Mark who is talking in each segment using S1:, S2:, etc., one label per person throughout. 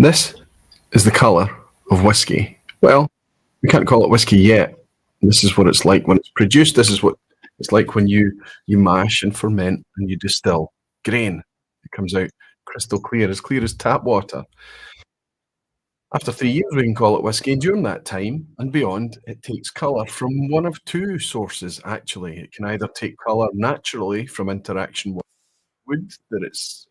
S1: This is the colour of whisky. Well, we can't call it whisky yet. This is what it's like when it's produced. This is what it's like when you mash and ferment and you distill grain. It comes out crystal clear as tap water. After 3 years, we can call it whisky, and during that time and beyond, it takes colour from one of two sources, actually. It can either take colour naturally from interaction with wood that it's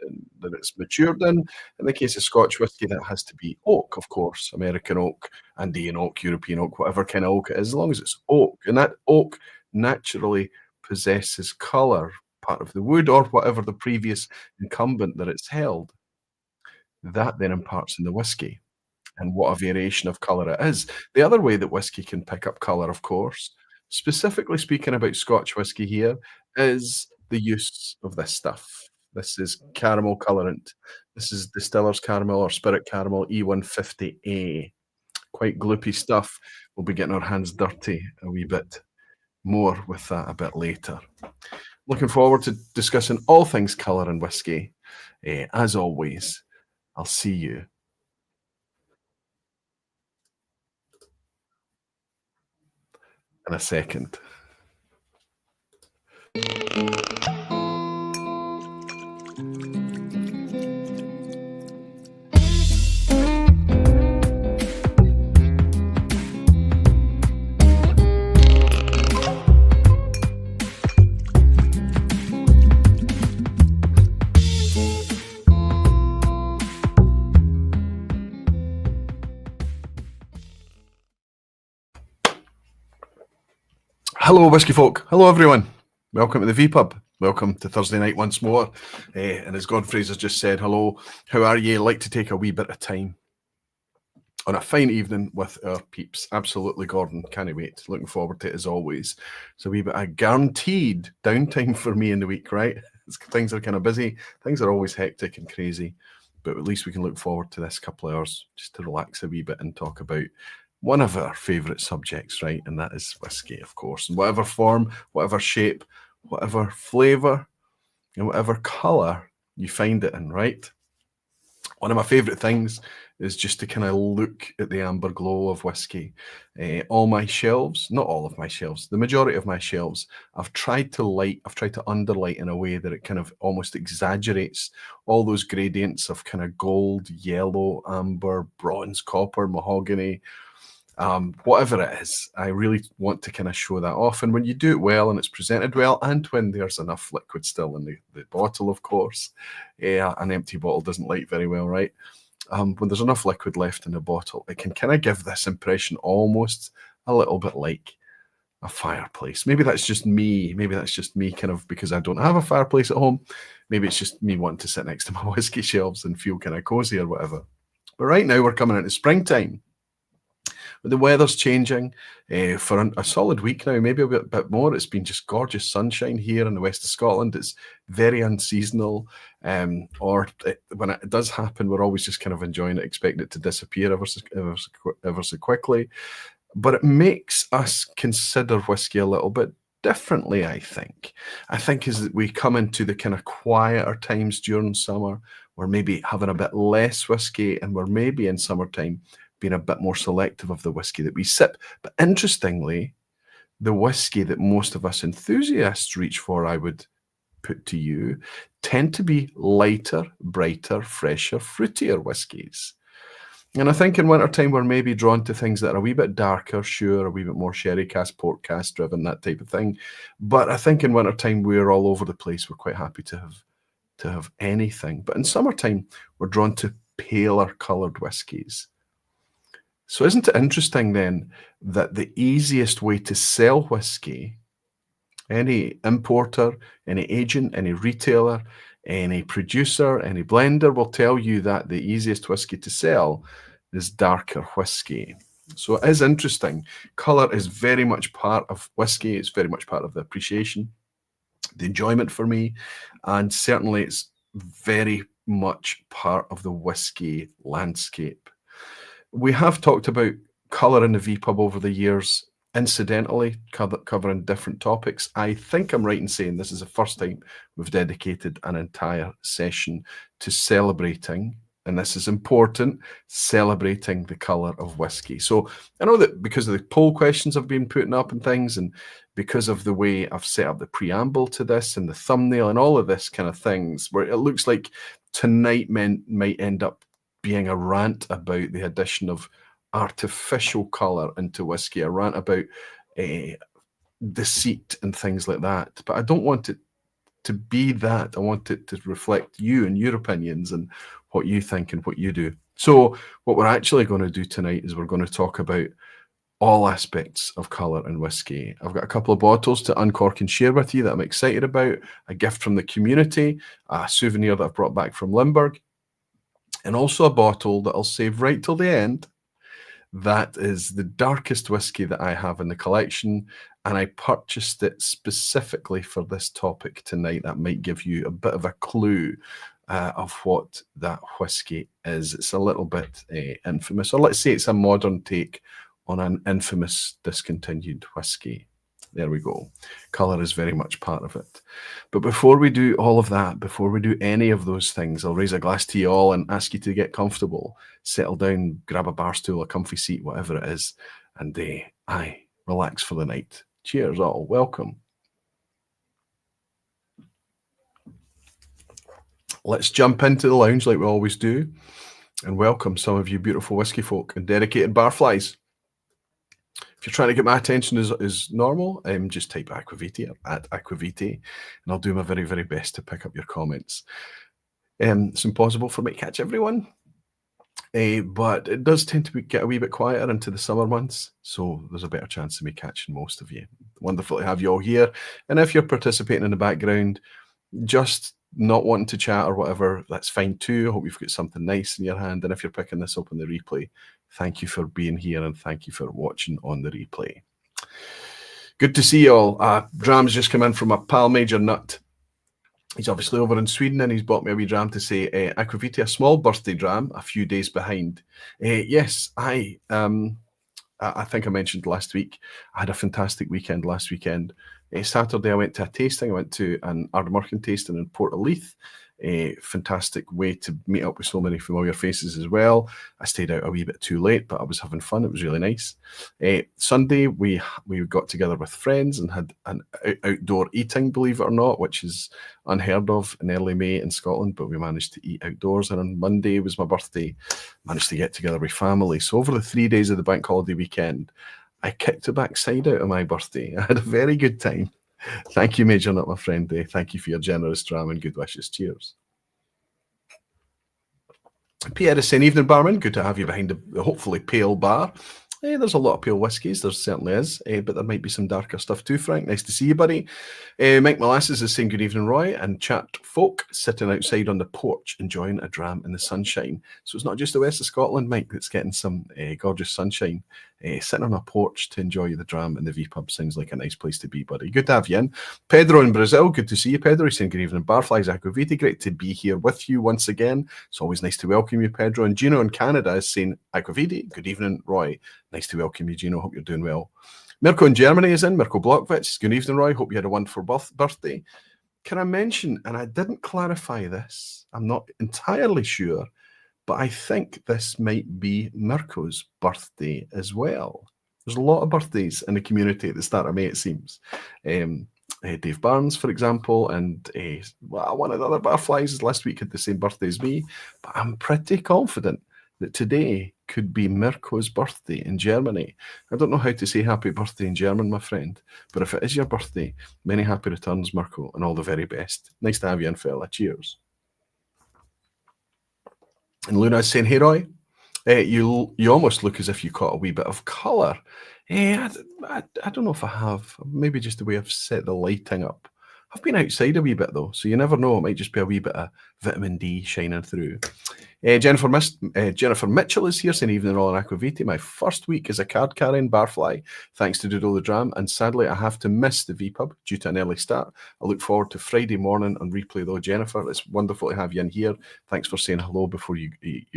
S1: matured in. In the case of Scotch whisky, that has to be oak, of course, American oak, Andean oak, European oak, whatever kind of oak it is, as long as it's oak. And that oak naturally possesses colour, part of the wood or whatever the previous incumbent that it's held. That then imparts in the whisky and what a variation of colour it is. The other way that whisky can pick up colour, of course, specifically speaking about Scotch whisky here, is the use of this stuff. This is caramel colorant. This is distiller's caramel or spirit caramel E150A. Quite gloopy stuff. We'll be getting our hands dirty a wee bit more with that a bit later. Looking forward to discussing all things colour and whisky. As always, I'll see you in a second. Hello, whisky folk. Hello, everyone. Welcome to the vPub. Welcome to Thursday night once more. And as Godfrey's has just said, hello, how are you? Like to take a wee bit of time on a fine evening with our peeps. Absolutely, Gordon. Can't wait. Looking forward to it as always. It's a wee bit of guaranteed downtime for me in the week, right? Things are kind of busy. Things are always hectic and crazy. But at least we can look forward to this couple of hours just to relax a wee bit and talk about one of our favourite subjects, right? And that is whisky, of course. In whatever form, whatever shape, whatever flavour, and whatever colour you find it in, right? One of my favourite things is just to kind of look at the amber glow of whisky. All my shelves, not all of my shelves, the majority of my shelves, I've tried to underlight in a way that it kind of almost exaggerates all those gradients of kind of gold, yellow, amber, bronze, copper, mahogany, whatever it is. I really want to kind of show that off. And when you do it well and it's presented well, and when there's enough liquid still in the bottle, of course, an empty bottle doesn't light very well, right? When there's enough liquid left in the bottle, it can kind of give this impression almost a little bit like a fireplace. Maybe that's just me. Maybe that's just me kind of because I don't have a fireplace at home. Maybe it's just me wanting to sit next to my whiskey shelves and feel kind of cozy or whatever. But right now we're coming into springtime. But the weather's changing for a solid week now, maybe a bit more. It's been just gorgeous sunshine here in the west of Scotland. It's very unseasonal, when it does happen, we're always just kind of enjoying it, expecting it to disappear ever so quickly. But it makes us consider whisky a little bit differently, I think. I think as we come into the kind of quieter times during summer, we're maybe having a bit less whisky, and we're maybe in summertime being a bit more selective of the whisky that we sip. But interestingly, the whisky that most of us enthusiasts reach for, I would put to you, tend to be lighter, brighter, fresher, fruitier whiskies. And I think in wintertime, we're maybe drawn to things that are a wee bit darker, sure, a wee bit more sherry cask, port cask driven, that type of thing. But I think in wintertime, we're all over the place. We're quite happy to have anything. But in summertime, we're drawn to paler coloured whiskies. So isn't it interesting then that the easiest way to sell whisky, any importer, any agent, any retailer, any producer, any blender will tell you that the easiest whisky to sell is darker whisky. So it is interesting. Colour is very much part of whisky. It's very much part of the appreciation, the enjoyment for me, and certainly it's very much part of the whisky landscape. We have talked about colour in the vPub over the years, incidentally, covering different topics. I think I'm right in saying this is the first time we've dedicated an entire session to celebrating and this is important, celebrating the colour of whisky. So I know that because of the poll questions I've been putting up and things, and because of the way I've set up the preamble to this and the thumbnail and all of this kind of things, where it looks like tonight might end up being a rant about the addition of artificial colour into whisky, a rant about deceit and things like that. But I don't want it to be that. I want it to reflect you and your opinions and what you think and what you do. So what we're actually going to do tonight is we're going to talk about all aspects of colour and whisky. I've got a couple of bottles to uncork and share with you that I'm excited about, a gift from the community, a souvenir that I've brought back from Limburg, and also a bottle that I'll save right till the end. That is the darkest whisky that I have in the collection, and I purchased it specifically for this topic tonight. That might give you a bit of a clue of what that whisky is. It's a little bit infamous, or let's say it's a modern take on an infamous discontinued whisky. There we go. Colour is very much part of it. But before we do all of that, before we do any of those things, I'll raise a glass to you all and ask you to get comfortable, settle down, grab a bar stool, a comfy seat, whatever it is, and relax for the night. Cheers all. Welcome. Let's jump into the lounge like we always do and welcome some of you beautiful whisky folk and dedicated barflies. If you're trying to get my attention as normal, just type Aquaviti at Aquaviti, and I'll do my very, very best to pick up your comments. It's impossible for me to catch everyone, but it does tend to get a wee bit quieter into the summer months, so there's a better chance of me catching most of you. Wonderful to have you all here, and if you're participating in the background, just not wanting to chat or whatever, that's fine too. I hope you've got something nice in your hand, and if you're picking this up on the replay, thank you for being here and thank you for watching on the replay. Good to see you all. Dram's just come in from a pal, Major Nut. He's obviously over in Sweden and he's bought me a wee dram to say, Aquaviti, a small birthday dram, a few days behind. Yes, I think I mentioned last week, I had a fantastic weekend last weekend. Saturday I went to a tasting. I went to an Ardnamurchan tasting in Portaleith. A fantastic way to meet up with so many familiar faces as well. I stayed out a wee bit too late, but I was having fun. It was really nice. Sunday, we got together with friends and had an outdoor eating, believe it or not, which is unheard of in early May in Scotland, but we managed to eat outdoors. And on Monday was my birthday. Managed to get together with family. So over the 3 days of the bank holiday weekend, I kicked the backside out of my birthday. I had a very good time. Thank you, Major Nut, my friend. Thank you for your generous dram and good wishes. Cheers. Pierre is saying, evening, barman. Good to have you behind the hopefully pale bar. There's a lot of pale whiskies. There certainly is, but there might be some darker stuff too, Frank. Nice to see you, buddy. Mike Molasses is saying, good evening, Roy. And chat folk sitting outside on the porch enjoying a dram in the sunshine. So it's not just the west of Scotland, Mike, that's getting some gorgeous sunshine. Sitting on a porch to enjoy the dram in the vPub sounds like a nice place to be, buddy. Good to have you in. Pedro in Brazil, good to see you, Pedro. He's saying good evening, Barflies Aquaviti. Great to be here with you once again. It's always nice to welcome you, Pedro. And Gino in Canada is saying Aquaviti. Good evening, Roy. Nice to welcome you, Gino. Hope you're doing well. Mirko in Germany is in. Mirko Blockwitz. Good evening, Roy. Hope you had a wonderful birthday. Can I mention, and I didn't clarify this, I'm not entirely sure, but I think this might be Mirko's birthday as well. There's a lot of birthdays in the community at the start of May, it seems. Dave Barnes, for example, and one of the other barflies last week had the same birthday as me, but I'm pretty confident that today could be Mirko's birthday in Germany. I don't know how to say happy birthday in German, my friend, but if it is your birthday, many happy returns, Mirko, and all the very best. Nice to have you in, fella. Cheers. And Luna's saying, hey, Roy, you almost look as if you caught a wee bit of colour. I don't know if I have. Maybe just the way I've set the lighting up. I've been outside a wee bit, though, so you never know. It might just be a wee bit of vitamin D shining through. Jennifer Mitchell is here saying, evening all in Aquaviti. My first week as a card-carrying barfly, thanks to Doodle the Dram, and sadly I have to miss the vPub due to an early start. I look forward to Friday morning on replay, though. Jennifer, it's wonderful to have you in here. Thanks for saying hello before you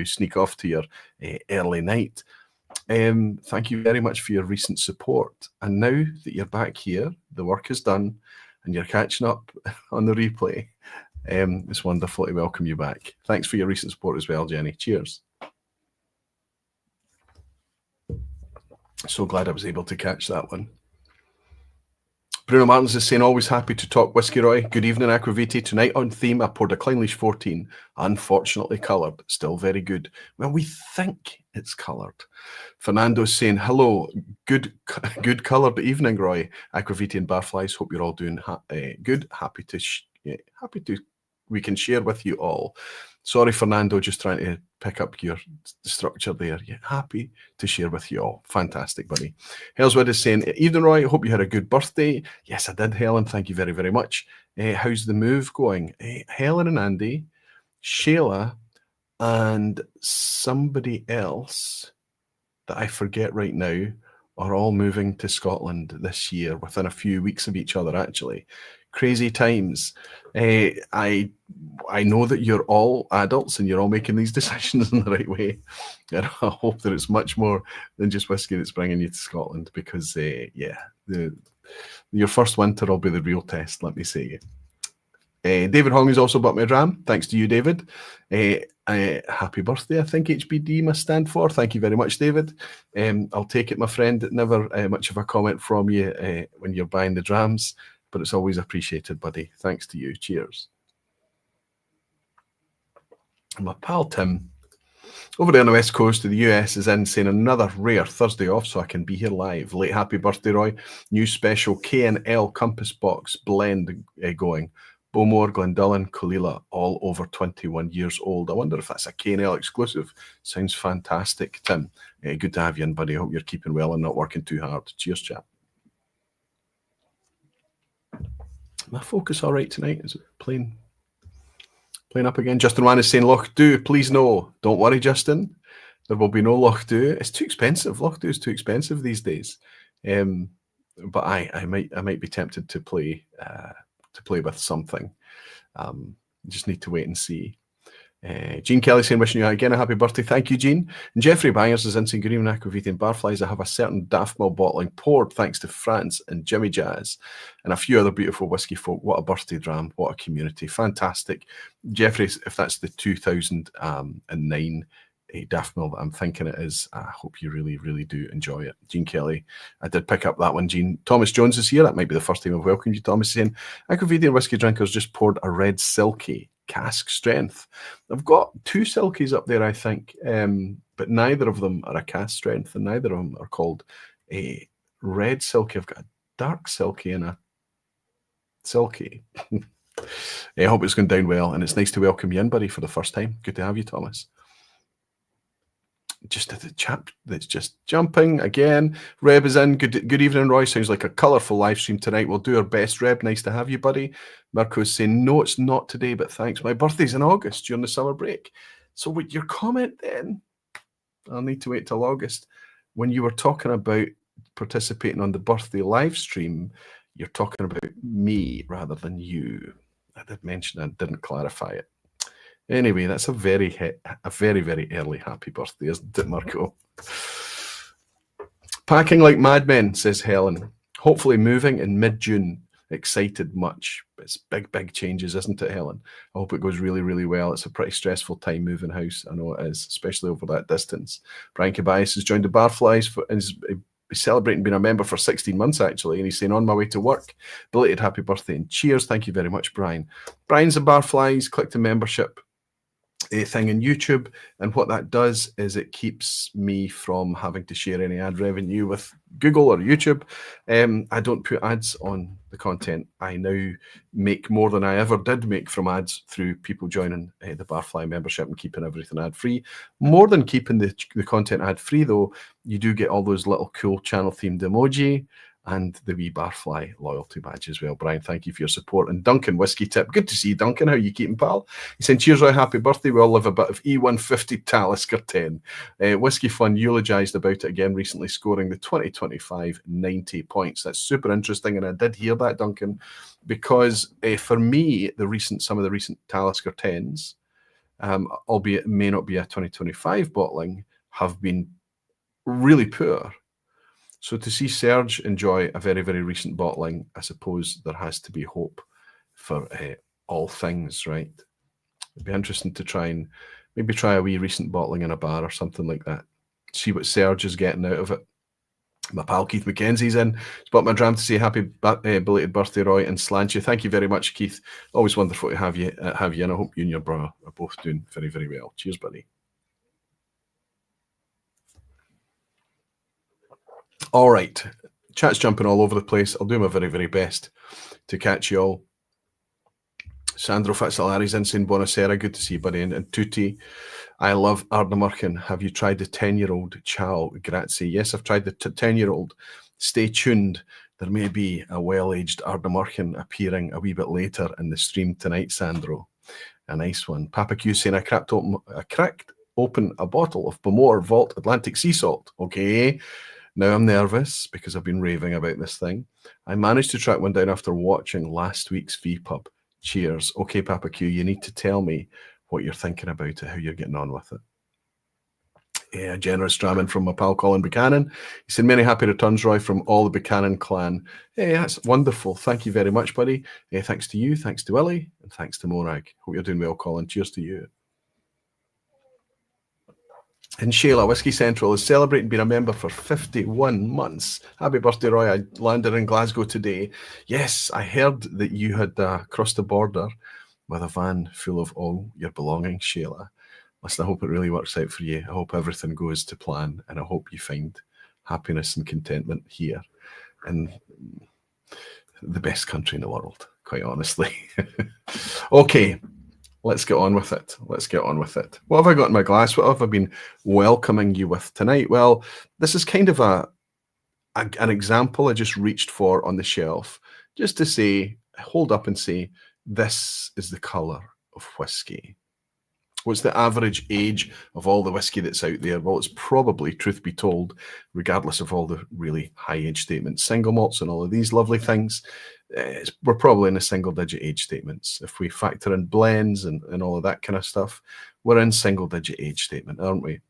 S1: sneak off to your early night. Thank you very much for your recent support. And now that you're back here, the work is done, and you're catching up on the replay, It's wonderful to welcome you back. Thanks for your recent support as well, Jenny. Cheers. So glad I was able to catch that one. Bruno Martins is saying, always happy to talk Whiskey Roy. Good evening, Aquaviti. Tonight on theme, I poured a Clynelish 14, unfortunately coloured. Still very good. Well, we think it's coloured. Fernando's saying, hello, good coloured evening, Roy. Aquaviti and Barflies, hope you're all doing good. Happy to we can share with you all. Sorry, Fernando, just trying to pick up your structure there. Yeah, happy to share with you all. Fantastic, buddy. Hellswood is saying, evening, Roy. Hope you had a good birthday. Yes, I did, Helen. Thank you very, very much. How's the move going? Helen and Andy, Shayla, and somebody else that I forget right now are all moving to Scotland this year within a few weeks of each other, actually. Crazy times. I know that you're all adults and you're all making these decisions in the right way. And I hope that it's much more than just whiskey that's bringing you to Scotland, because, your first winter will be the real test, let me say. David Hong has also bought me a dram. Thanks to you, David. Happy birthday, I think HBD must stand for. Thank you very much, David. I'll take it, my friend. Never much of a comment from you when you're buying the drams, but it's always appreciated, buddy. Thanks to you. Cheers. And my pal Tim, over there on the West Coast of the US, is in saying another rare Thursday off so I can be here live. Late happy birthday, Roy. New special K&L Compass Box blend going. Bowmore, Glendullan, Colilla, all over 21 years old. I wonder if that's a K&L exclusive. Sounds fantastic, Tim. Good to have you in, buddy. I hope you're keeping well and not working too hard. Cheers, chap. My focus all right tonight? Is it playing up again? Justin Wan is saying, Loch Dubh, please no. Don't worry, Justin. There will be no Loch Dubh. It's too expensive. Loch Dubh is too expensive these days. But I might be tempted to play with something. Just need to wait and see. Jean Kelly saying, wishing you again a happy birthday. Thank you, Jean. And Jeffrey Byers is in saying, good evening, Aquaviti and Barflies. I have a certain Daft Mill bottling poured thanks to France and Jimmy Jazz and a few other beautiful whiskey folk. What a birthday dram. What a community. Fantastic. Jeffrey, if that's the 2009 Daft Mill that I'm thinking it is, I hope you really, really do enjoy it. Jean Kelly, I did pick up that one, Jean. Thomas Jones is here. That might be the first time I've welcomed you, Thomas, saying, Aquaviti and Whiskey Drinkers just poured a red silky cask strength. I've got two silkies up there, I think, but neither of them are a cask strength, and neither of them are called a red silky. I've got a dark silky and a silky. I hope it's going down well, and it's nice to welcome you in, buddy, for the first time. Good to have you, Thomas. Just the chap that's just jumping again. Reb is in. Good evening, Roy. Sounds like a colourful live stream tonight. We'll do our best, Reb. Nice to have you, buddy. Mirko's saying, no, it's not today, but thanks. My birthday's in August during the summer break. So with your comment then, I'll need to wait till August. When you were talking about participating on the birthday live stream, you're talking about me rather than you. I did mention I didn't clarify it. Anyway, that's a very, very early happy birthday, isn't it, Marco? Packing like madmen, says Helen. Hopefully moving in mid-June. Excited much. It's big changes, isn't it, Helen? I hope it goes really, really well. It's a pretty stressful time moving house. I know it is, especially over that distance. Brian Cabayas has joined the Barflies and is celebrating being a member for 16 months, actually, and he's saying, on my way to work. Belated happy birthday and cheers. Thank you very much, Brian. Brian's a Barflies. Click the membership thing in YouTube, and what that does is it keeps me from having to share any ad revenue with Google or YouTube. I don't put ads on the content. I now make more than I ever did make from ads through people joining the Barfly membership and keeping everything ad free. More than keeping the content ad free, though, you do get all those little cool channel themed emoji and the wee Barfly loyalty badge as well. Brian, thank you for your support. And Duncan, whiskey tip. Good to see you, Duncan. How are you keeping, pal? He said, cheers, Roy, happy birthday. We all live a bit of E150 Talisker 10. Whiskey Fun eulogised about it again recently, scoring the 2025 90 points. That's super interesting, and I did hear that, Duncan, because for me, some of the recent Talisker 10s, albeit it may not be a 2025 bottling, have been really poor. So to see Serge enjoy a very, very recent bottling, I suppose there has to be hope for all things, right? It'd be interesting to maybe try a wee recent bottling in a bar or something like that. See what Serge is getting out of it. My pal Keith McKenzie's in. It's bought my dram to say happy belated birthday, Roy, and slant you. Thank you very much, Keith. Always wonderful to have you, and I hope you and your brother are both doing very, very well. Cheers, buddy. All right, chat's jumping all over the place. I'll do my very, very best to catch you all. Sandro Fitzalari's in saying buonasera, good to see you, buddy. And Tutti, I love Ardnamurchan. Have you tried the 10-year-old? Ciao, grazie. Yes, I've tried the 10-year-old. Stay tuned. There may be a well-aged Ardnamurchan appearing a wee bit later in the stream tonight, Sandro. A nice one. Papa Q saying I cracked open a bottle of Bowmore Vault Atlantic Sea Salt. Okay. Now I'm nervous because I've been raving about this thing. I managed to track one down after watching last week's vPub. Cheers. Okay, Papa Q, you need to tell me what you're thinking about it, how you're getting on with it. Yeah, generous dramming from my pal Colin Buchanan. He said, many happy returns, Roy, from all the Buchanan clan. Hey, that's wonderful. Thank you very much, buddy. Thanks to you, thanks to Willie, and thanks to Morag. Hope you're doing well, Colin. Cheers to you. And Shayla, Whisky Central is celebrating being a member for 51 months. Happy birthday, Roy. I landed in Glasgow today. Yes, I heard that you had crossed the border with a van full of all your belongings, Shayla. Listen, I hope it really works out for you. I hope everything goes to plan, and I hope you find happiness and contentment here in the best country in the world, quite honestly. Okay. Let's get on with it. Let's get on with it. What have I got in my glass? What have I been welcoming you with tonight? Well, this is kind of an example I just reached for on the shelf, just to say, hold up and say, this is the colour of whiskey. What's the average age of all the whiskey that's out there? Well, it's probably, truth be told, regardless of all the really high age statements, single malts and all of these lovely things, we're probably in a single-digit age statements. If we factor in blends and all of that kind of stuff, we're in single-digit age statement, aren't we?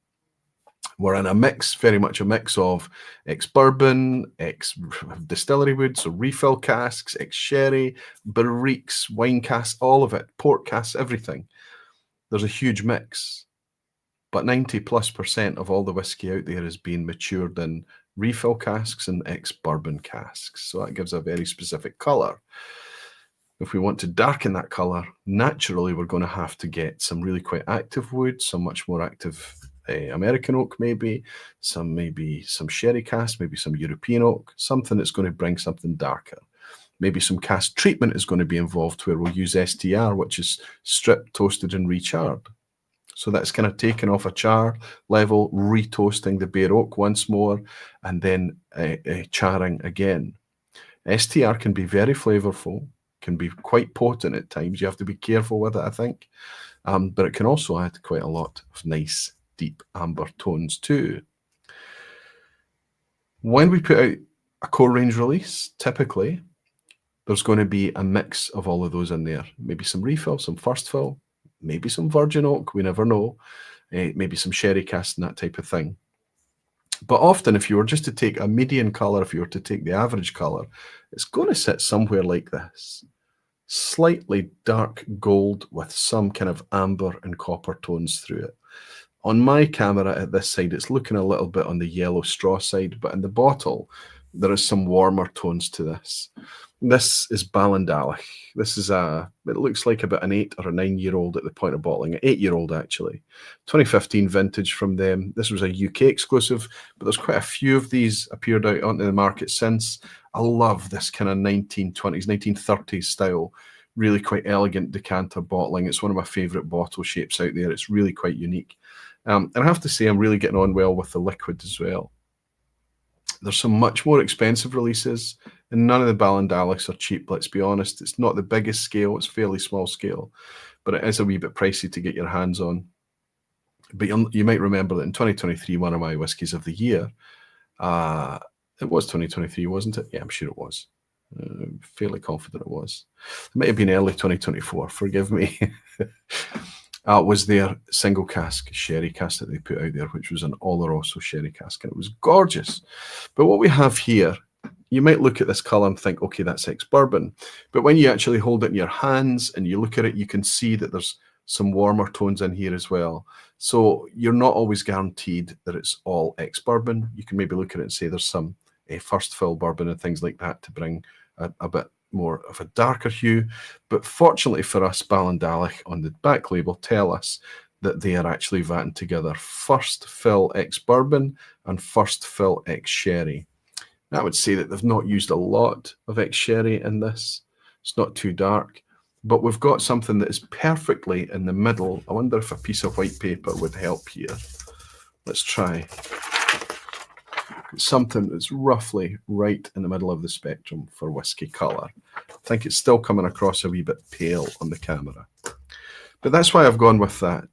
S1: We're in a mix, very much a mix of ex-bourbon, ex-distillery wood, so refill casks, ex-sherry, barriques, wine casks, all of it, port casks, everything. There's a huge mix, but 90+% of all the whiskey out there is being matured in refill casks and ex-bourbon casks. So that gives a very specific colour. If we want to darken that colour, naturally we're going to have to get some really quite active wood, some much more active American oak maybe some sherry cask, maybe some European oak, something that's going to bring something darker. Maybe some cask treatment is going to be involved where we'll use STR, which is stripped, toasted and recharred. So that's kind of taken off a char level, retoasting the bare oak once more, and then charring again. STR can be very flavorful, can be quite potent at times. You have to be careful with it, I think. But it can also add quite a lot of nice, deep amber tones too. When we put out a core range release, typically, there's going to be a mix of all of those in there. Maybe some refill, some first fill, maybe some virgin oak, we never know, maybe some sherry cask and that type of thing. But often, if you were just to take a median colour, if you were to take the average colour, it's going to sit somewhere like this. Slightly dark gold with some kind of amber and copper tones through it. On my camera at this side, it's looking a little bit on the yellow straw side, but in the bottle, there is some warmer tones to this. This is Ballindalloch. This is it looks like about an 8 or a 9-year-old at the point of bottling. An 8-year-old actually. 2015 vintage from them. This was a UK exclusive, but there's quite a few of these appeared out onto the market since. I love this kind of 1920s, 1930s style, really quite elegant decanter bottling. It's one of my favourite bottle shapes out there. It's really quite unique. And I have to say I'm really getting on well with the liquid as well. There's some much more expensive releases, and none of the Ballindallochs are cheap, let's be honest. It's not the biggest scale, it's fairly small scale, but it is a wee bit pricey to get your hands on. But you might remember that in 2023, one of my whiskies of the year, it was 2023, wasn't it? Yeah, I'm sure it was. Fairly confident it was. It might have been early 2024, forgive me. Was their single cask sherry cask that they put out there, which was an oloroso sherry cask, and it was gorgeous. But what we have here, you might look at this colour and think, okay, that's ex-bourbon. But when you actually hold it in your hands and you look at it, you can see that there's some warmer tones in here as well. So you're not always guaranteed that it's all ex-bourbon. You can maybe look at it and say there's some first fill bourbon and things like that to bring a bit more of a darker hue. But fortunately for us, Ballindalloch on the back label tell us that they are actually vatting together first fill ex-bourbon and first fill ex-sherry. I would say that they've not used a lot of ex-sherry in this. It's not too dark, but we've got something that is perfectly in the middle. I wonder if a piece of white paper would help here. Let's try. Something that's roughly right in the middle of the spectrum for whiskey colour. I think it's still coming across a wee bit pale on the camera. But that's why I've gone with that.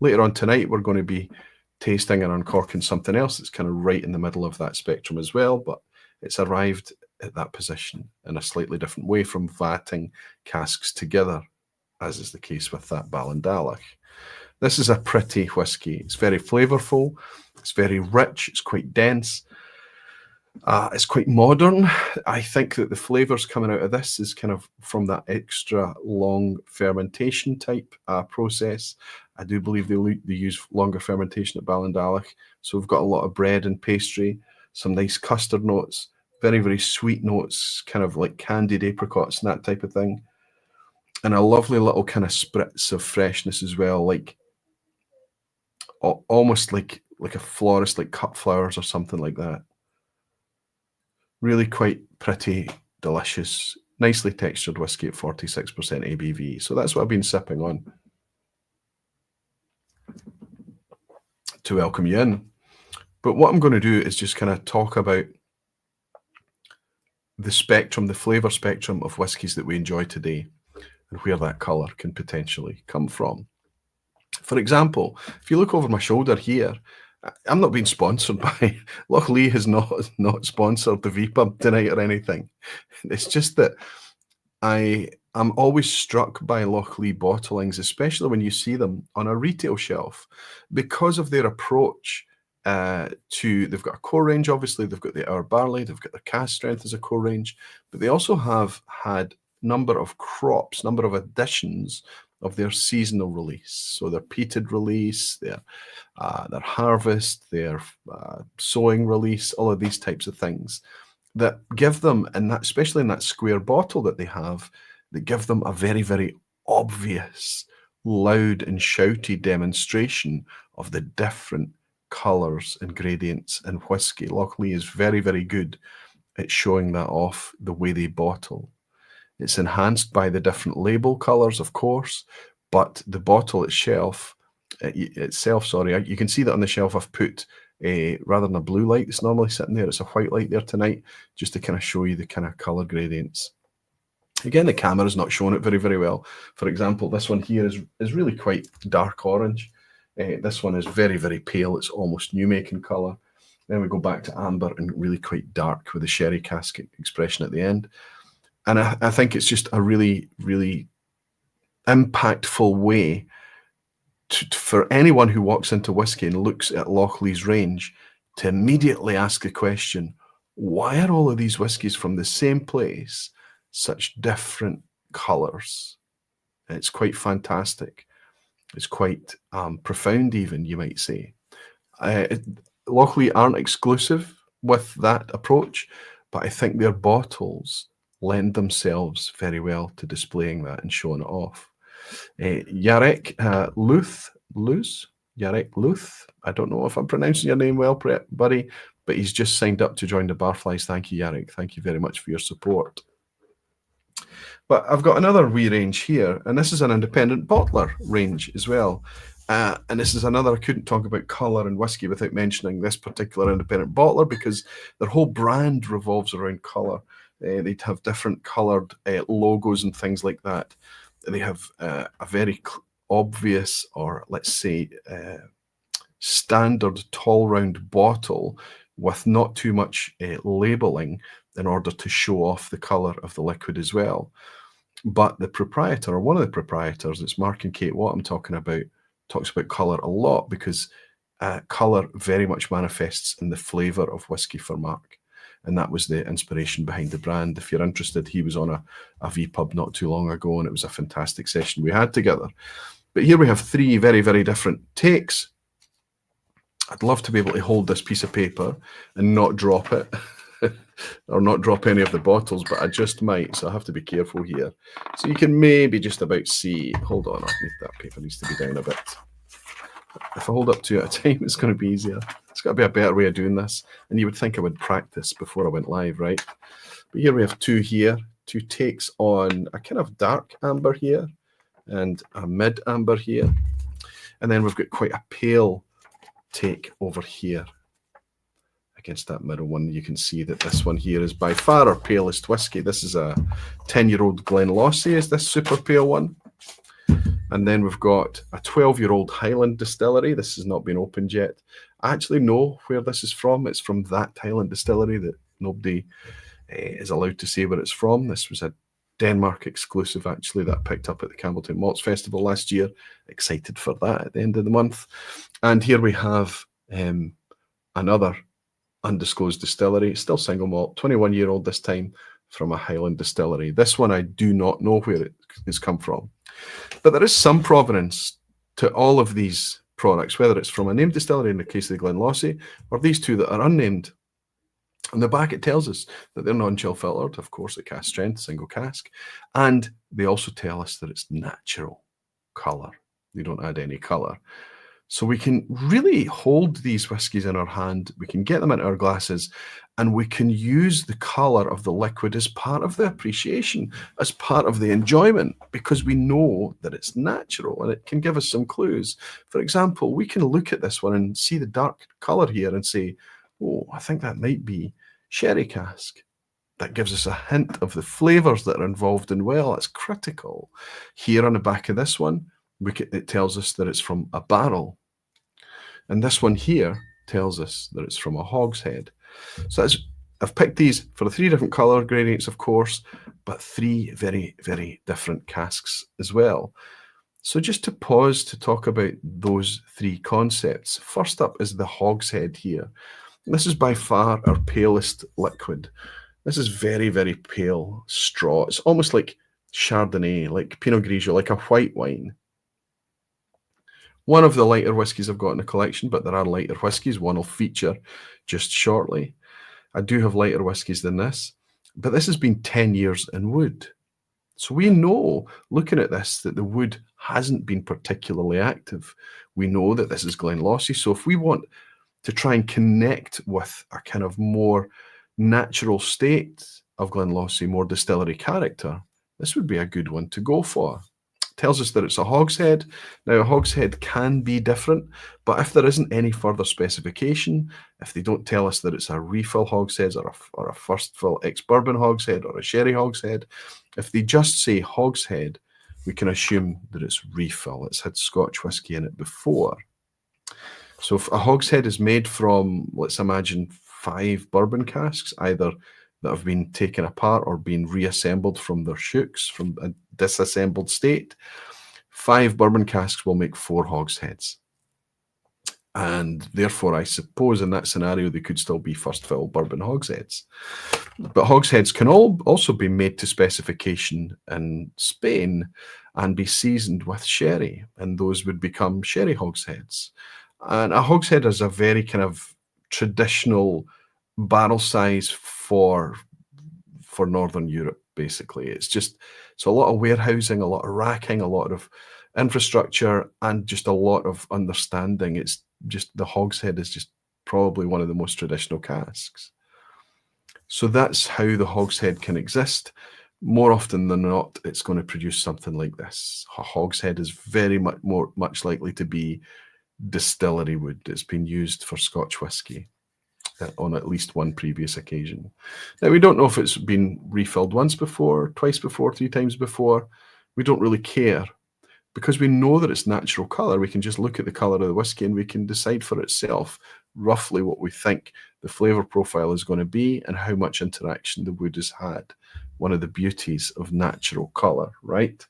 S1: Later on tonight, we're going to be tasting and uncorking something else that's kind of right in the middle of that spectrum as well, but it's arrived at that position in a slightly different way from vatting casks together, as is the case with that Ballindalloch. This is a pretty whiskey. It's very flavourful. It's very rich. It's quite dense. It's quite modern. I think that the flavours coming out of this is kind of from that extra long fermentation type process. I do believe they use longer fermentation at Ballindalloch. So we've got a lot of bread and pastry, some nice custard notes, very, very sweet notes, kind of like candied apricots and that type of thing. And a lovely little kind of spritz of freshness as well, like almost like a florist, like cut flowers or something like that. Really quite pretty, delicious, nicely textured whiskey at 46% ABV. So that's what I've been sipping on to welcome you in. But what I'm going to do is just kind of talk about the spectrum, the flavour spectrum of whiskies that we enjoy today and where that colour can potentially come from. For example, if you look over my shoulder here, I'm not being sponsored by Lochlea, has not sponsored the vPub tonight or anything. It's just that I'm always struck by Lochlea bottlings, especially when you see them on a retail shelf, because of their approach they've got a core range, obviously, they've got the hour barley, they've got their cask strength as a core range, but they also have had number of crops, number of additions of their seasonal release. So their peated release, their harvest, their sowing release, all of these types of things that give them, and that especially in that square bottle that they have, that give them a very, very obvious, loud and shouty demonstration of the different colours and gradients in whiskey. Lochlea is very, very good at showing that off the way they bottle. It's enhanced by the different label colours, of course, but the bottle itself, you can see that on the shelf I've put rather than a blue light that's normally sitting there, it's a white light there tonight, just to kind of show you the kind of colour gradients. Again, the camera's not showing it very, very well. For example, this one here is really quite dark orange. This one is very, very pale. It's almost new making colour. Then we go back to amber and really quite dark with the sherry cask expression at the end. And I think it's just a really, really impactful way for anyone who walks into whiskey and looks at Lochlea's range to immediately ask the question, why are all of these whiskies from the same place such different colours? It's quite fantastic. It's quite profound even, you might say. Lochlea aren't exclusive with that approach, but I think their bottles lend themselves very well to displaying that and showing it off. Jarek Luth, I don't know if I'm pronouncing your name well, buddy, but he's just signed up to join the Barflies. Thank you, Jarek. Thank you very much for your support. But I've got another wee range here, and this is an independent bottler range as well. And this is another, I couldn't talk about colour and whiskey without mentioning this particular independent bottler, because their whole brand revolves around colour. They'd have different coloured logos and things like that. They have a very obvious, or let's say standard tall round bottle with not too much labelling in order to show off the colour of the liquid as well. But the proprietor, or one of the proprietors, it's Mark and Kate Watt I'm talking about, talks about colour a lot, because colour very much manifests in the flavour of whiskey for Mark. And that was the inspiration behind the brand. If you're interested, he was on a vPub not too long ago, and it was a fantastic session we had together. But here we have 3 very, very different takes. I'd love to be able to hold this piece of paper and not drop it or not drop any of the bottles, but I just might, so I have to be careful here. So you can maybe just about see, hold on, that paper needs to be down a bit. If I hold up 2 at a time, it's going to be easier. It's got to be a better way of doing this. And you would think I would practice before I went live, right? But here we have 2 here, 2 takes on a kind of dark amber here and a mid amber here. And then we've got quite a pale take over here against that middle one. You can see that this one here is by far our palest whiskey. This is a 10-year-old Glenlossie, is this super pale one. And then we've got a 12-year-old Highland distillery. This has not been opened yet. I actually know where this is from. It's from that Highland distillery that nobody is allowed to say where it's from. This was a Denmark exclusive, actually, that I picked up at the Campbelltown Malts Festival last year. Excited for that at the end of the month. And here we have another undisclosed distillery, still single malt, 21-year-old this time, from a Highland distillery. This one I do not know where it has come from. But there is some provenance to all of these products, whether it's from a named distillery in the case of the Glenlossie, or these 2 that are unnamed. On the back, it tells us that they're non-chill filtered, of course, at cask strength, single cask. And they also tell us that it's natural colour. They don't add any colour. So we can really hold these whiskies in our hand, we can get them into our glasses, and we can use the colour of the liquid as part of the appreciation, as part of the enjoyment, because we know that it's natural and it can give us some clues. For example, we can look at this one and see the dark colour here and say, oh, I think that might be sherry cask. That gives us a hint of the flavours that are involved in well. It's critical. Here on the back of this one, it tells us that it's from a barrel. And this one here tells us that it's from a hogshead. So I've picked these for the 3 different colour gradients, of course, but 3 very, very different casks as well. So just to pause to talk about those 3 concepts. First up is the hogshead here. This is by far our palest liquid. This is very, very pale straw. It's almost like Chardonnay, like Pinot Grigio, like a white wine. One of the lighter whiskies I've got in the collection, but there are lighter whiskies. One will feature just shortly. I do have lighter whiskies than this, but this has been 10 years in wood. So we know, looking at this, that the wood hasn't been particularly active. We know that this is Glenlossie. So if we want to try and connect with a kind of more natural state of Glenlossie, more distillery character, this would be a good one to go for. Tells us that it's a hogshead. Now, a hogshead can be different, but if there isn't any further specification, if they don't tell us that it's a refill hogshead or a first fill ex-bourbon hogshead or a sherry hogshead, if they just say hogshead, we can assume that it's refill. It's had Scotch whisky in it before. So if a hogshead is made from, let's imagine, 5 bourbon casks, either that have been taken apart or been reassembled from their shooks, from a disassembled state, 5 bourbon casks will make 4 hogsheads. And therefore, I suppose in that scenario, they could still be first fill bourbon hogsheads. But hogsheads can also be made to specification in Spain and be seasoned with sherry, and those would become sherry hogsheads. And a hogshead is a very kind of traditional barrel size for Northern Europe, basically. It's a lot of warehousing, a lot of racking, a lot of infrastructure, and just a lot of understanding. It's just the hogshead is just probably one of the most traditional casks. So that's how the hogshead can exist. More often than not, it's going to produce something like this. A hogshead is very much likely to be distillery wood. It's been used for Scotch whisky on at least one previous occasion. Now, we don't know if it's been refilled once before, twice before, 3 times before. We don't really care. Because we know that it's natural colour, we can just look at the colour of the whisky and we can decide for itself roughly what we think the flavour profile is going to be and how much interaction the wood has had. One of the beauties of natural colour, right?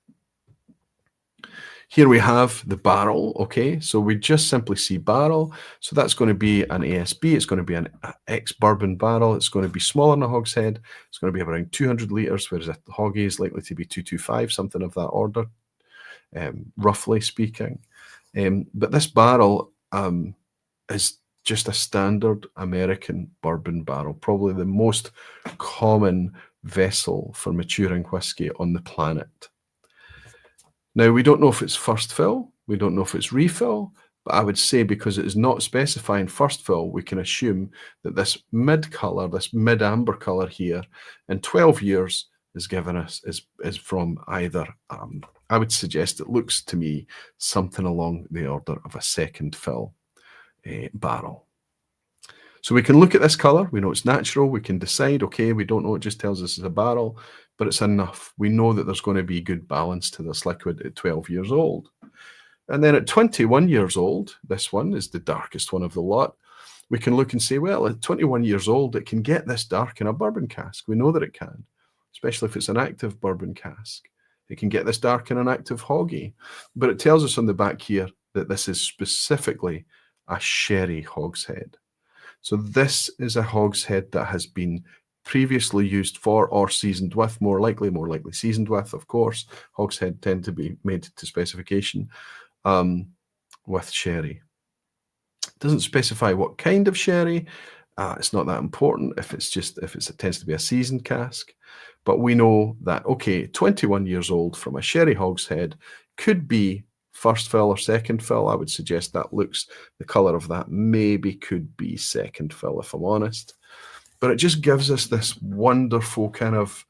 S1: Here we have the barrel, okay? So we just simply see barrel. So that's going to be an ASB. It's going to be an ex-bourbon barrel. It's going to be smaller than a hogshead. It's going to be around 200 litres, whereas a hoggy is likely to be 225, something of that order, roughly speaking. But this barrel is just a standard American bourbon barrel, probably the most common vessel for maturing whiskey on the planet. Now, we don't know if it's first fill, we don't know if it's refill, but I would say because it is not specifying first fill, we can assume that this mid-colour, this mid-amber colour here, in 12 years is given us, is from either, I would suggest it looks to me something along the order of a second fill barrel. So we can look at this colour, we know it's natural, we can decide, okay, we don't know, it just tells us it's a barrel, but it's enough. We know that there's going to be good balance to this liquid at 12 years old. And then at 21 years old, this one is the darkest one of the lot, we can look and say, well, at 21 years old, it can get this dark in a bourbon cask. We know that it can, especially if it's an active bourbon cask. It can get this dark in an active hoggy. But it tells us on the back here that this is specifically a sherry hogshead. So this is a hogshead that has been previously used for or seasoned with, more likely seasoned with, of course. Hogshead tend to be made to specification with sherry. It doesn't specify what kind of sherry. It's not that important if it tends to be a seasoned cask. But we know that, okay, 21 years old from a sherry hogshead could be first fill or second fill. I would suggest that looks, the colour of that maybe could be second fill if I'm honest. But it just gives us this wonderful kind of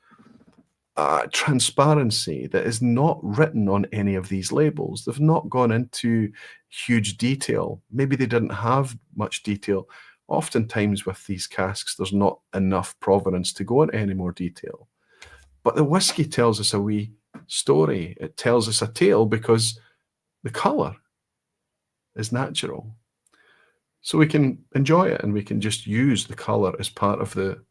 S1: transparency that is not written on any of these labels. They've not gone into huge detail. Maybe they didn't have much detail. Oftentimes with these casks, there's not enough provenance to go into any more detail. But the whiskey tells us a wee story. It tells us a tale because the colour is natural. So we can enjoy it and we can just use the colour as part of the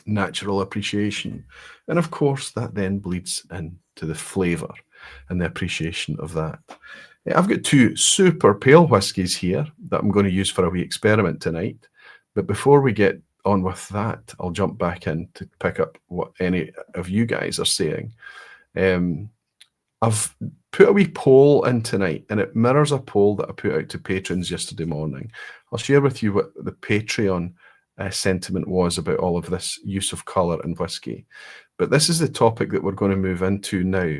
S1: natural appreciation. And of course, that then bleeds into the flavour and the appreciation of that. I've got two super pale whiskies here that I'm going to use for a wee experiment tonight. But before we get on with that, I'll jump back in to pick up what any of you guys are saying. I've put a wee poll in tonight, and it mirrors a poll that I put out to patrons yesterday morning. I'll share with you what the Patreon sentiment was about all of this use of colour in whiskey. But this is the topic that we're going to move into now.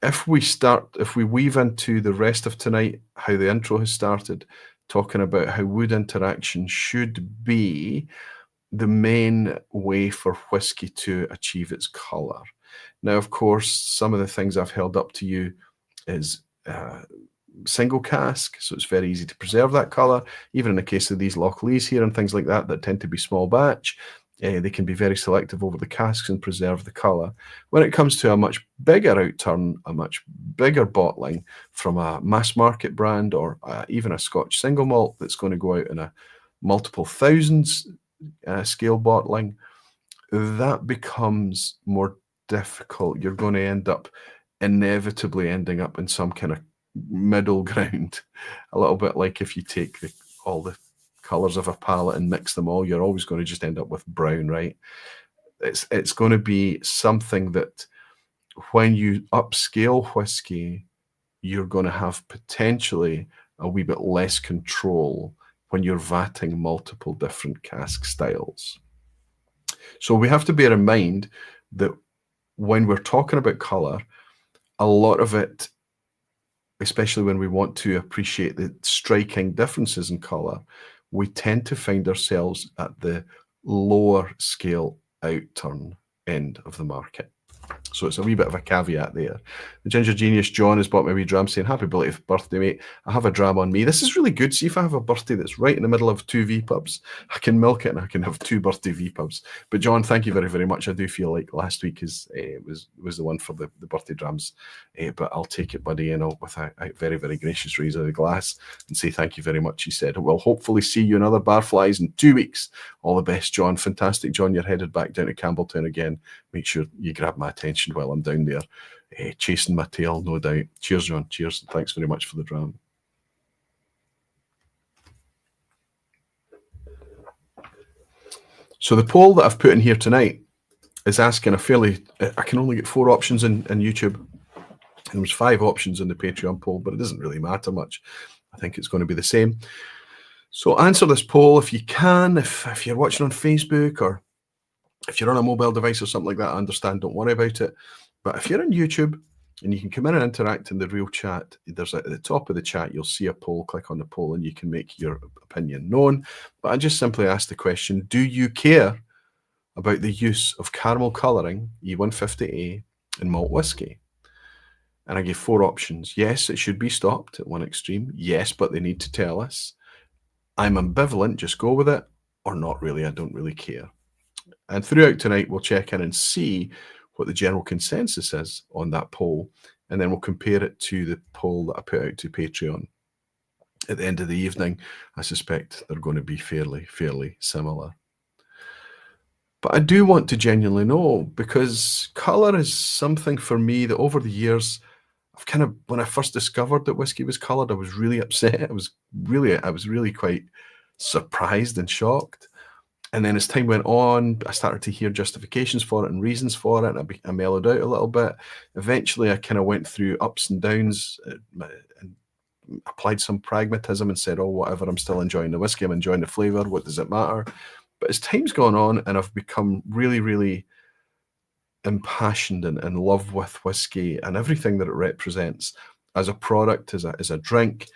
S1: If we weave into the rest of tonight, how the intro has started, talking about how wood interaction should be the main way for whiskey to achieve its colour. Now, of course, some of the things I've held up to you is single cask, so it's very easy to preserve that colour. Even in the case of these Lochleas here and things like that tend to be small batch, they can be very selective over the casks and preserve the colour. When it comes to a much bigger outturn, a much bigger bottling from a mass market brand or even a Scotch single malt that's going to go out in a multiple thousands scale bottling, that becomes more difficult. You're going to end up inevitably ending up in some kind of middle ground, a little bit like if you take all the colours of a palette and mix them all, you're always going to just end up with brown, right? It's going to be something that when you upscale whiskey, you're going to have potentially a wee bit less control when you're vatting multiple different cask styles. So we have to bear in mind that when we're talking about colour, a lot of it, especially when we want to appreciate the striking differences in colour, we tend to find ourselves at the lower scale outturn end of the market. So it's a wee bit of a caveat there. The Ginger Genius John has bought me a wee dram saying, happy belated birthday, mate. I have a dram on me. This is really good. See if I have a birthday that's right in the middle of two vPubs, I can milk it and I can have two birthday vPubs. But John, thank you very, very much. I do feel like last week was the one for the birthday drams. But I'll take it, buddy, with a very, very gracious raise of the glass and say thank you very much. He said, we'll hopefully see you in other Barflies in 2 weeks. All the best, John. Fantastic, John. You're headed back down to Campbelltown again. Make sure you grab my attention while I'm down there. chasing my tail, no doubt. Cheers, John. Cheers. Thanks very much for the dram. So the poll that I've put in here tonight is asking a fairly, I can only get 4 options in YouTube. There was 5 options in the Patreon poll, but it doesn't really matter much. I think it's going to be the same. So answer this poll if you can, if you're watching on Facebook or if you're on a mobile device or something like that, I understand, don't worry about it. But if you're on YouTube and you can come in and interact in the real chat, there's at the top of the chat, you'll see a poll, click on the poll and you can make your opinion known. But I just simply asked the question, do you care about the use of caramel colouring, E150A, in malt whisky? And I gave 4 options. Yes, it should be stopped at one extreme. Yes, but they need to tell us. I'm ambivalent, just go with it. Or not really, I don't really care. And throughout tonight, we'll check in and see what the general consensus is on that poll. And then we'll compare it to the poll that I put out to Patreon. At the end of the evening, I suspect they're going to be fairly similar. But I do want to genuinely know, because colour is something for me that over the years, I've kind of, when I first discovered that whiskey was coloured, I was really upset. I was really quite surprised and shocked. And then as time went on, I started to hear justifications for it and reasons for it, and I mellowed out a little bit. Eventually, I kind of went through ups and downs and applied some pragmatism and said, oh, whatever, I'm still enjoying the whiskey, I'm enjoying the flavour, what does it matter? But as time's gone on and I've become really impassioned and in love with whiskey and everything that it represents as a product, as a drink,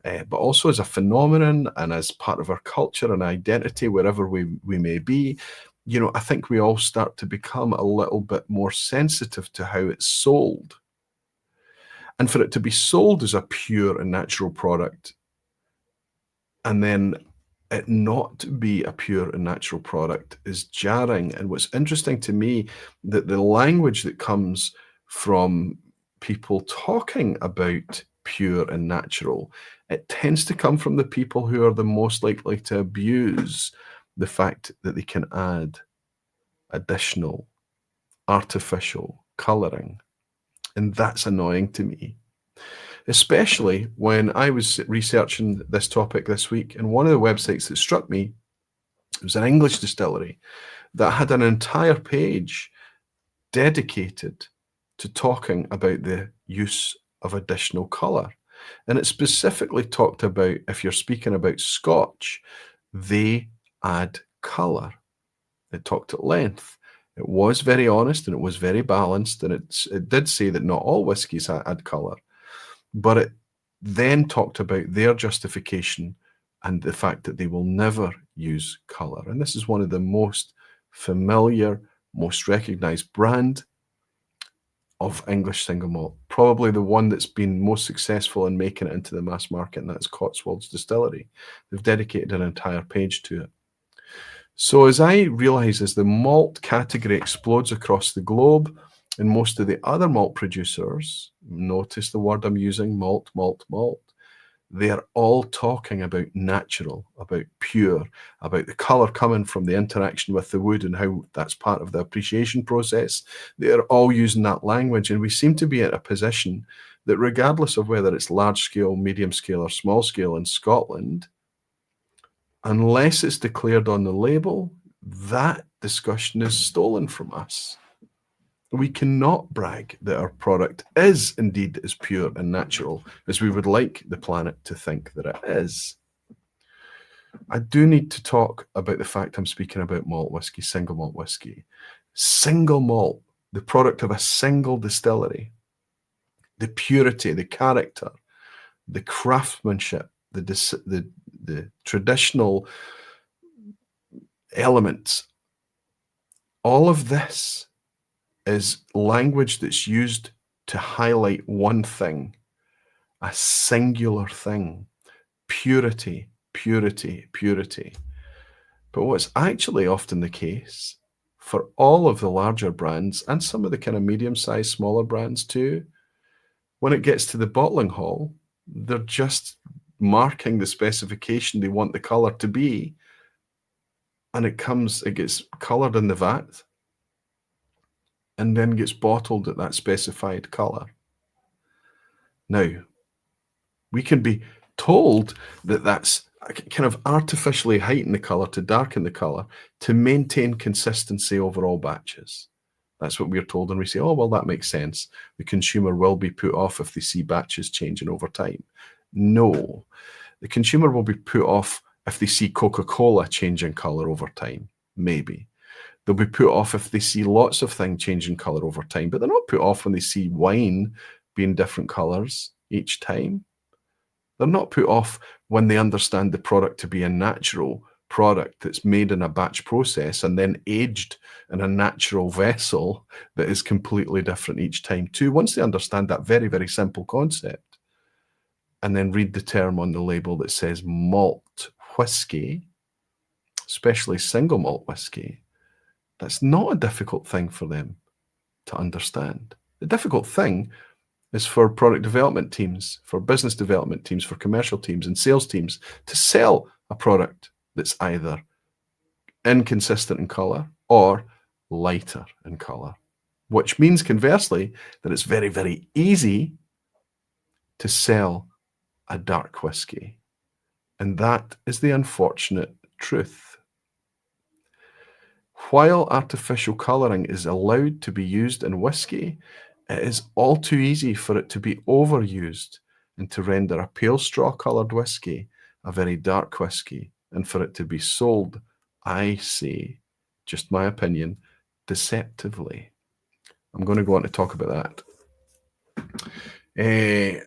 S1: but also as a phenomenon and as part of our culture and identity, wherever we may be, you know, I think we all start to become a little bit more sensitive to how it's sold. And for it to be sold as a pure and natural product, and then it not be a pure and natural product, is jarring. And what's interesting to me, that the language that comes from people talking about pure and natural, it tends to come from the people who are the most likely to abuse the fact that they can add additional artificial colouring. And that's annoying to me, especially when I was researching this topic this week, and one of the websites that struck me, it was an English distillery that had an entire page dedicated to talking about the use of additional colour. And it specifically talked about, if you're speaking about Scotch, they add colour. It talked at length. It was very honest and it was very balanced, and it did say that not all whiskies add colour. But it then talked about their justification and the fact that they will never use colour. And this is one of the most familiar, most recognised brand of English single malt. Probably the one that's been most successful in making it into the mass market, and that's Cotswolds Distillery. They've dedicated an entire page to it. So as I realise, as the malt category explodes across the globe, and most of the other malt producers, notice the word I'm using, malt, they're all talking about natural, about pure, about the colour coming from the interaction with the wood and how that's part of the appreciation process. They're all using that language, and we seem to be at a position that regardless of whether it's large scale, medium scale or small scale in Scotland, unless it's declared on the label, that discussion is stolen from us. We cannot brag that our product is indeed as pure and natural as we would like the planet to think that it is. I do need to talk about the fact I'm speaking about malt whisky, single malt whisky. Single malt, the product of a single distillery. The purity, the character, the craftsmanship, the traditional elements. All of this is language that's used to highlight one thing, a singular thing, purity, purity, purity. But what's actually often the case for all of the larger brands and some of the kind of medium-sized, smaller brands too, when it gets to the bottling hall, they're just marking the specification they want the colour to be, and it gets coloured in the vat. and then gets bottled at that specified colour. Now, we can be told that that's kind of artificially heighten the colour to darken the colour to maintain consistency over all batches. That's what we're told, and we say, oh, well, that makes sense. The consumer will be put off if they see batches changing over time. No, the consumer will be put off if they see Coca-Cola changing colour over time, maybe. They'll be put off if they see lots of things changing colour over time, but they're not put off when they see wine being different colours each time. They're not put off when they understand the product to be a natural product that's made in a batch process and then aged in a natural vessel that is completely different each time too. Once they understand that very, very simple concept, and then read the term on the label that says malt whisky, especially single malt whisky, that's not a difficult thing for them to understand. The difficult thing is for product development teams, for business development teams, for commercial teams and sales teams to sell a product that's either inconsistent in colour or lighter in colour, which means conversely that it's very, very easy to sell a dark whisky. And that is the unfortunate truth. While artificial colouring is allowed to be used in whisky, it is all too easy for it to be overused and to render a pale straw-coloured whisky a very dark whisky, and for it to be sold, I say, just my opinion, deceptively. I'm going to go on to talk about that.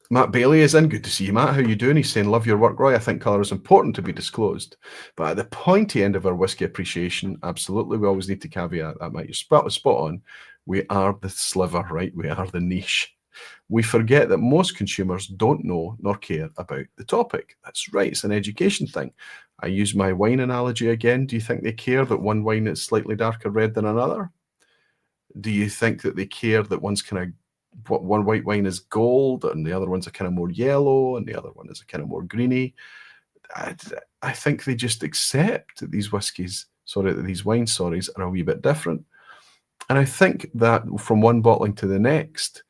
S1: Matt Bailey is in. Good to see you, Matt. How you doing? He's saying, love your work, Roy. I think colour is important to be disclosed. But at the pointy end of our whisky appreciation, absolutely, we always need to caveat that, Matt. You're spot on. We are the sliver, right? We are the niche. We forget that most consumers don't know nor care about the topic. That's right. It's an education thing. I use my wine analogy again. Do you think they care that one wine is slightly darker red than another? Do you think that they care that one's kind of one white wine is gold and the other one's a kind of more yellow and the other one is a kind of more greeny? I think they just accept that these whiskies, these wines, are a wee bit different. And I think that from one bottling to the next,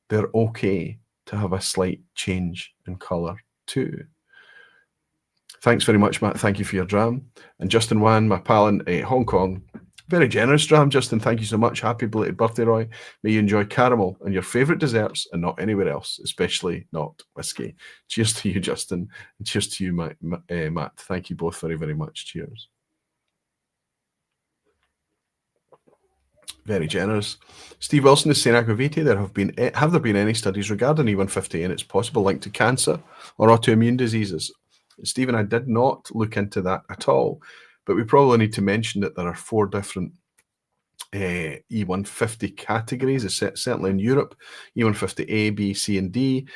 S1: they're okay to have a slight change in colour too. Thanks very much, Matt. Thank you for your dram. And Justin Wan, my pal in Hong Kong, very generous dram, Justin. Thank you so much. Happy belated birthday, Roy. May you enjoy caramel and your favourite desserts and not anywhere else, especially not whiskey. Cheers to you, Justin. And cheers to you, Matt. Thank you both very, very much. Cheers. Very generous. Steve Wilson is saying, Agavite, have there been any studies regarding E150 and its possible link to cancer or autoimmune diseases? Stephen, I did not look into that at all, but we probably need to mention that there are 4 different E150 categories, certainly in Europe. E150A, B, C, and D.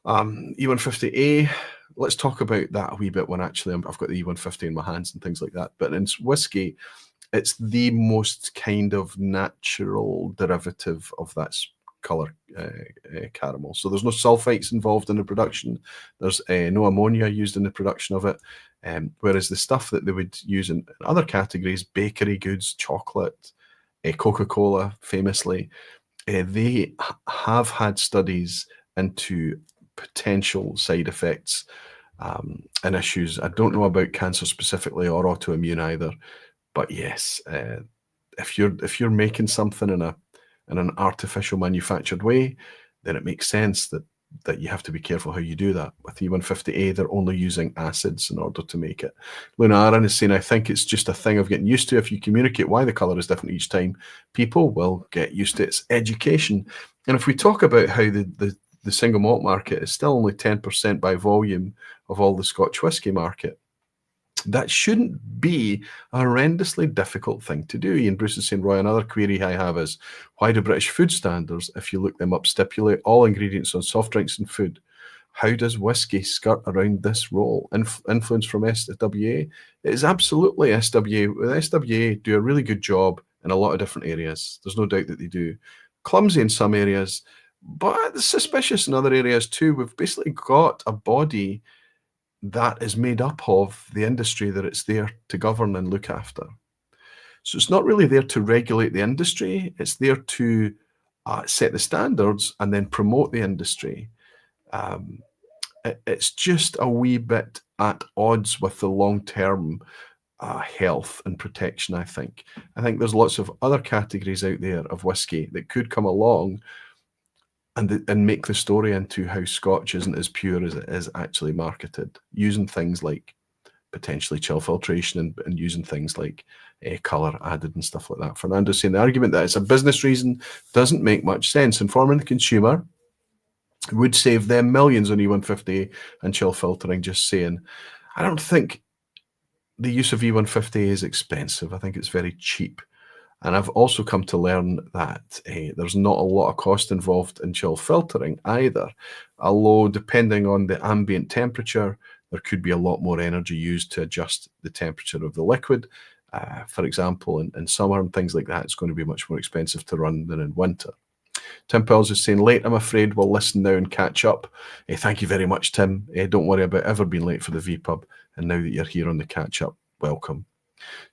S1: E150A, let's talk about that a wee bit when actually I've got the E150 in my hands and things like that. But in whiskey, it's the most kind of natural derivative of that colour caramel. So there's no sulfites involved in the production. There's no ammonia used in the production of it. Whereas the stuff that they would use in other categories, bakery goods, chocolate, Coca-Cola famously, they have had studies into potential side effects and issues. I don't know about cancer specifically or autoimmune either. But yes, if you're making something in an artificial manufactured way, then it makes sense that you have to be careful how you do that. With E150A, they're only using acids in order to make it. Luna Aaron is saying, I think it's just a thing of getting used to. If you communicate why the colour is different each time, people will get used to it. It's education. And if we talk about how the single malt market is still only 10% by volume of all the Scotch whisky market, that shouldn't be a horrendously difficult thing to do. Ian Bruce is saying, Roy, another query I have is, why do British food standards, if you look them up, stipulate all ingredients on soft drinks and food? How does whiskey skirt around this role? Influence from SWA? It is absolutely SWA. SWA do a really good job in a lot of different areas. There's no doubt that they do. Clumsy in some areas, but suspicious in other areas too. We've basically got a body that is made up of the industry that it's there to govern and look after. So it's not really there to regulate the industry. It's there to set the standards and then promote the industry. It's just a wee bit at odds with the long-term health and protection, I think. I think there's lots of other categories out there of whiskey that could come along and make the story into how Scotch isn't as pure as it is actually marketed, using things like potentially chill filtration and using things like colour added and stuff like that. Fernando's saying the argument that it's a business reason doesn't make much sense. Informing the consumer would save them millions on E150 and chill filtering. Just saying, I don't think the use of E150 is expensive. I think it's very cheap. And I've also come to learn that there's not a lot of cost involved in chill filtering either. Although depending on the ambient temperature, there could be a lot more energy used to adjust the temperature of the liquid. For example, in summer and things like that, it's going to be much more expensive to run than in winter. Tim Pills is saying, late, I'm afraid. We'll listen now and catch up. Thank you very much, Tim. Don't worry about ever being late for the vPub. And now that you're here on the catch-up, welcome.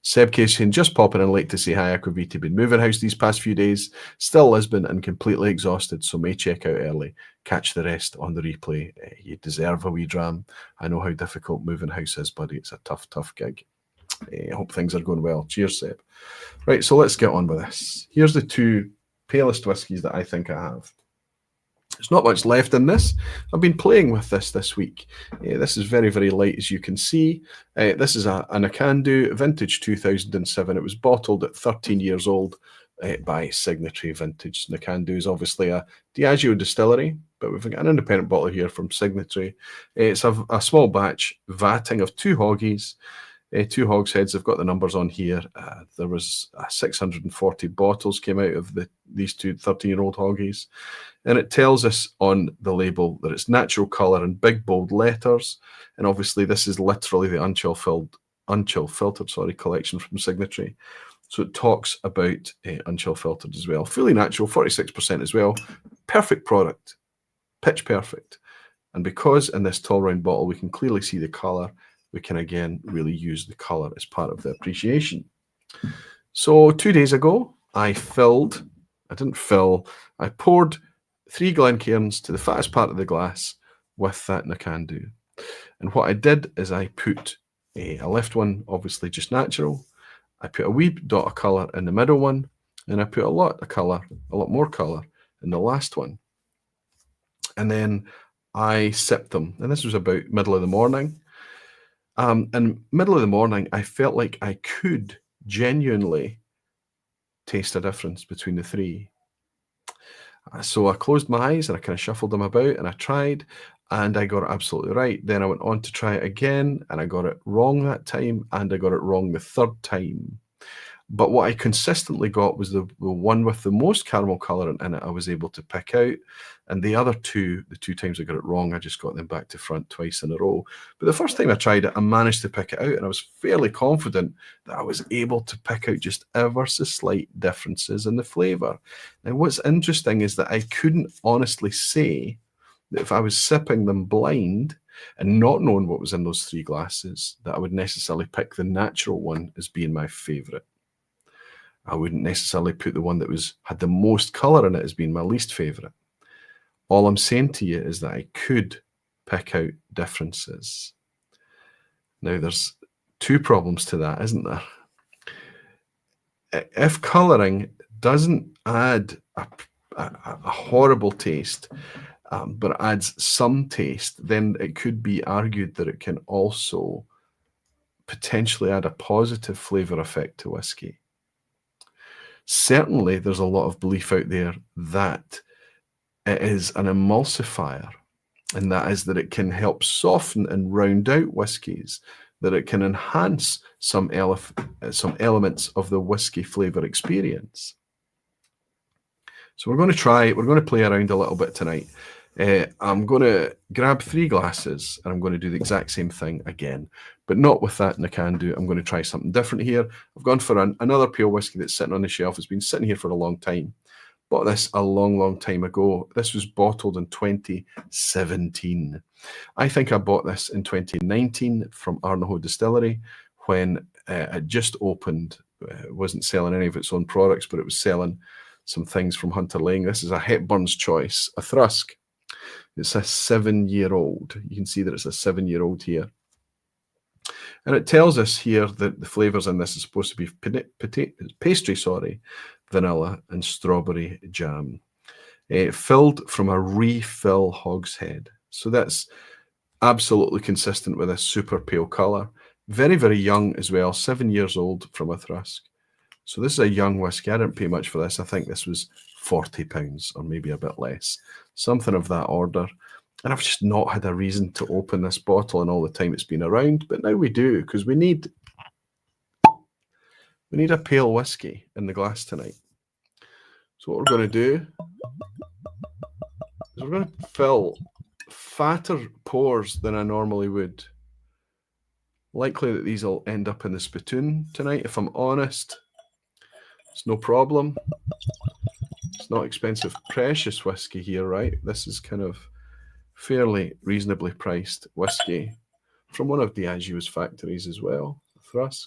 S1: Seb K saying, just popping in late to say hi, Aquavita. Been moving house these past few days. Still Lisbon and completely exhausted, so may check out early. Catch the rest on the replay. You deserve a wee dram. I know how difficult moving house is, buddy. It's a tough, tough gig. I hope things are going well. Cheers, Seb. Right, so let's get on with this. Here's the two palest whiskies that I think I have. There's not much left in this. I've been playing with this week. This is very, very light, as you can see. This is a Nakhandu vintage 2007. It was bottled at 13 years old by Signatory Vintage. Nakhandu is obviously a Diageo distillery, but we've got an independent bottler here from Signatory. It's a small batch vatting of 2 hoggies. 2 hogsheads. I've got the numbers on here. There was 640 bottles came out of these two 13-year-old hoggies. And it tells us on the label that it's natural colour in big, bold letters. And obviously this is literally the unchill filtered collection from Signatory. So it talks about unchill filtered as well. Fully natural, 46% as well. Perfect product. Pitch perfect. And because in this tall round bottle we can clearly see the colour, we can again really use the colour as part of the appreciation. So 2 days ago, I poured 3 Glencairns to the fattest part of the glass with that Nakhandu. And what I did is I put I left one obviously just natural. I put a wee dot of colour in the middle one, and I put a lot more colour in the last one. And then I sipped them, and this was about middle of the morning. In middle of the morning, I felt like I could genuinely taste a difference between the 3. So I closed my eyes and I kind of shuffled them about and I tried and I got it absolutely right. Then I went on to try it again and I got it wrong that time and I got it wrong the 3rd time. But what I consistently got was the one with the most caramel colour in it I was able to pick out. And the other 2, the 2 times I got it wrong, I just got them back to front twice in a row. But the first time I tried it, I managed to pick it out and I was fairly confident that I was able to pick out just ever so slight differences in the flavour. Now, what's interesting is that I couldn't honestly say that if I was sipping them blind and not knowing what was in those 3 glasses, that I would necessarily pick the natural one as being my favourite. I wouldn't necessarily put the one that had the most colour in it as being my least favourite. All I'm saying to you is that I could pick out differences. Now, there's 2 problems to that, isn't there? If colouring doesn't add a horrible taste, but adds some taste, then it could be argued that it can also potentially add a positive flavour effect to whiskey. Certainly, there's a lot of belief out there that it is an emulsifier, and that is that it can help soften and round out whiskies, that it can enhance some elements of the whiskey flavour experience. So we're going to play around a little bit tonight. I'm going to grab 3 glasses and I'm going to do the exact same thing again, but not with that Nakhandu. I'm going to try something different here. I've gone for another pale whiskey that's sitting on the shelf. It's been sitting here for a long time. Bought this a long, long time ago. This was bottled in 2017. I think I bought this in 2019 from Ardnamurchan Distillery when it just opened It wasn't selling any of its own products, but it was selling some things from Hunter Lang. This is a Hepburn's Choice, a Thrusk. It's a 7-year-old. You can see that it's a 7-year-old here. And it tells us here that the flavours in this is supposed to be pastry, vanilla, and strawberry jam. Filled from a refill hogshead. So that's absolutely consistent with a super pale colour. Very, very young as well, 7 years old from a Thrusk. So this is a young whiskey. I didn't pay much for this. I think this was £40 or maybe a bit less. Something of that order. And I've just not had a reason to open this bottle in all the time it's been around. But now we do, because we need a pale whiskey in the glass tonight. So what we're going to do is we're going to fill fatter pours than I normally would. Likely that these will end up in the spittoon tonight, if I'm honest. It's no problem. It's not expensive, precious whiskey here, right? This is kind of fairly reasonably priced whiskey from one of Diageo's factories as well, Thrusk.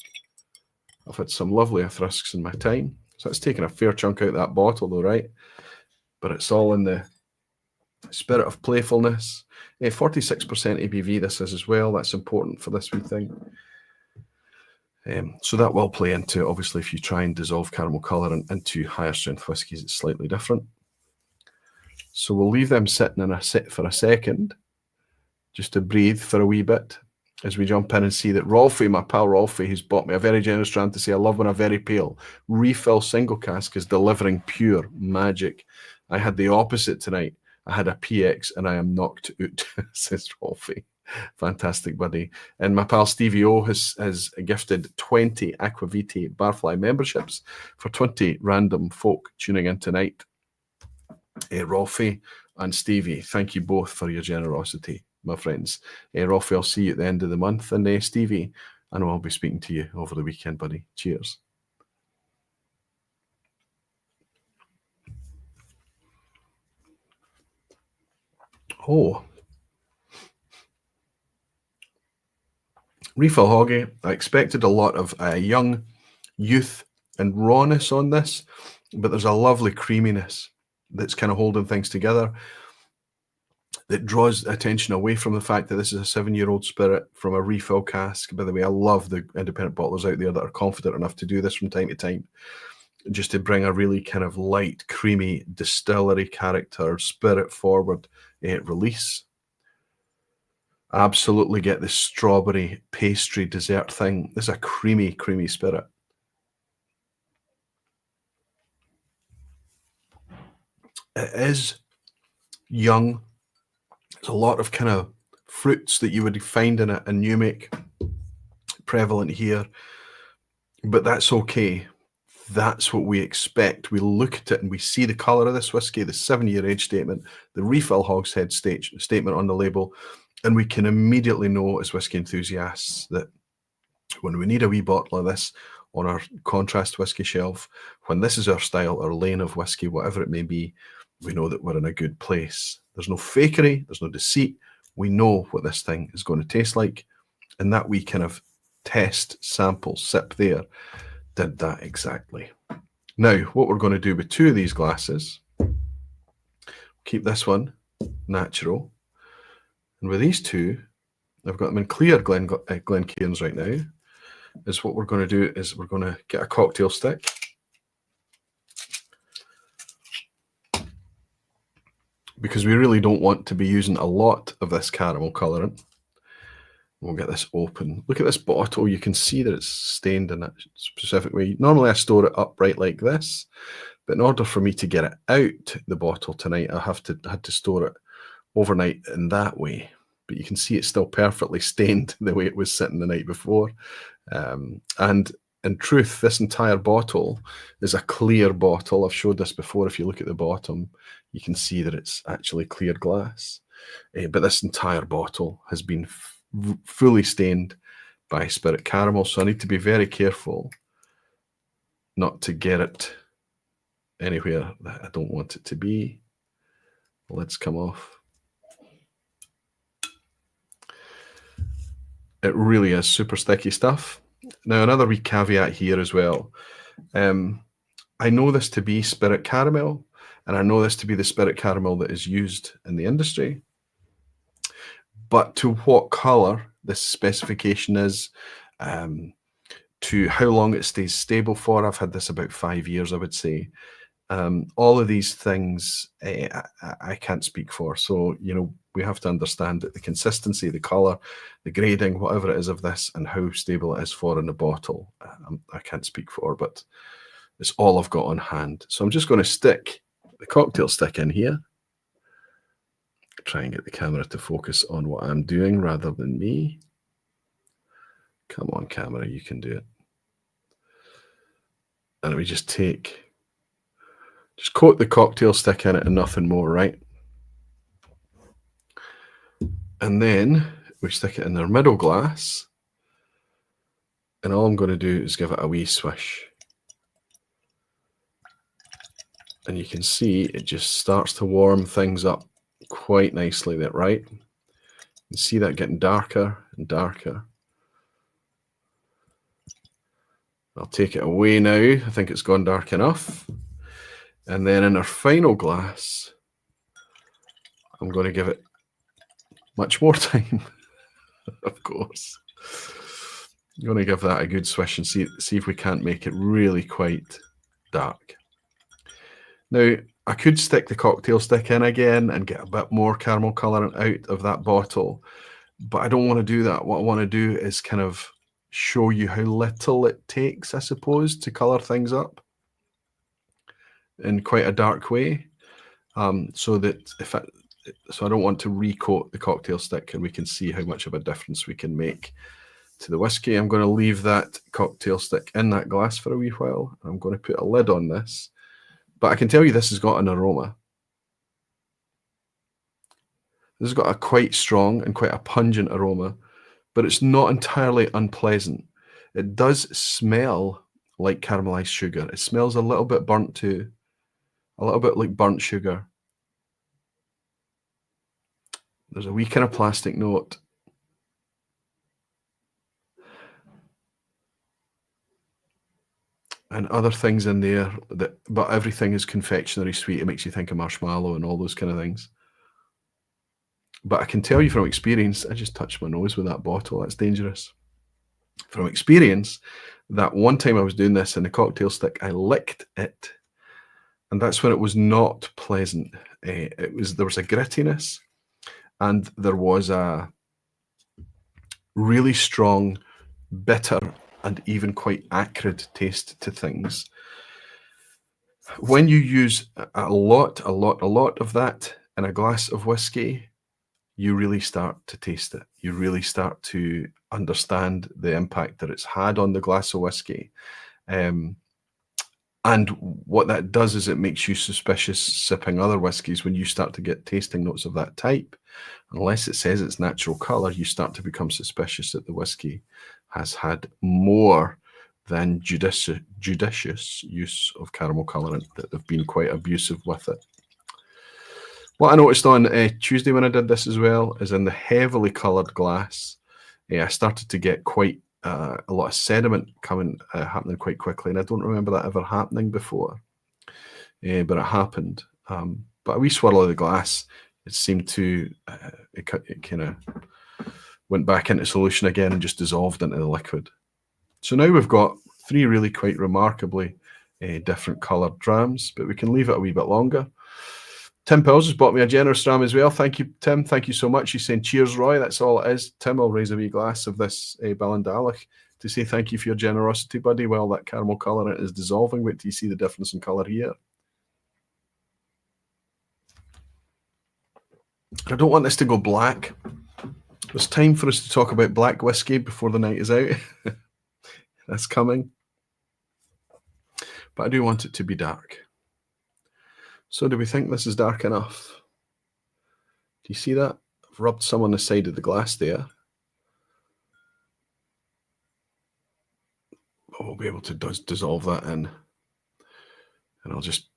S1: I've had some lovely Thrusks in my time. So it's taken a fair chunk out of that bottle though, right? But it's all in the spirit of playfulness. 46% ABV this is as well. That's important for this wee thing. So that will play into, obviously, if you try and dissolve caramel colour into higher strength whiskies, it's slightly different. So we'll leave them sitting in a sit for a second, just to breathe for a wee bit, as we jump in and see that Rolfie, my pal Rolfie, who's bought me a very generous rant to say I love when a very pale refill single cask is delivering pure magic. I had the opposite tonight. I had a PX and I am knocked out, says Rolfie. Fantastic, buddy. And my pal Stevie O has gifted 20 Aquavitae Barfly memberships for 20 random folk tuning in tonight. Rolfie and Stevie, thank you both for your generosity, my friends. Rolfie, I'll see you at the end of the month. And Stevie, I know I'll be speaking to you over the weekend, buddy. Cheers. Oh. Refill Hoggy. I expected a lot of young youth and rawness on this, but there's a lovely creaminess that's kind of holding things together that draws attention away from the fact that this is a 7-year-old spirit from a refill cask. By the way, I love the independent bottlers out there that are confident enough to do this from time to time, just to bring a really kind of light, creamy distillery character, spirit forward release. Absolutely get the strawberry pastry dessert thing. This is a creamy, creamy spirit. It is young. There's a lot of kind of fruits that you would find in a new make prevalent here, but that's okay. That's what we expect. We look at it and we see the colour of this whiskey, the 7-year age statement, the refill hogshead statement on the label, and we can immediately know as whiskey enthusiasts that when we need a wee bottle of this on our contrast whiskey shelf, when this is our style, our lane of whiskey, whatever it may be, we know that we're in a good place. There's no fakery, there's no deceit. We know what this thing is going to taste like, and that wee kind of test, sample, sip there did that exactly. Now, what we're going to do with 2 of these glasses, keep this one natural, and with these 2, I've got them in clear Glencairns right now, is what we're going to do is we're going to get a cocktail stick. Because we really don't want to be using a lot of this caramel colouring. We'll get this open. Look at this bottle. You can see that it's stained in that specific way. Normally I store it upright like this, but in order for me to get it out the bottle tonight, I had to store it overnight in that way. But you can see it's still perfectly stained the way it was sitting the night before. And in truth, this entire bottle is a clear bottle. I've showed this before. If you look at the bottom, you can see that it's actually clear glass. But this entire bottle has been fully stained by spirit caramel. So I need to be very careful not to get it anywhere that I don't want it to be. The lid's come off. It really is super sticky stuff. Now, another wee caveat here as well. I know this to be spirit caramel, and I know this to be the spirit caramel that is used in the industry. But to what colour this specification is, to how long it stays stable for, I've had this about 5 years, I would say. All of these things I can't speak for. So, you know, we have to understand that the consistency, the colour, the grading, whatever it is of this, and how stable it is for in the bottle, I can't speak for, but it's all I've got on hand. So I'm just going to stick the cocktail stick in here. Try and get the camera to focus on what I'm doing rather than me. Come on, camera, you can do it. And we just coat the cocktail stick in it and nothing more, right? And then we stick it in their middle glass. And all I'm going to do is give it a wee swish. And you can see it just starts to warm things up quite nicely there, right? You can see that getting darker and darker. I'll take it away now. I think it's gone dark enough. And then in our final glass, I'm going to give it much more time, of course. I'm going to give that a good swish and see if we can't make it really quite dark. Now, I could stick the cocktail stick in again and get a bit more caramel colour out of that bottle, but I don't want to do that. What I want to do is kind of show you how little it takes, I suppose, to colour things up in quite a dark way, so I don't want to recoat the cocktail stick, and we can see how much of a difference we can make to the whiskey. I'm going to leave that cocktail stick in that glass for a wee while. I'm going to put a lid on this. But I can tell you this has got an aroma. This has got a quite strong and quite a pungent aroma, but it's not entirely unpleasant. It does smell like caramelized sugar. It smells a little bit burnt too, a little bit like burnt sugar. There's a wee kind of plastic note. And other things in there, but everything is confectionery sweet. It makes you think of marshmallow and all those kind of things. But I can tell you from experience, I just touched my nose with that bottle. That's dangerous. From experience, that one time I was doing this in the cocktail stick, I licked it. And that's when it was not pleasant. There was a grittiness, and there was a really strong, bitter, and even quite acrid taste to things. When you use a lot of that in a glass of whiskey, you really start to taste it. You really start to understand the impact that it's had on the glass of whiskey. And what that does is it makes you suspicious sipping other whiskies when you start to get tasting notes of that type. Unless it says it's natural colour, you start to become suspicious that the whiskey has had more than judicious use of caramel colourant, that they've been quite abusive with it. What I noticed on Tuesday when I did this as well is in the heavily coloured glass, I started to get quite a lot of sediment happening quite quickly, and I don't remember that ever happening before, but it happened. But a wee swirl of the glass, it seemed to, it kind of went back into solution again and just dissolved into the liquid. So now we've got 3 really quite remarkably different coloured drams, but we can leave it a wee bit longer. Tim Pills has bought me a generous dram as well. Thank you, Tim. Thank you so much. He's saying, cheers, Roy. That's all it is. Tim, I'll raise a wee glass of this Ballindalloch to say thank you for your generosity, buddy. While that caramel colour is dissolving, wait till you see the difference in colour here. I don't want this to go black. It's time for us to talk about black whiskey before the night is out. That's coming. But I do want it to be dark. So do we think this is dark enough? Do you see that? I've rubbed some on the side of the glass there. We'll be able to dissolve that in. And I'll just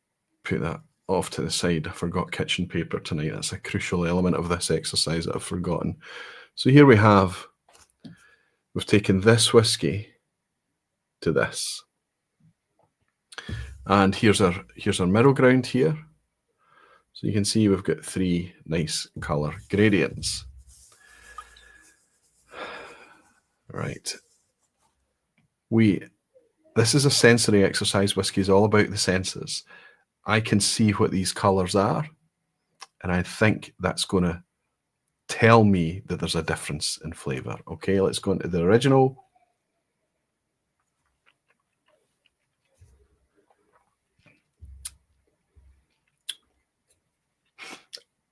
S1: put that off to the side. I forgot kitchen paper tonight. That's a crucial element of this exercise that I've forgotten. So here we've taken this whiskey to this. And here's our middle ground here. So you can see we've got 3 nice colour gradients. Right. This is a sensory exercise. Whiskey is all about the senses. I can see what these colours are, and I think that's going to tell me that there's a difference in flavour. Okay, let's go into the original.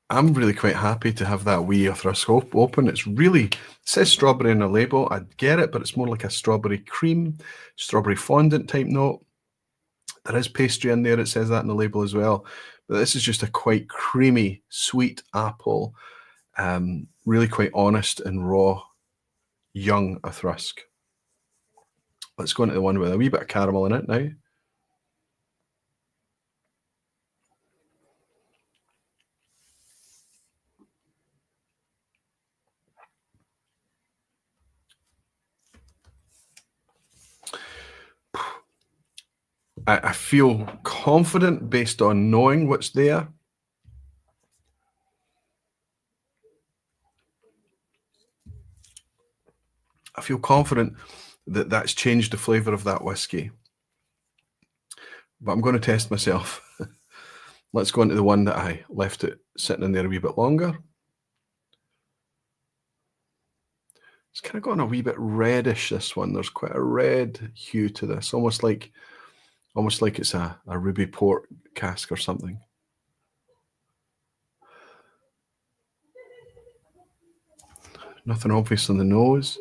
S1: I'm really quite happy to have that wee arthroscope open. It's really, it says strawberry on the label. I get it, but it's more like a strawberry cream, strawberry fondant type note. There is pastry in there. It says that in the label as well. But this is just a quite creamy, sweet apple, really quite honest and raw, young Athrusk. Let's go into the one with a wee bit of caramel in it now. I feel confident based on knowing what's there. I feel confident that that's changed the flavour of that whiskey. But I'm going to test myself. Let's go into the one that I left it sitting in there a wee bit longer. It's kind of gotten a wee bit reddish, this one. There's quite a red hue to this, almost like it's a ruby port cask or something. Nothing obvious on the nose.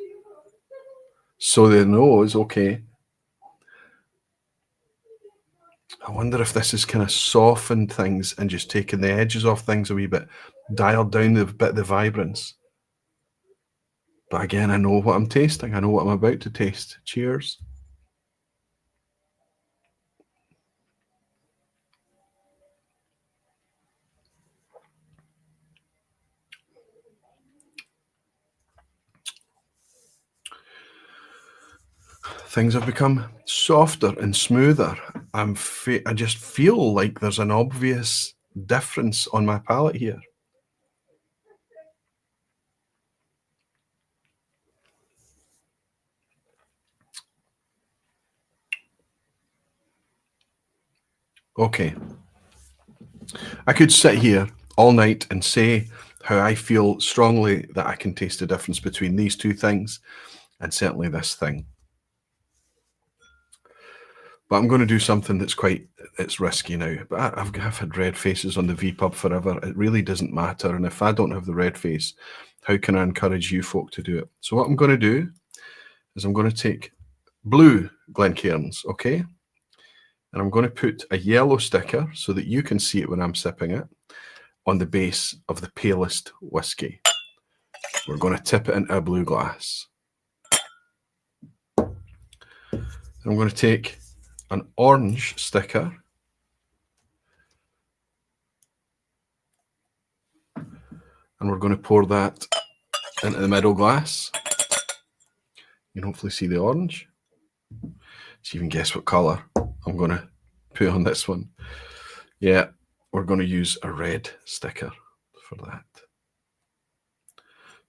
S1: So the nose, okay. I wonder if this has kind of softened things and just taken the edges off things a wee bit, dialed down the bit of the vibrance. But again, I know what I'm tasting. I know what I'm about to taste. Cheers. Things have become softer and smoother. I just feel like there's an obvious difference on my palate here. Okay. I could sit here all night and say how I feel strongly that I can taste the difference between these two things and certainly this thing. But I'm going to do something that's it's risky now. But I've had red faces on the vPub forever. It really doesn't matter. And if I don't have the red face, how can I encourage you folk to do it? So what I'm going to do is I'm going to take blue Glencairns, okay? And I'm going to put a yellow sticker so that you can see it when I'm sipping it on the base of the palest whiskey. We're going to tip it into a blue glass. I'm going to take an orange sticker and we're going to pour that into the middle glass. You can hopefully see the orange. So you can guess what colour I'm going to put on this one. Yeah, we're going to use a red sticker for that.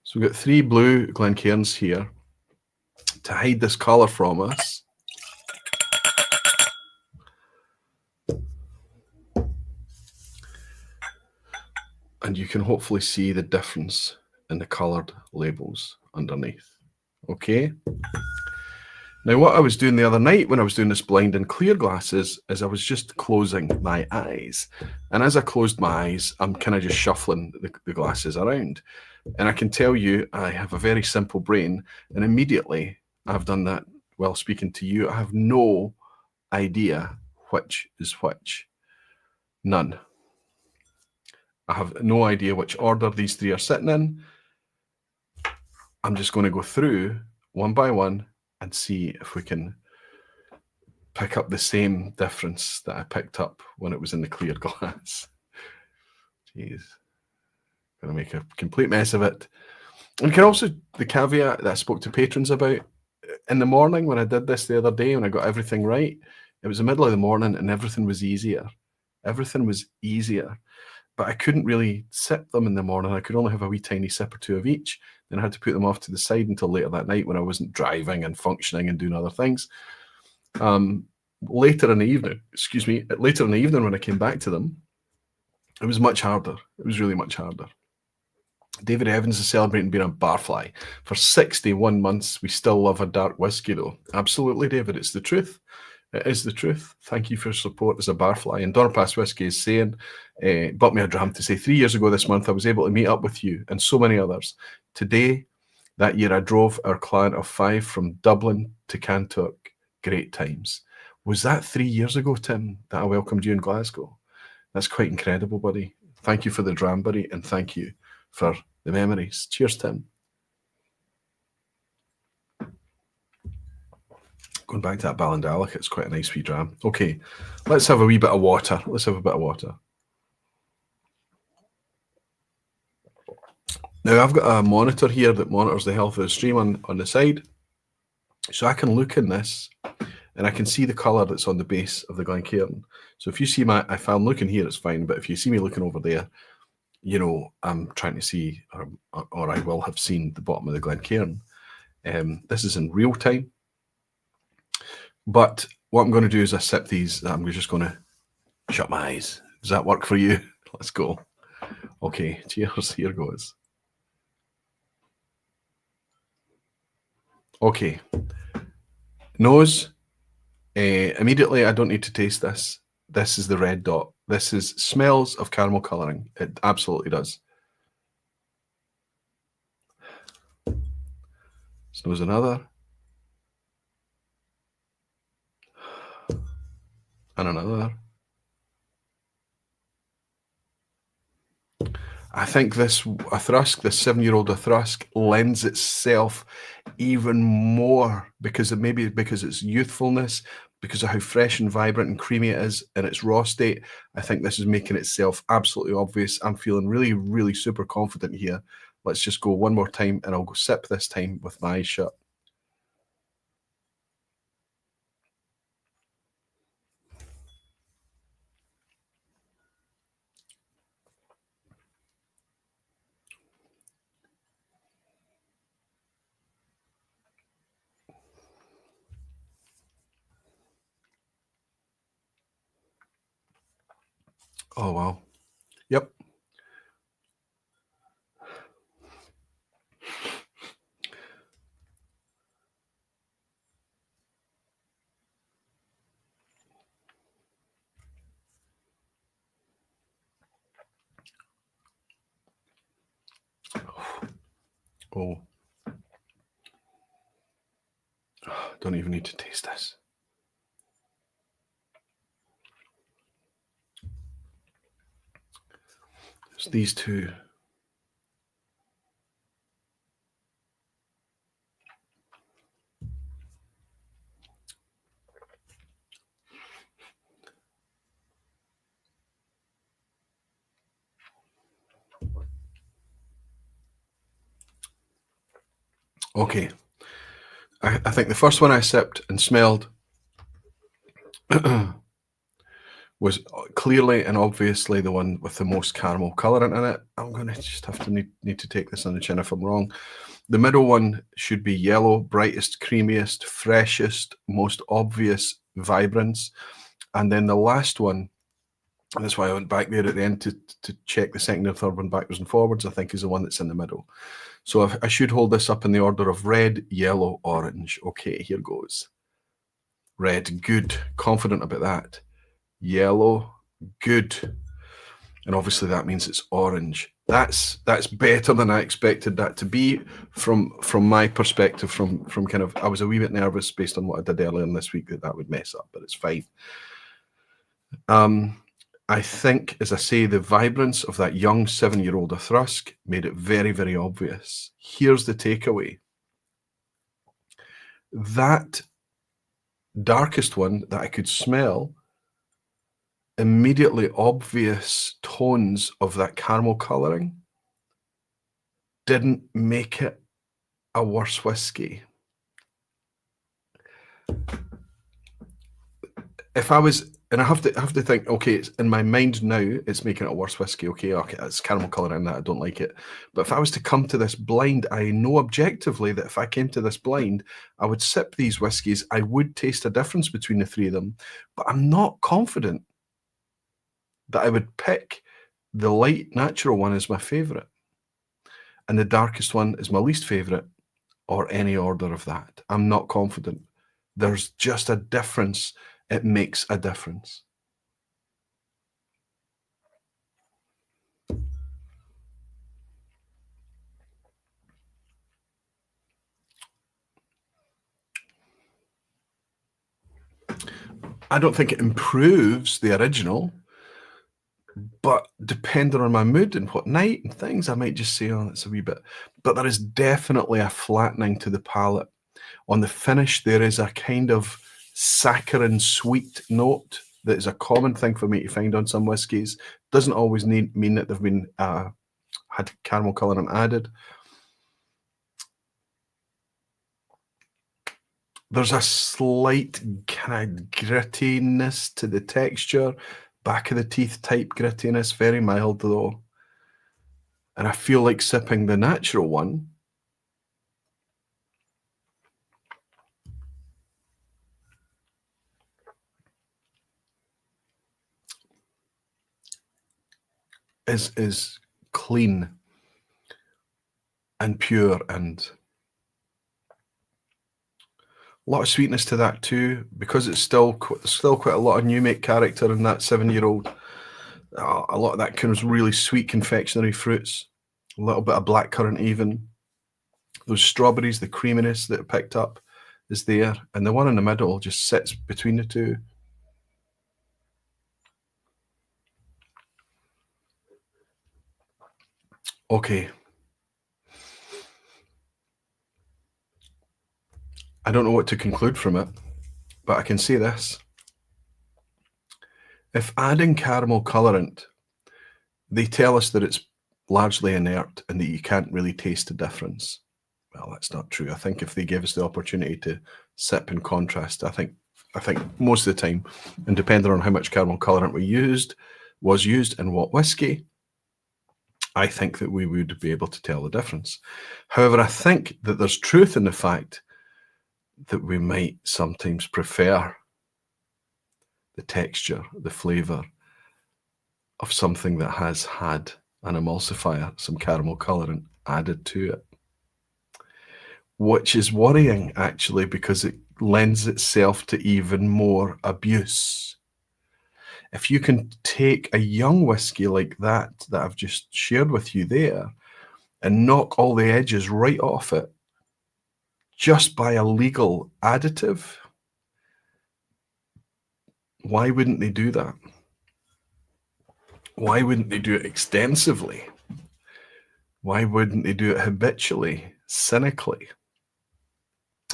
S1: So we've got 3 blue Glencairns here to hide this colour from us. And you can hopefully see the difference in the coloured labels underneath. Okay. Now, what I was doing the other night when I was doing this blind and clear glasses is I was just closing my eyes. And as I closed my eyes, I'm kind of just shuffling the glasses around. And I can tell you, I have a very simple brain. And immediately I've done that while speaking to you. I have no idea which is which. None. I have no idea which order these 3 are sitting in. I'm just going to go through one by one and see if we can pick up the same difference that I picked up when it was in the clear glass. Jeez. Gonna make a complete mess of it. And can also, the caveat that I spoke to patrons about, in the morning when I did this the other day, when I got everything right, it was the middle of the morning and everything was easier. Everything was easier. But I couldn't really sip them in the morning. I could only have a wee tiny sip or two of each. Then I had to put them off to the side until later that night when I wasn't driving and functioning and doing other things. Later in the evening when I came back to them, it was much harder. It was really much harder. David Evans is celebrating being a barfly. For 61 months, we still love a dark whiskey, though. Absolutely, David. It's the truth. It is the truth. Thank you for your support as a barfly. And Donnerpass Whiskey is saying, bought me a dram to say, 3 years ago this month, I was able to meet up with you and so many others. Today, that year, I drove our client of 5 from Dublin to Kanturk. Great times. Was that 3 years ago, Tim, that I welcomed you in Glasgow? That's quite incredible, buddy. Thank you for the dram, buddy, and thank you for the memories. Cheers, Tim. Going back to that Ballindalloch, it's quite a nice wee dram. Okay, let's have a wee bit of water. Let's have a bit of water. Now, I've got a monitor here that monitors the health of the stream on the side. So I can look in this and I can see the colour that's on the base of the Glencairn. So if you see if I'm looking here, it's fine. But if you see me looking over there, you know, I'm trying to see, or I will have seen the bottom of the Glencairn. This is in real time. But what I'm going to do is I sip these. I'm just going to shut my eyes. Does that work for you? Let's go. Okay, cheers. Here goes. Okay. Nose. Immediately, I don't need to taste this. This is the red dot. This smells of caramel colouring. It absolutely does. Nose another. And another. I think this 7-year-old Thrusk lends itself even more because its youthfulness, because of how fresh and vibrant and creamy it is in its raw state. I think this is making itself absolutely obvious. I'm feeling really, really super confident here. Let's just go one more time and I'll go sip this time with my eyes shut. Oh, wow. Yep. Oh. Don't even need to taste this. It's these two. Okay. I think the first one I sipped and smelled was clearly and obviously the one with the most caramel colorant in it. I'm going to just have to need to take this on the chin if I'm wrong. The middle one should be yellow, brightest, creamiest, freshest, most obvious vibrance. And then the last one, and that's why I went back there at the end to check the second and third one backwards and forwards, I think is the one that's in the middle. So I should hold this up in the order of red, yellow, orange. Okay, here goes. Red, good. Confident about that. Yellow, good. And obviously that means it's orange. That's better than I expected that to be from my perspective, from kind of, I was a wee bit nervous based on what I did earlier in this week that would mess up, but it's fine. I think, as I say, the vibrance of that young 7-year-old Thrusk made it very, very obvious. Here's the takeaway. That darkest one that I could smell, immediately obvious tones of that caramel colouring, didn't make it a worse whiskey. If I was, and I have to think, okay, it's in my mind now, it's making it a worse whiskey. Okay, it's caramel colour in that, I don't like it. But if I was to come to this blind, I know objectively that if I came to this blind, I would sip these whiskies, I would taste a difference between the three of them, but I'm not confident that I would pick the light natural one as my favourite and the darkest one is my least favourite, or any order of that. I'm not confident. There's just a difference. It makes a difference. I don't think it improves the original, but depending on my mood and what night and things, I might just say, oh, that's a wee bit. But there is definitely a flattening to the palate. On the finish, there is a kind of saccharine sweet note that is a common thing for me to find on some whiskies. Doesn't always mean that they've been had caramel colourant added. There's a slight kind of grittiness to the texture, back of the teeth type grittiness, very mild though. And I feel like sipping the natural one is clean and pure, and a lot of sweetness to that too, because it's still quite a lot of new make character in that 7-year-old. A lot of that kind of really sweet confectionery fruits, a little bit of blackcurrant even. Those strawberries, the creaminess that it picked up is there, and the one in the middle just sits between the two. Okay. I don't know what to conclude from it, but I can say this. If adding caramel colourant, they tell us that it's largely inert and that you can't really taste the difference. Well, that's not true. I think if they gave us the opportunity to sip in contrast, I think most of the time, and depending on how much caramel colourant was used in what whiskey, I think that we would be able to tell the difference. However, I think that there's truth in the fact that we might sometimes prefer the texture, the flavour of something that has had an emulsifier, some caramel colourant added to it, which is worrying actually, because it lends itself to even more abuse. If you can take a young whiskey like that I've just shared with you there and knock all the edges right off it just by a legal additive, why wouldn't they do that? Why wouldn't they do it extensively? Why wouldn't they do it habitually, cynically?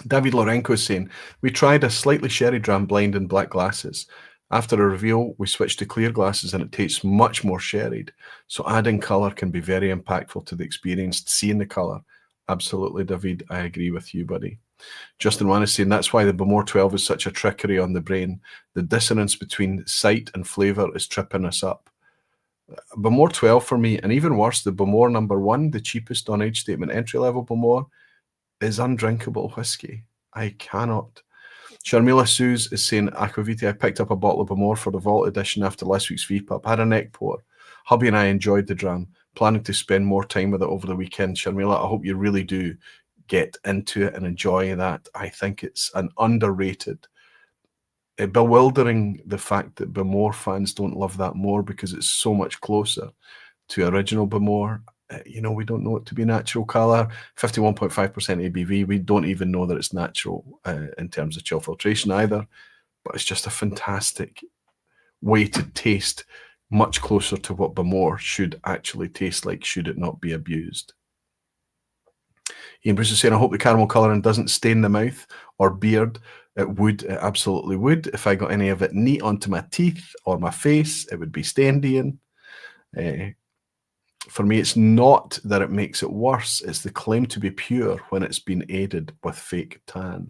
S1: David Lorenko is saying, we tried a slightly sherry dram blind in black glasses. After a reveal, we switched to clear glasses and it tastes much more sherried. So adding colour can be very impactful to the experience, seeing the colour. Absolutely, David, I agree with you, buddy. Justin Wan is saying, that's why the Bowmore 12 is such a trickery on the brain. The dissonance between sight and flavour is tripping us up. Bowmore 12 for me, and even worse, the Bowmore number 1, the cheapest on age statement entry-level Bowmore, is undrinkable whiskey. I cannot. Sharmila Suze is saying, Aquaviti, I picked up a bottle of Bowmore for the Vault edition after last week's vPub. Had a neck pour. Hubby and I enjoyed the dram. Planning to spend more time with it over the weekend. Sharmila, I hope you really do get into it and enjoy that. I think it's an underrated, bewildering the fact that Bowmore fans don't love that more, because it's so much closer to original Bowmore. You know, we don't know it to be natural colour, 51.5% ABV. We don't even know that it's natural in terms of chill filtration either, but it's just a fantastic way to taste, much closer to what Bowmore should actually taste like, should it not be abused. Ian Bruce is saying, I hope the caramel colouring doesn't stain the mouth or beard. It would, it absolutely would. If I got any of it neat onto my teeth or my face, it would be stained, Ian. For me, it's not that it makes it worse. It's the claim to be pure when it's been aided with fake tan.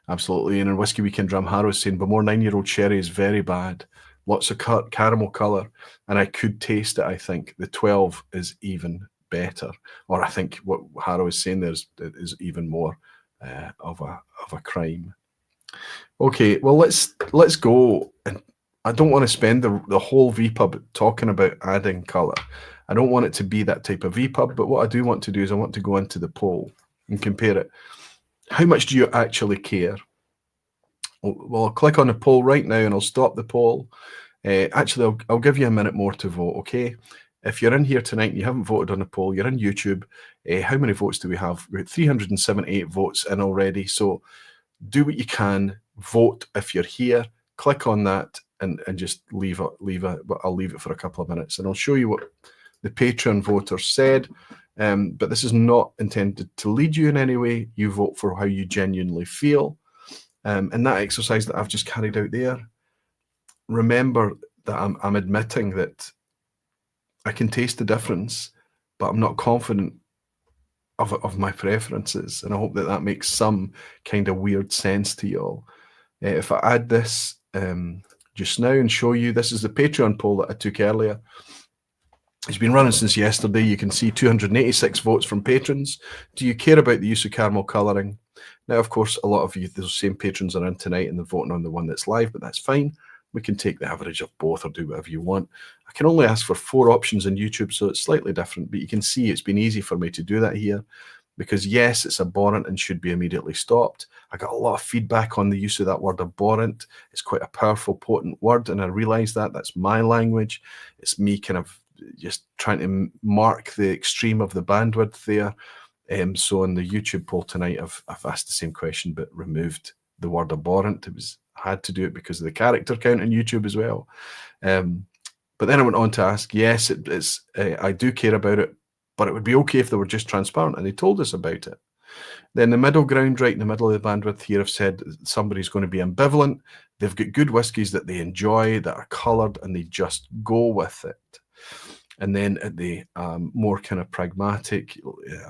S1: Absolutely. And in Whiskey Weekend, Dramharo is saying, Bowmore 9-year-old sherry is very bad. Lots of caramel colour. And I could taste it, I think. The 12 is even better. Or I think what Harrow is saying there is even more of a crime. Okay, well, let's go. And I don't want to spend the whole vPub talking about adding colour. I don't want it to be that type of vPub, but what I do want to do is I want to go into the poll and compare it. How much do you actually care? Well, I'll click on the poll right now and I'll stop the poll. Actually, I'll give you a minute more to vote, okay? If you're in here tonight and you haven't voted on the poll, you're in YouTube. How many votes do we have? We've got 378 votes in already. So do what you can. Vote if you're here. Click on that and just leave it. But I'll leave it for a couple of minutes and I'll show you what the Patreon voters said. But this is not intended to lead you in any way. You vote for how you genuinely feel. And that exercise that I've just carried out there, remember that I'm admitting that I can taste the difference, but I'm not confident of my preferences. And I hope that makes some kind of weird sense to you all. If I add this just now and show you, this is the Patreon poll that I took earlier. It's been running since yesterday. You can see 286 votes from patrons. Do you care about the use of caramel colouring? Now, of course, a lot of you, those same patrons are in tonight and they're voting on the one that's live, but that's fine. We can take the average of both or do whatever you want. I can only ask for 4 options on YouTube, so it's slightly different, but you can see it's been easy for me to do that here because, yes, it's abhorrent and should be immediately stopped. I got a lot of feedback on the use of that word abhorrent. It's quite a powerful, potent word, and I realise that's my language. It's me kind of just trying to mark the extreme of the bandwidth there. So in the YouTube poll tonight, I've asked the same question, but removed the word abhorrent. I had to do it because of the character count on YouTube as well. But then I went on to ask, yes, I do care about it, but it would be okay if they were just transparent, and they told us about it. Then the middle ground, right in the middle of the bandwidth here, have said somebody's going to be ambivalent. They've got good whiskies that they enjoy, that are coloured, and they just go with it. And then at the more kind of pragmatic,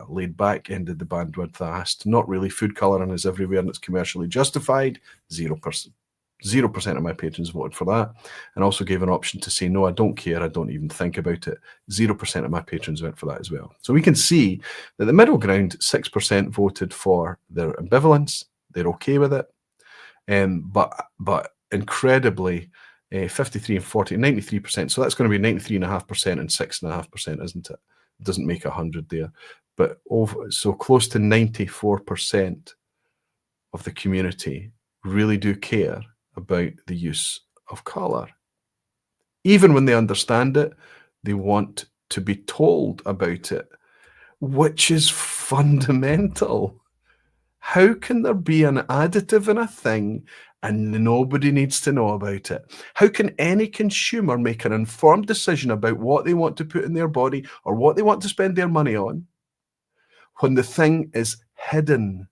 S1: laid back end of the bandwidth, I asked, not really, food colouring is everywhere and it's commercially justified. 0%. 0% of my patrons voted for that, and also gave an option to say, no, I don't care, I don't even think about it. 0% of my patrons went for that as well. So we can see that the middle ground, 6% voted for their ambivalence. They're okay with it. But incredibly, 53 and 40, 93%. So that's going to be 93.5% and 6.5%, isn't it? It doesn't make 100 there. But so close to 94% of the community really do care about the use of colour. Even when they understand it, they want to be told about it, which is fundamental. How can there be an additive in a thing and nobody needs to know about it? How can any consumer make an informed decision about what they want to put in their body or what they want to spend their money on when the thing is hidden?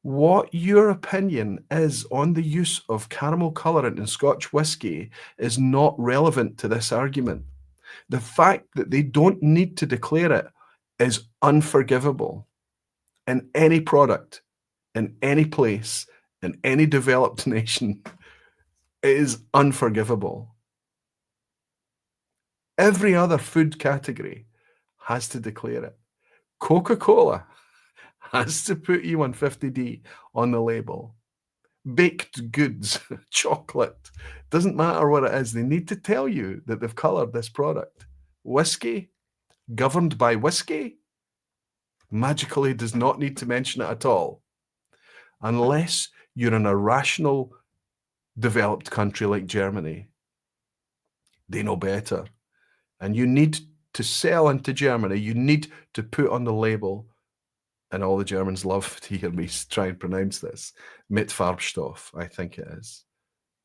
S1: What your opinion is on the use of caramel colourant in Scotch whisky is not relevant to this argument. The fact that they don't need to declare it is unforgivable. In any product, in any place, in any developed nation, it is unforgivable. Every other food category has to declare it. Coca-Cola has to put E150D on the label. Baked goods, chocolate, doesn't matter what it is, they need to tell you that they've coloured this product. Whiskey, governed by whiskey, magically does not need to mention it at all, unless you're in a rational, developed country like Germany. They know better. And you need to sell into Germany. You need to put on the label, and all the Germans love to hear me try and pronounce this, mit Farbstoff, I think it is.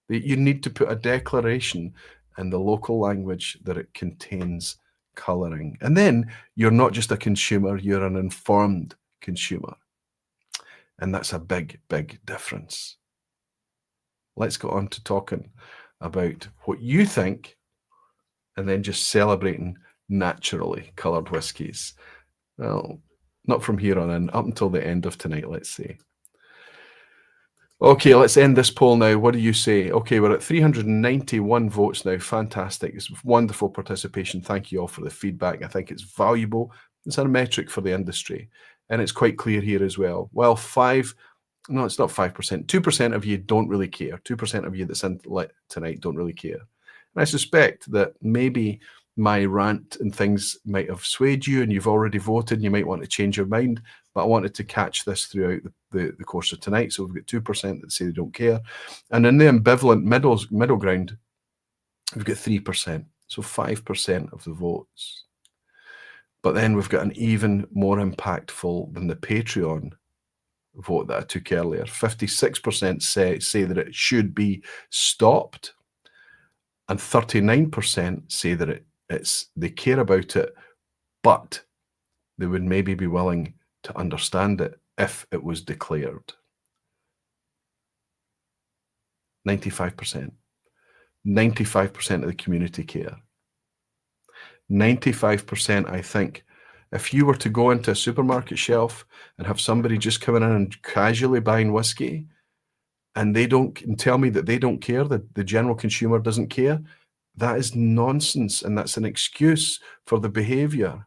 S1: You need to put a declaration in the local language that it contains colouring. And then you're not just a consumer, you're an informed consumer. And that's a big, big difference. Let's go on to talking about what you think and then just celebrating naturally coloured whiskies. Well, not from here on in, up until the end of tonight, let's say. Okay, let's end this poll now. What do you say? Okay, we're at 391 votes now. Fantastic. It's wonderful participation. Thank you all for the feedback. I think it's valuable. It's a metric for the industry. And it's quite clear here as well. Well, no, it's not 5%. 2% of you don't really care. 2% of you that's in tonight don't really care. And I suspect that maybe my rant and things might have swayed you and you've already voted and you might want to change your mind. But I wanted to catch this throughout the course of tonight. So we've got 2% that say they don't care. And in the ambivalent middle ground, we've got 3%. So 5% of the votes. But then we've got an even more impactful than the Patreon vote that I took earlier. 56% say that it should be stopped. And 39% say that they care about it, but they would maybe be willing to understand it if it was declared. 95%. 95% of the community care. 95%, I think, if you were to go into a supermarket shelf and have somebody just coming in and casually buying whiskey, and tell me that they don't care, that the general consumer doesn't care, that is nonsense, and that's an excuse for the behavior.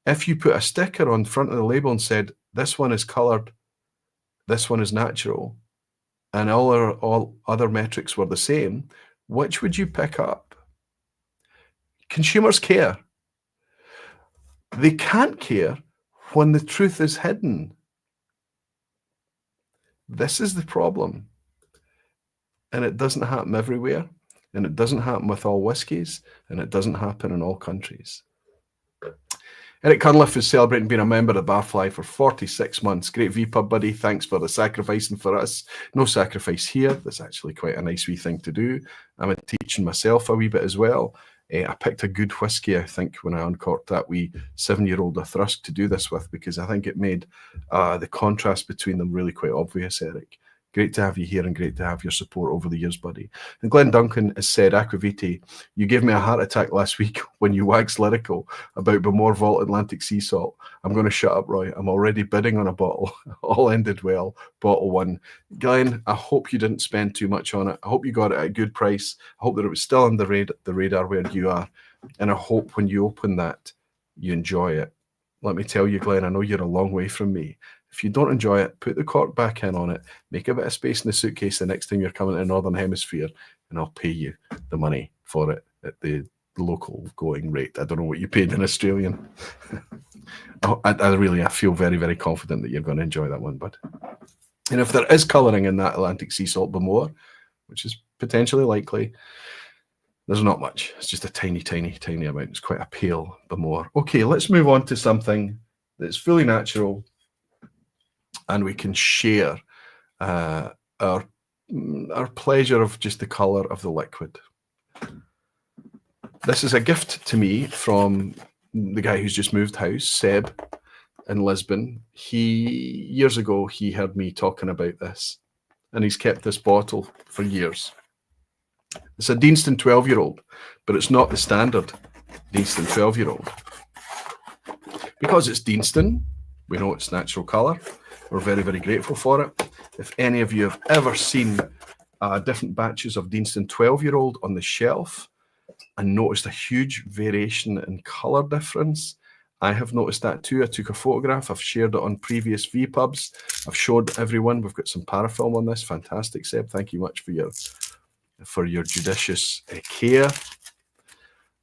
S1: If you put a sticker on front of the label and said, this one is colored, this one is natural, and all other metrics were the same, which would you pick up? Consumers care. They can't care when the truth is hidden. This is the problem. And it doesn't happen everywhere. And it doesn't happen with all whiskies. And it doesn't happen in all countries. Eric Cunliffe is celebrating being a member of Barfly for 46 months. Great vPub, buddy. Thanks for the sacrificing for us. No sacrifice here. That's actually quite a nice wee thing to do. I'm teaching myself a wee bit as well. I picked a good whiskey, I think, when I uncorked that wee 7-year-old Thrusk to do this with, because I think it made the contrast between them really quite obvious, Eric. Great to have you here and great to have your support over the years, buddy. And Glenn Duncan has said, Aquaviti, you gave me a heart attack last week when you waxed lyrical about Bemore Vault Atlantic Sea Salt. I'm going to shut up, Roy. I'm already bidding on a bottle. All ended well. Bottle one. Glenn, I hope you didn't spend too much on it. I hope you got it at a good price. I hope that it was still on the radar where you are. And I hope when you open that, you enjoy it. Let me tell you, Glenn, I know you're a long way from me. If you don't enjoy it, put the cork back in on it, make a bit of space in the suitcase the next time you're coming to the Northern Hemisphere, and I'll pay you the money for it at the local going rate. I don't know what you paid in Australian. I feel very, very confident that you're going to enjoy that one, bud. And if there is colouring in that Atlantic Sea Salt Bemore, which is potentially likely, there's not much. It's just a tiny, tiny, tiny amount. It's quite a pale Bemore. Okay, let's move on to something that's fully natural, and we can share our pleasure of just the colour of the liquid. This is a gift to me from the guy who's just moved house, Seb, in Lisbon. Years ago, he heard me talking about this, and he's kept this bottle for years. It's a Deanston 12-year-old, but it's not the standard Deanston 12-year-old. Because it's Deanston, we know it's natural colour. We're very, very grateful for it. If any of you have ever seen different batches of Deanston 12-year-old on the shelf and noticed a huge variation in colour difference, I have noticed that too. I took a photograph. I've shared it on previous vPubs. I've showed everyone. We've got some parafilm on this. Fantastic, Seb. Thank you much for your judicious care.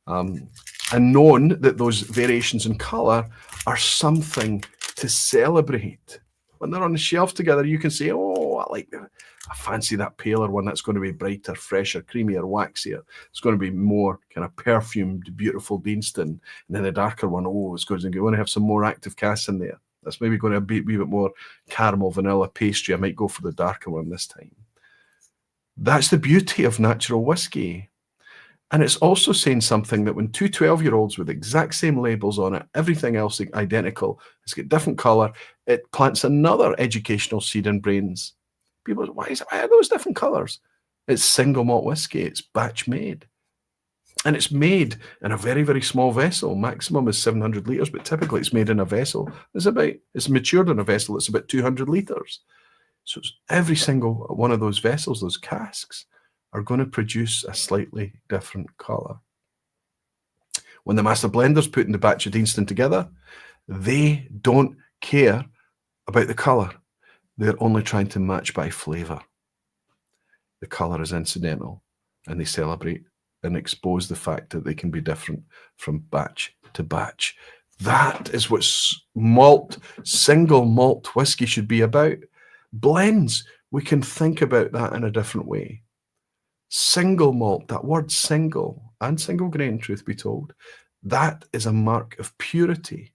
S1: And known that those variations in colour are something to celebrate. When they're on the shelf together, you can say, oh, I fancy that paler one. That's going to be brighter, fresher, creamier, waxier. It's going to be more kind of perfumed, beautiful Deanston. And then the darker one, oh, it's going to have some more active casks in there. That's maybe going to be a wee bit more caramel, vanilla, pastry. I might go for the darker one this time. That's the beauty of natural whiskey. And it's also saying something that when two 12-year-olds with the exact same labels on it, everything else identical, it's got different colour, it plants another educational seed in brains. People say, why are those different colours? It's single malt whiskey, it's batch made. And it's made in a very, very small vessel. Maximum is 700 litres, but typically it's made in a vessel. It's matured in a vessel that's about 200 litres. So every single one of those vessels, those casks, are going to produce a slightly different colour. When the master blender's putting the batch of Deanston together, they don't care about the colour. They're only trying to match by flavour. The colour is incidental, and they celebrate and expose the fact that they can be different from batch to batch. That is what single malt whiskey should be about. Blends, we can think about that in a different way. Single malt, that word single, and single grain, truth be told, that is a mark of purity,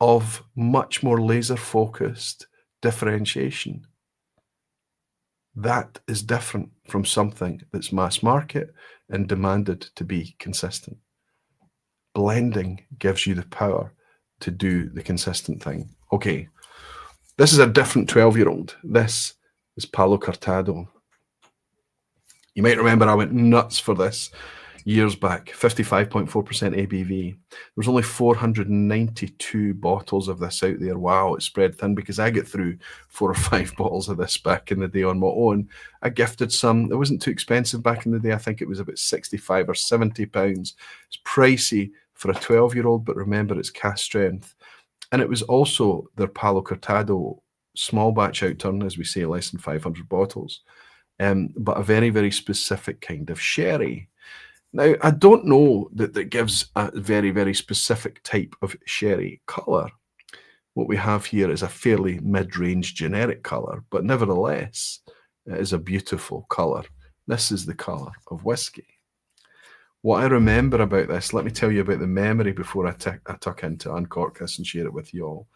S1: of much more laser-focused differentiation. That is different from something that's mass market and demanded to be consistent. Blending gives you the power to do the consistent thing. Okay, this is a different 12-year-old. This is Palo Cortado. You might remember I went nuts for this years back, 55.4% ABV. There was only 492 bottles of this out there. Wow, it spread thin because I get through 4 or 5 bottles of this back in the day on my own. I gifted some. It wasn't too expensive back in the day. I think it was about 65 or 70 pounds. It's pricey for a 12-year-old, but remember it's cask strength. And it was also their Palo Cortado small batch outturn, as we say, less than 500 bottles, but a very, very specific kind of sherry. Now, I don't know that gives a very, very specific type of sherry colour. What we have here is a fairly mid-range generic colour, but nevertheless, it is a beautiful colour. This is the colour of whisky. What I remember about this, let me tell you about the memory before I tuck into uncork this and share it with you all.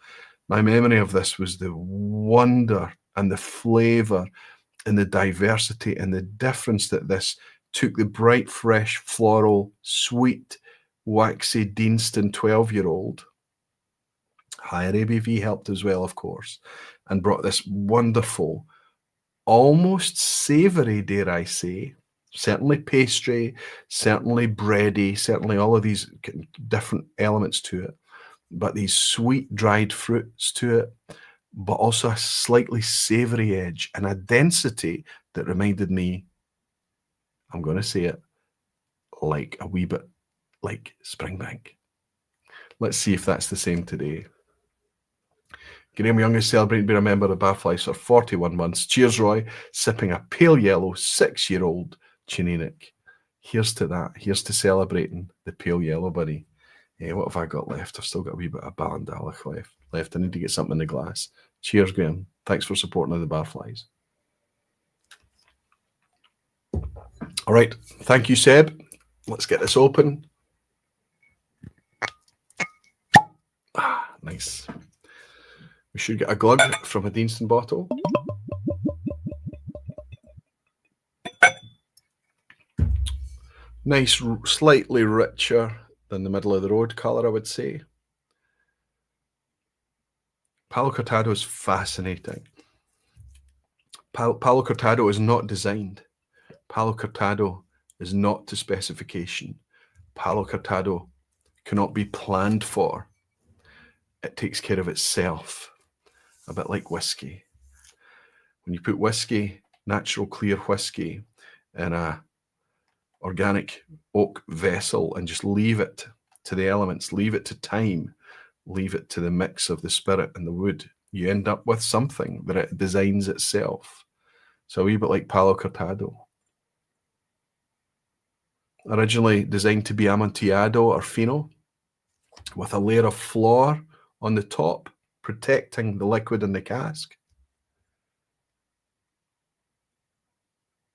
S1: My memory of this was the wonder and the flavour and the diversity and the difference that this took the bright, fresh, floral, sweet, waxy Deanston 12-year-old. Higher ABV helped as well, of course, and brought this wonderful, almost savoury, dare I say, certainly pastry, certainly bready, certainly all of these different elements to it, but these sweet dried fruits to it, but also a slightly savoury edge and a density that reminded me, I'm going to say it, like a wee bit like Springbank. Let's see if that's the same today. Graham Young is celebrating being a member of Barflies for 41 months. Cheers, Roy. Sipping a pale yellow 6-year-old Chininic. Here's to that. Here's to celebrating the pale yellow, buddy. What have I got left? I've still got a wee bit of Ballindalloch left. I need to get something in the glass. Cheers, Graham. Thanks for supporting the Barflies. All right. Thank you, Seb. Let's get this open. Nice. We should get a glug from a Deanston bottle. Nice, slightly richer than the middle of the road colour, I would say. Palo Cortado is fascinating. Palo Cortado is not designed. Palo Cortado is not to specification. Palo Cortado cannot be planned for. It takes care of itself, a bit like whiskey. When you put whiskey, natural clear whiskey, in a organic oak vessel and just leave it to the elements, leave it to time, leave it to the mix of the spirit and the wood, you end up with something that it designs itself. So a wee bit like Palo Cortado. Originally designed to be Amontillado or Fino, with a layer of flour on the top, protecting the liquid in the cask.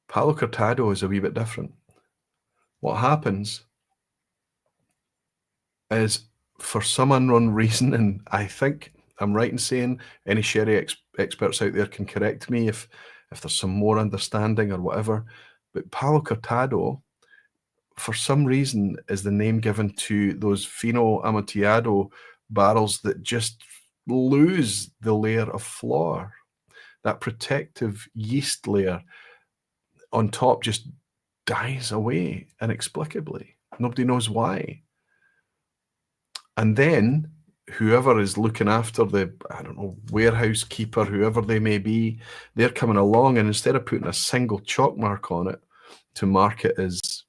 S1: Palo Cortado is a wee bit different. What happens is, for some unknown reason, and I think I'm right in saying any sherry experts out there can correct me if there's some more understanding or whatever, but Palo Cortado, for some reason, is the name given to those Fino Amontillado barrels that just lose the layer of flour. That protective yeast layer on top just dies away inexplicably. Nobody knows why. And then whoever is looking after the, I don't know, warehouse keeper, whoever they may be, they're coming along, and instead of putting a single chalk mark on it to mark it as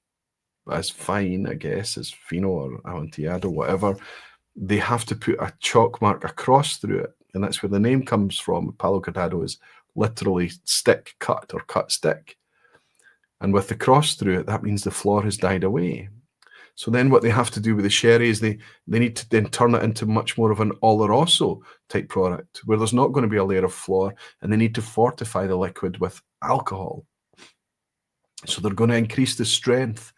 S1: fine, I guess, as fino or amontillado, whatever, they have to put a chalk mark across through it. And that's where the name comes from. Palo Cortado is literally stick cut or cut stick. And with the cross through it, that means the floor has died away. So then what they have to do with the sherry is they need to then turn it into much more of an oloroso type product, where there's not going to be a layer of floor, and they need to fortify the liquid with alcohol. So they're going to increase the strength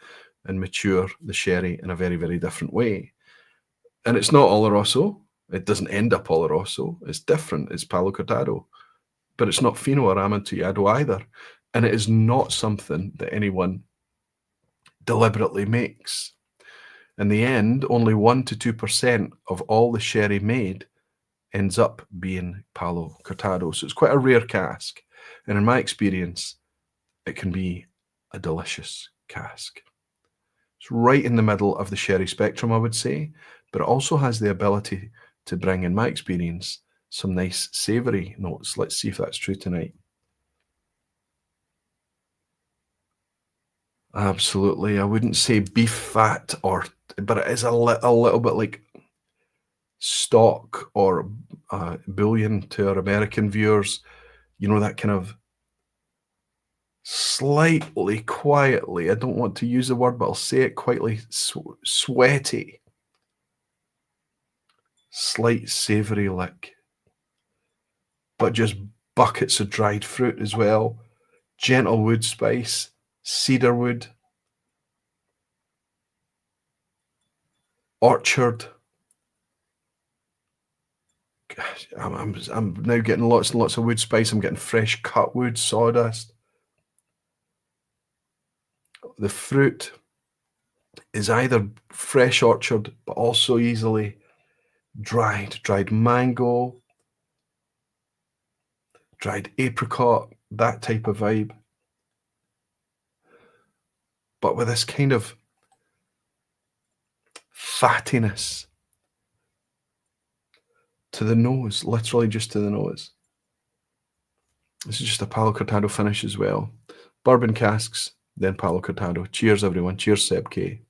S1: and mature the sherry in a very, very different way. And it's not oloroso. It doesn't end up oloroso. It's different. It's Palo Cortado. But it's not fino or amontillado either. And it is not something that anyone deliberately makes. In the end, only 1 to 2% of all the sherry made ends up being Palo Cortado. So it's quite a rare cask. And in my experience, it can be a delicious cask. It's right in the middle of the sherry spectrum, I would say, but it also has the ability to bring, in my experience, some nice savoury notes. Let's see if that's true tonight. Absolutely. I wouldn't say beef fat, but it is a little bit like stock or bouillon to our American viewers. You know, that kind of slightly, quietly, I don't want to use the word, but I'll say it quietly, sweaty, slight savoury lick, but just buckets of dried fruit as well, gentle wood spice, cedar wood, orchard. Gosh, I'm now getting lots and lots of wood spice. I'm getting fresh cut wood, sawdust. The fruit is either fresh orchard, but also easily dried mango, dried apricot, that type of vibe. But with this kind of fattiness to the nose, literally just to the nose. This is just a Palo Cortado finish as well. Bourbon casks, then Palo Cortado. Cheers, everyone. Cheers, Seb K.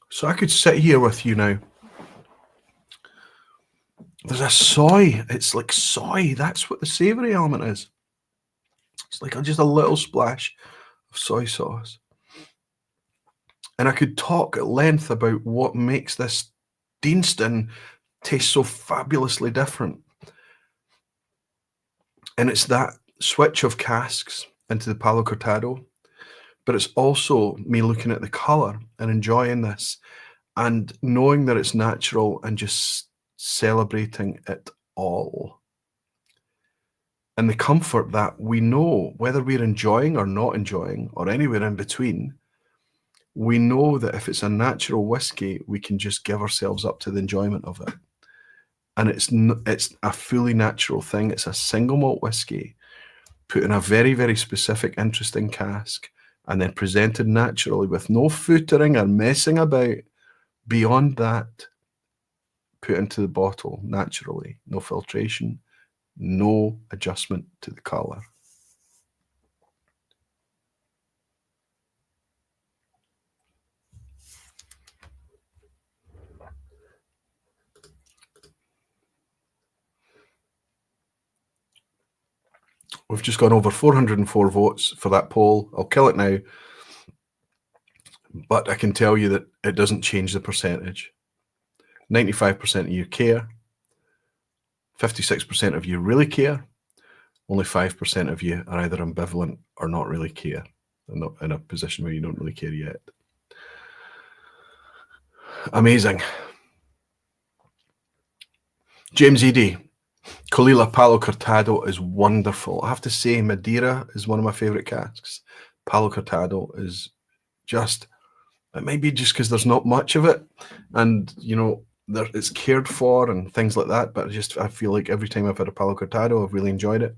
S1: So I could sit here with you now. There's a soy. It's like soy. That's what the savoury element is. It's like just a little splash of soy sauce. And I could talk at length about what makes this Deanston taste so fabulously different. And it's that switch of casks into the Palo Cortado, but it's also me looking at the colour and enjoying this and knowing that it's natural and just celebrating it all. And the comfort that we know, whether we're enjoying or not enjoying or anywhere in between, we know that if it's a natural whiskey, we can just give ourselves up to the enjoyment of it. And it's a fully natural thing. It's a single malt whiskey put in a very, very specific, interesting cask and then presented naturally with no footering or messing about. Beyond that, put into the bottle naturally, no filtration, no adjustment to the colour. We've just gone over 404 votes for that poll. I'll kill it now. But I can tell you that it doesn't change the percentage. 95% of you care. 56% of you really care. Only 5% of you are either ambivalent or not really care. They're not in a position where you don't really care yet. Amazing. James Edie. Colour of Palo Cortado is wonderful. I have to say, Madeira is one of my favourite casks. Palo Cortado is just, it might be just because there's not much of it. And, you know, it's cared for and things like that. But I feel like every time I've had a Palo Cortado, I've really enjoyed it.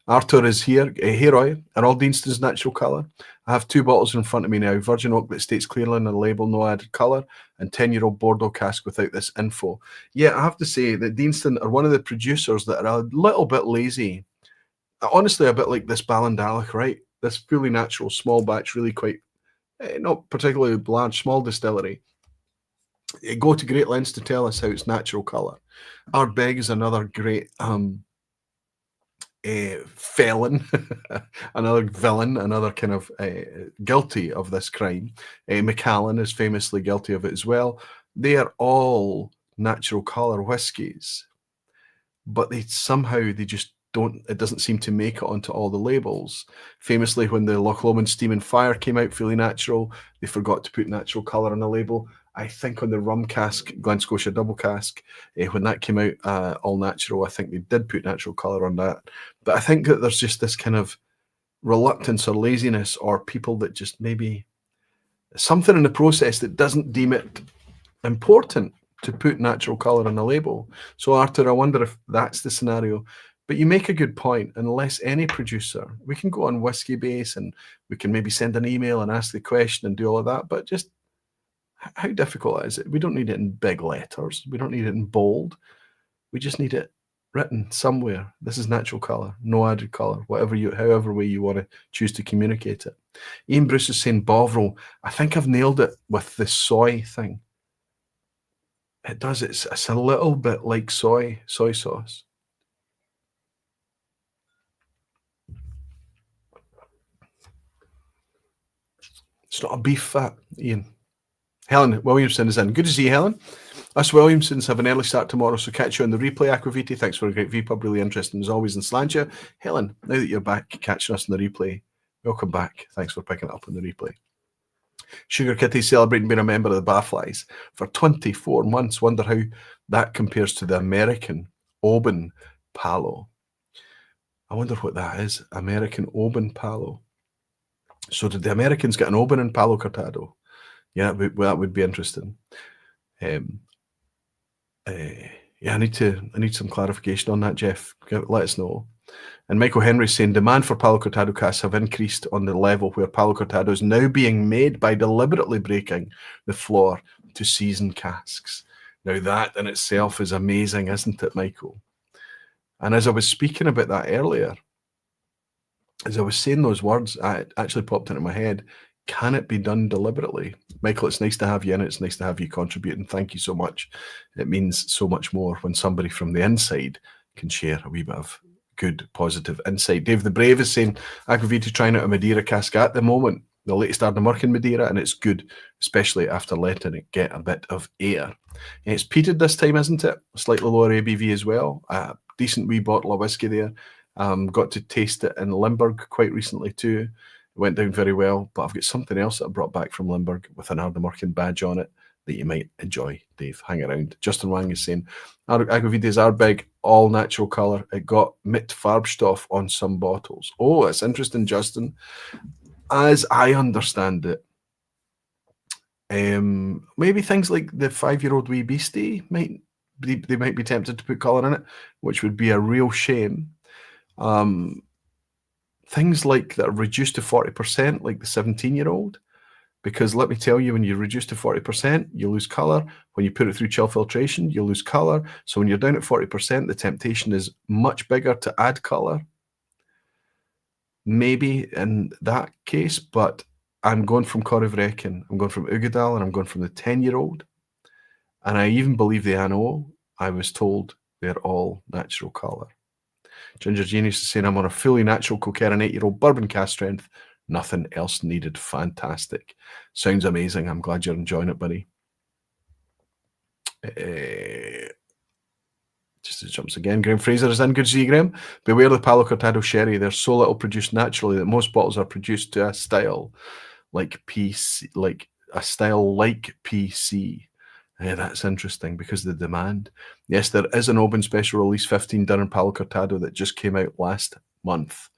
S1: Arthur is here, hair oil, and all Deanston's natural colour. I have 2 bottles in front of me now. Virgin oak that states clearly on the label, no added colour, and 10-year-old Bordeaux cask without this info. Yeah, I have to say that Deanston are one of the producers that are a little bit lazy. Honestly, a bit like this Ballindalloch, right? This fully natural, small batch, really quite, not particularly large, small distillery. They go to great lengths to tell us how it's natural colour. Ardbeg is another great felon, another villain, another kind of guilty of this crime. Macallan is famously guilty of it as well. They are all natural colour whiskies, but they just don't, it doesn't seem to make it onto all the labels. Famously, when the Lochlea Steam and Fire came out fully natural, they forgot to put natural colour on the label. I think on the rum cask, Glen Scotia double cask, when that came out all natural, I think they did put natural colour on that. But I think that there's just this kind of reluctance or laziness, or people that just maybe something in the process that doesn't deem it important to put natural colour on the label. So Arthur, I wonder if that's the scenario. But you make a good point. Unless any producer, we can go on Whiskey Base and we can maybe send an email and ask the question and do all of that, but just how difficult is it? We don't need it in big letters. We don't need it in bold. We just need it written somewhere. This is natural colour, no added colour, however way you want to choose to communicate it. Ian Bruce is saying Bovril. I think I've nailed it with the soy thing. It does. It's a little bit like soy sauce. It's not a beef fat, Ian. Helen Williamson is in. Good to see you, Helen. Us Williamsons have an early start tomorrow, so catch you on the replay, Aquaviti. Thanks for a great vPub. Really interesting as always in Slantia. Helen, now that you're back catching us on the replay, welcome back. Thanks for picking it up on the replay. Sugar Kitty celebrating being a member of the Barflies for 24 months. Wonder how that compares to the American Oban Palo. I wonder what that is. American Oban Palo. So did the Americans get an Oban and Palo Cortado? Yeah, that would be interesting. Yeah, I need some clarification on that, Jeff. Let us know. And Michael Henry saying demand for Palo Cortado casks have increased on the level where Palo Cortado is now being made by deliberately breaking the floor to season casks. Now that in itself is amazing, isn't it, Michael? And as I was speaking about that earlier, as I was saying those words, it actually popped into my head. Can it be done deliberately? Michael, it's nice to have you in. It's nice to have you contributing. Thank you so much. It means so much more when somebody from the inside can share a wee bit of good, positive insight. Dave the Brave is saying, Aquavita trying out a Madeira cask at the moment, the latest Ardnamurchan Madeira, and it's good, especially after letting it get a bit of air. And it's peated this time, isn't it? Slightly lower ABV as well. A decent wee bottle of whiskey there. Got to taste it in Limburg quite recently too. It went down very well, but I've got something else that I brought back from Limburg with an Ardnamurchan badge on it that you might enjoy, Dave. Hang around. Justin Wang is saying, Aquavita's Ardbeg, all natural colour. It got mit Farbstoff on some bottles. Oh, it's interesting, Justin. As I understand it, maybe things like the 5-year-old wee beastie they might be tempted to put colour in it, which would be a real shame. Things like that are reduced to 40%, like the 17-year-old, because let me tell you, when you reduce to 40%, you lose colour. When you put it through chill filtration, you lose colour. So when you're down at 40%, the temptation is much bigger to add colour. Maybe in that case, but I'm going from Corrivreckan, I'm going from Ugadal, and I'm going from the 10-year-old. And I even believe the Anno, I was told they're all natural colour. Ginger Genius is saying, I'm on a fully natural Coquerin 8-year-old bourbon cask strength. Nothing else needed. Fantastic. Sounds amazing. I'm glad you're enjoying it, buddy. Just as jumps again. Graham Fraser is in. Good to see you, Graham. Beware the Palo Cortado sherry. There's so little produced naturally that most bottles are produced to a style like PC, like a style like PC. That's interesting because of the demand. Yes, there is an Oban special release 15 done in Palo Cortado that just came out last month.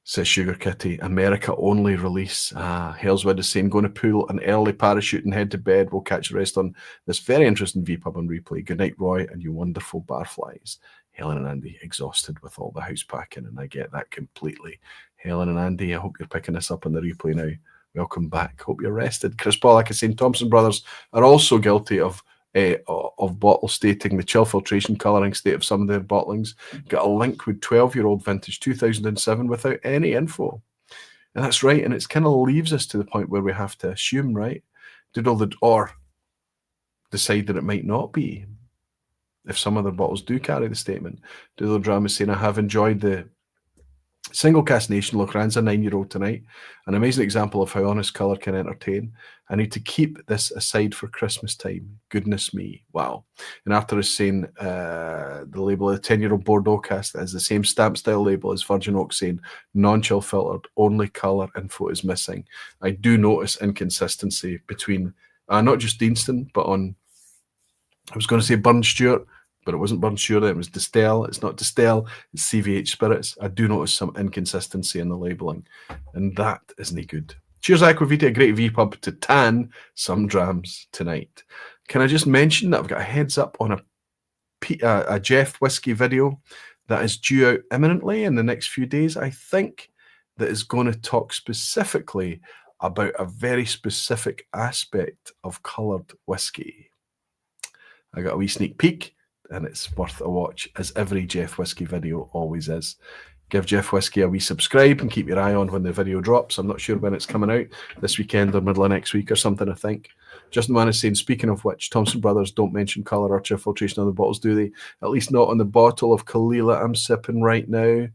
S1: Says Sugar Kitty. America only release. Hellswood is saying, going to pull an early parachute and head to bed. We'll catch the rest on this very interesting vPub on replay. Good night, Roy, and you wonderful barflies. Helen and Andy, exhausted with all the house packing, and I get that completely. Helen and Andy, I hope you're picking this up on the replay now. Welcome back. Hope you're rested. Chris Pollack is saying Thompson Brothers are also guilty of bottle stating the chill filtration colouring state of some of their bottlings. Got a link with 12-year-old vintage 2007 without any info. And that's right, and it kind of leaves us to the point where we have to assume, right? Or decide that it might not be. If some other bottles do carry the statement. Doodle Drama is saying, I have enjoyed the Single Cask Nation. Lochran's a 9-year-old tonight. An amazing example of how honest colour can entertain. I need to keep this aside for Christmas time. Goodness me. Wow. And Arthur is saying the label of the 10-year-old Bordeaux cask that has the same stamp style label as Virgin Oak, saying non-chill filtered, only colour info is missing. I do notice inconsistency between not just Deanston, but on, I was going to say Burn Stewart, but it wasn't Burn Stewart, it was Distell. It's not Distell, it's CVH Spirits. I do notice some inconsistency in the labelling, and that isn't good. Cheers, Aquavita, a great vPub to tan some drams tonight. Can I just mention that I've got a heads up on a Jeff Whisky video that is due out imminently in the next few days, I think, that is going to talk specifically about a very specific aspect of coloured whisky. I got a wee sneak peek, and it's worth a watch, as every Jeff Whisky video always is. Give Jeff Whisky a wee subscribe and keep your eye on when the video drops. I'm not sure when it's coming out, this weekend or middle of next week or something, I think. Justin Mann is saying, speaking of which, Thompson Brothers don't mention colour or chill filtration on the bottles, do they? At least not on the bottle of Kalila I'm sipping right now.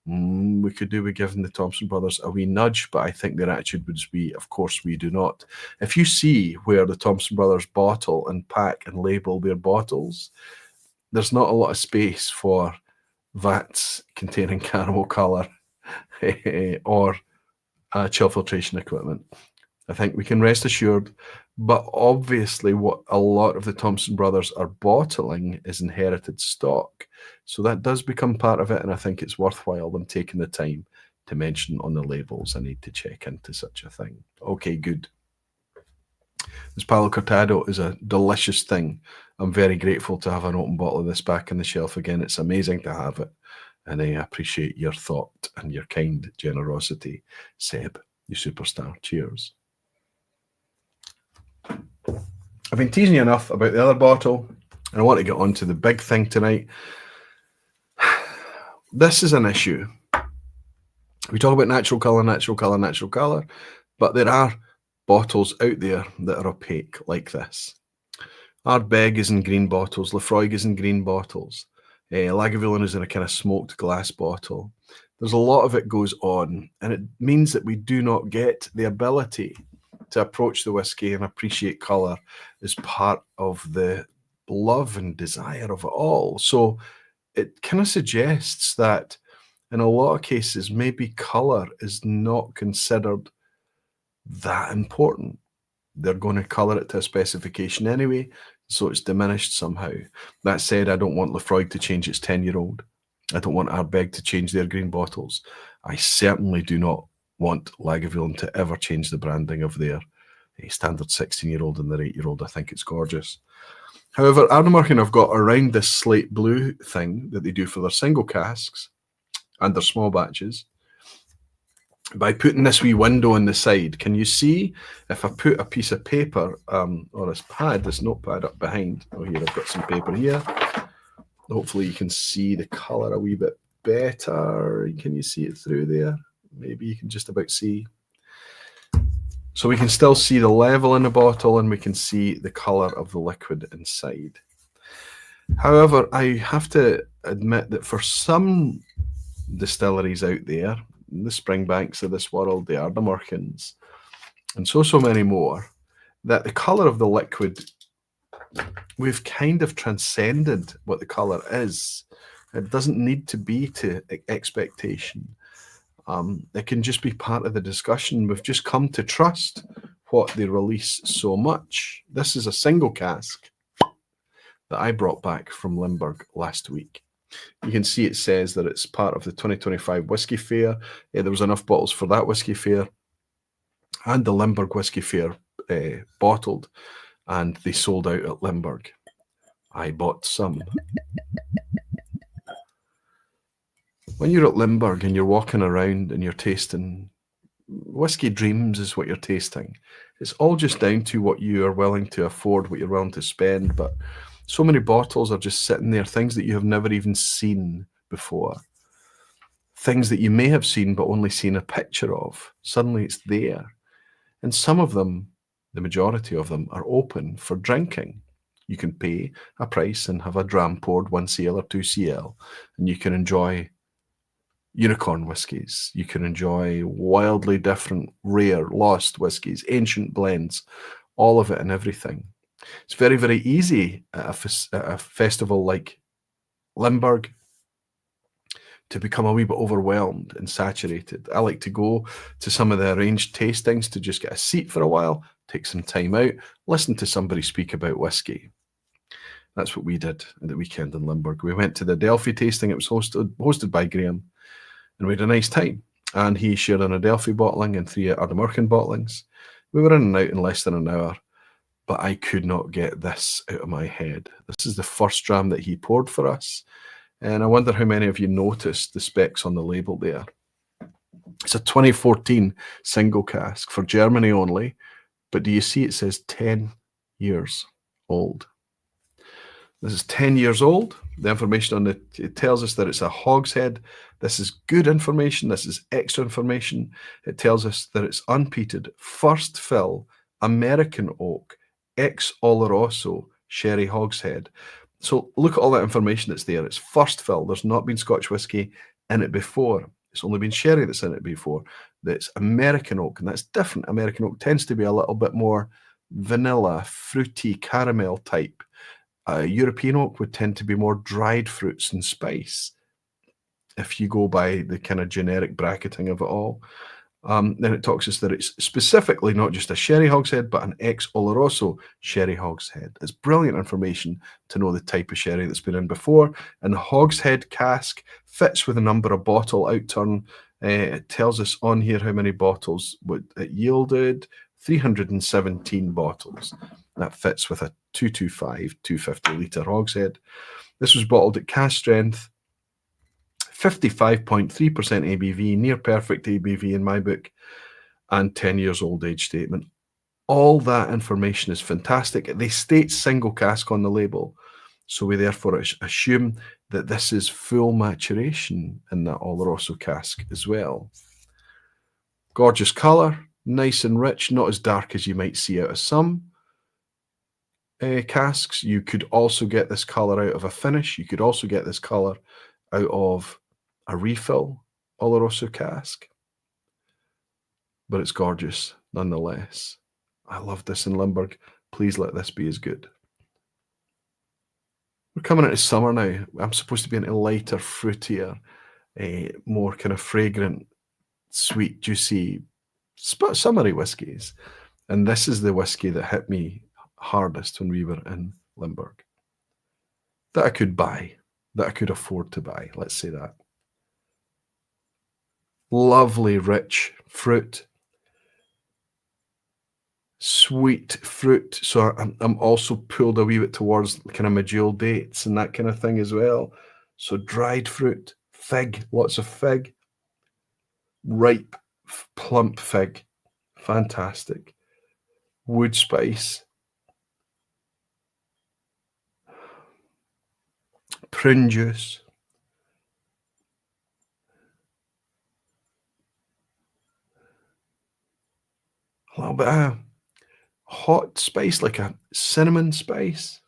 S1: We could do with giving the Thompson Brothers a wee nudge, but I think their attitude would be, of course, we do not. If you see where the Thompson Brothers bottle and pack and label their bottles, there's not a lot of space for vats containing caramel colour or chill filtration equipment. I think we can rest assured, but obviously what a lot of the Thompson Brothers are bottling is inherited stock. So that does become part of it, and I think it's worthwhile them taking the time to mention on the labels. I need to check into such a thing. Okay, good. This Palo Cortado is a delicious thing. I'm very grateful to have an open bottle of this back on the shelf again. It's amazing to have it, and I appreciate your thought and your kind generosity, Seb, you superstar. Cheers. I've been teasing you enough about the other bottle, and I want to get on to the big thing tonight. This is an issue. We talk about natural colour, natural colour, natural colour, but there are bottles out there that are opaque like this. Ardbeg is in green bottles, Lefroy is in green bottles, Lagavulin is in a kind of smoked glass bottle. There's a lot of it goes on, and it means that we do not get the ability to approach the whisky and appreciate colour as part of the love and desire of it all. So it kind of suggests that in a lot of cases, maybe colour is not considered that important. They're going to colour it to a specification anyway, so it's diminished somehow. That said, I don't want Lefroy to change its 10-year-old. I don't want Ardbeg to change their green bottles. I certainly do not want Lagavulin to ever change the branding of their standard 16-year-old and their 8-year-old. I think it's gorgeous. However, Ardnamurchan have got around this slate blue thing that they do for their single casks and their small batches by putting this wee window on the side. Can you see if I put a piece of paper or this pad, this notepad up behind? Oh, here, I've got some paper here. Hopefully you can see the colour a wee bit better. Can you see it through there? Maybe you can just about see. So we can still see the level in the bottle, and we can see the colour of the liquid inside. However, I have to admit that for some distilleries out there, the Springbanks of this world, the Ardnamurchans, and so many more, that the colour of the liquid, we've kind of transcended what the colour is. It doesn't need to be to expectation. It can just be part of the discussion. We've just come to trust what they release so much. This is a single cask that I brought back from Limburg last week. You can see it says that it's part of the 2025 Whisky Fair. There was enough bottles for that Whisky Fair and the Limburg Whisky Fair bottled, and they sold out at Limburg. I bought some. When you're at Limburg and you're walking around and you're tasting, whiskey dreams is what you're tasting. It's all just down to what you are willing to afford, what you're willing to spend. But so many bottles are just sitting there, things that you have never even seen before. Things that you may have seen but only seen a picture of. Suddenly it's there. And some of them, the majority of them, are open for drinking. You can pay a price and have a dram poured 1cl or 2cl, and you can enjoy unicorn whiskies. You can enjoy wildly different, rare, lost whiskies, ancient blends, all of it and everything. It's very, very easy at a festival like Limburg to become a wee bit overwhelmed and saturated. I like to go to some of the arranged tastings to just get a seat for a while, take some time out, listen to somebody speak about whiskey. That's what we did at the weekend in Limburg. We went to the Delphi tasting. It was hosted by Graham, and we had a nice time. And he shared an Adelphi bottling and 3 Ardnamurchan bottlings. We were in and out in less than an hour, but I could not get this out of my head. This is the first dram that he poured for us. And I wonder how many of you noticed the specs on the label there. It's a 2014 single cask for Germany only, but do you see it says 10 years old? This is 10 years old. The information on it tells us that it's a hogshead. This is good information. This is extra information. It tells us that it's unpeated, first fill, American oak, ex-oloroso, sherry hogshead. So look at all that information that's there. It's first fill. There's not been Scotch whisky in it before. It's only been sherry that's in it before. That's American oak, and that's different. American oak tends to be a little bit more vanilla, fruity, caramel type. European oak would tend to be more dried fruits and spice, if you go by the kind of generic bracketing of it all. Then it talks us that it's specifically not just a sherry hogshead, but an ex-oloroso sherry hogshead. It's brilliant information to know the type of sherry that's been in before. And the hogshead cask fits with a number of bottle outturn. It tells us on here how many bottles it yielded. 317 bottles. That fits with a 225, 250 litre hogshead. This was bottled at cask strength, 55.3% ABV, near perfect ABV in my book, and 10 years old age statement. All that information is fantastic. They state single cask on the label, so we therefore assume that this is full maturation in that oloroso cask as well. Gorgeous colour, nice and rich, not as dark as you might see out of some casks. You could also get this colour out of a finish. You could also get this colour out of a refill oloroso cask. But it's gorgeous nonetheless. I love this in Limburg. Please let this be as good. We're coming into summer now. I'm supposed to be into lighter, fruitier, more kind of fragrant, sweet, juicy, summery whiskies. And this is the whiskey that hit me hardest when we were in Limburg. That I could buy, that I could afford to buy, let's say that. Lovely, rich fruit. Sweet fruit. So I'm also pulled a wee bit towards kind of medjool dates and that kind of thing as well. So dried fruit, fig, lots of fig. Ripe, plump fig. Fantastic. Wood spice. Prune juice. A little bit of hot spice, like a cinnamon spice.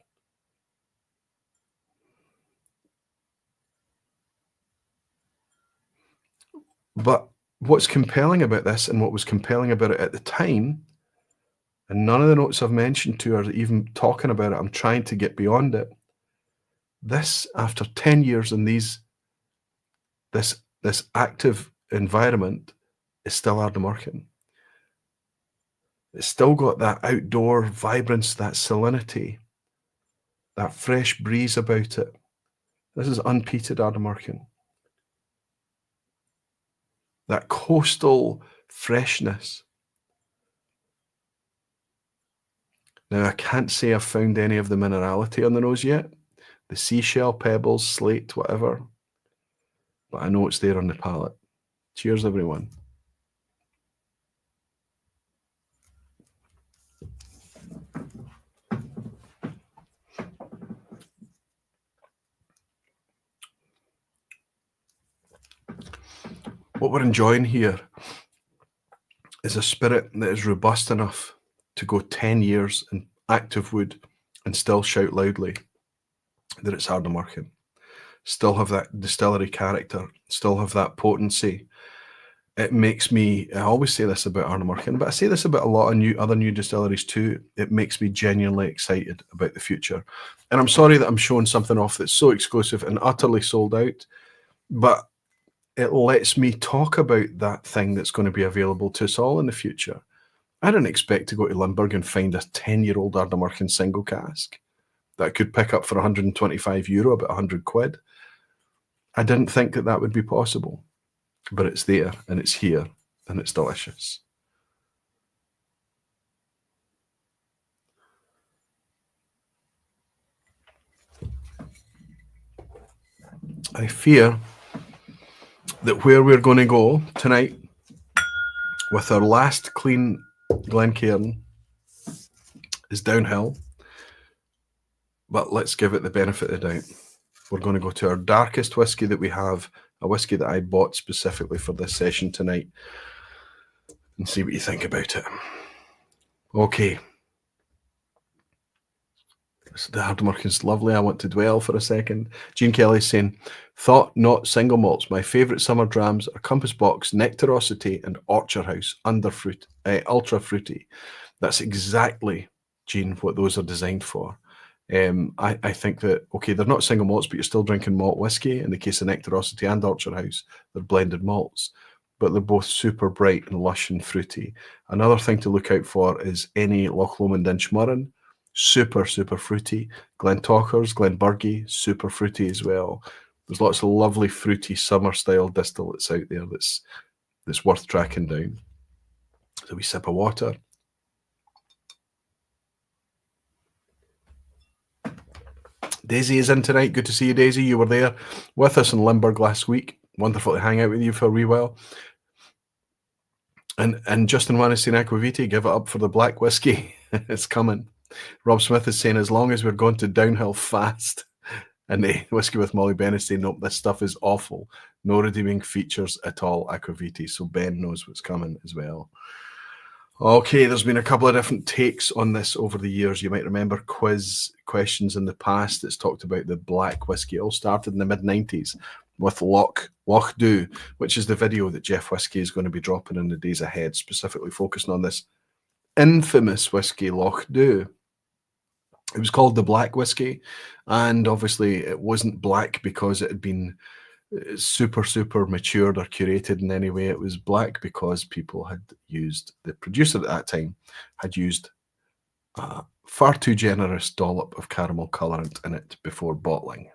S1: But what's compelling about this, and what was compelling about it at the time, and none of the notes I've mentioned to are even talking about it, I'm trying to get beyond it. This, after 10 years in this active environment, is still Ardnamurchan. It's still got that outdoor vibrance, that salinity, that fresh breeze about it. This is unpeated Ardnamurchan. That coastal freshness. Now, I can't say I've found any of the minerality on the nose yet. The seashell, pebbles, slate, whatever. But I know it's there on the palate. Cheers, everyone. What we're enjoying here is a spirit that is robust enough to go 10 years in active wood and still shout loudly that it's Ardnamurchan. Still have that distillery character, still have that potency. It makes me, I always say this about Ardnamurchan, but I say this about a lot of other new distilleries too. It makes me genuinely excited about the future. And I'm sorry that I'm showing something off that's so exclusive and utterly sold out, but it lets me talk about that thing that's going to be available to us all in the future. I didn't expect to go to Limburg and find a 10-year-old Ardnamurchan single cask that I could pick up for €125, about 100 quid. I didn't think that that would be possible, but it's there and it's here and it's delicious. I fear that where we're going to go tonight with our last clean Glencairn is downhill, but let's give it the benefit of the doubt. We're going to go to our darkest whiskey that we have, a whiskey that I bought specifically for this session tonight, and see what you think about it. Okay. The Ardnamurchan's lovely. I want to dwell for a second. Jean Kelly's saying, thought not single malts. My favourite summer drams are Compass Box, Nectarosity, and Orchard House, ultra fruity. That's exactly, Jean, what those are designed for. I think that, okay, they're not single malts, but you're still drinking malt whiskey. In the case of Nectarosity and Orchard House, they're blended malts, but they're both super bright and lush and fruity. Another thing to look out for is any Lochlea and Ardnamurchan. Super, super fruity. Glentochers, Glenburgie, super fruity as well. There's lots of lovely fruity summer-style distillates out there that's worth tracking down. So we sip of water. Daisy is in tonight. Good to see you, Daisy. You were there with us in Limburg last week. Wonderful to hang out with you for a wee while. And Justin Wanniston Aquaviti, give it up for the black whiskey. It's coming. Rob Smith is saying, as long as we're going to downhill fast. And the Whiskey with Molly Ben is saying, nope, this stuff is awful. No redeeming features at all, Aquaviti. So Ben knows what's coming as well. Okay, there's been a couple of different takes on this over the years. You might remember quiz questions in the past that's talked about the black whiskey. It all started in the mid-90s with Lochlea, which is the video that Jeff Whiskey is going to be dropping in the days ahead, specifically focusing on this infamous whiskey, Lochlea. It was called the black whiskey, and obviously it wasn't black because it had been super, super matured or curated in any way. It was black because people had used, the producer at that time had used a far too generous dollop of caramel colorant in it before bottling.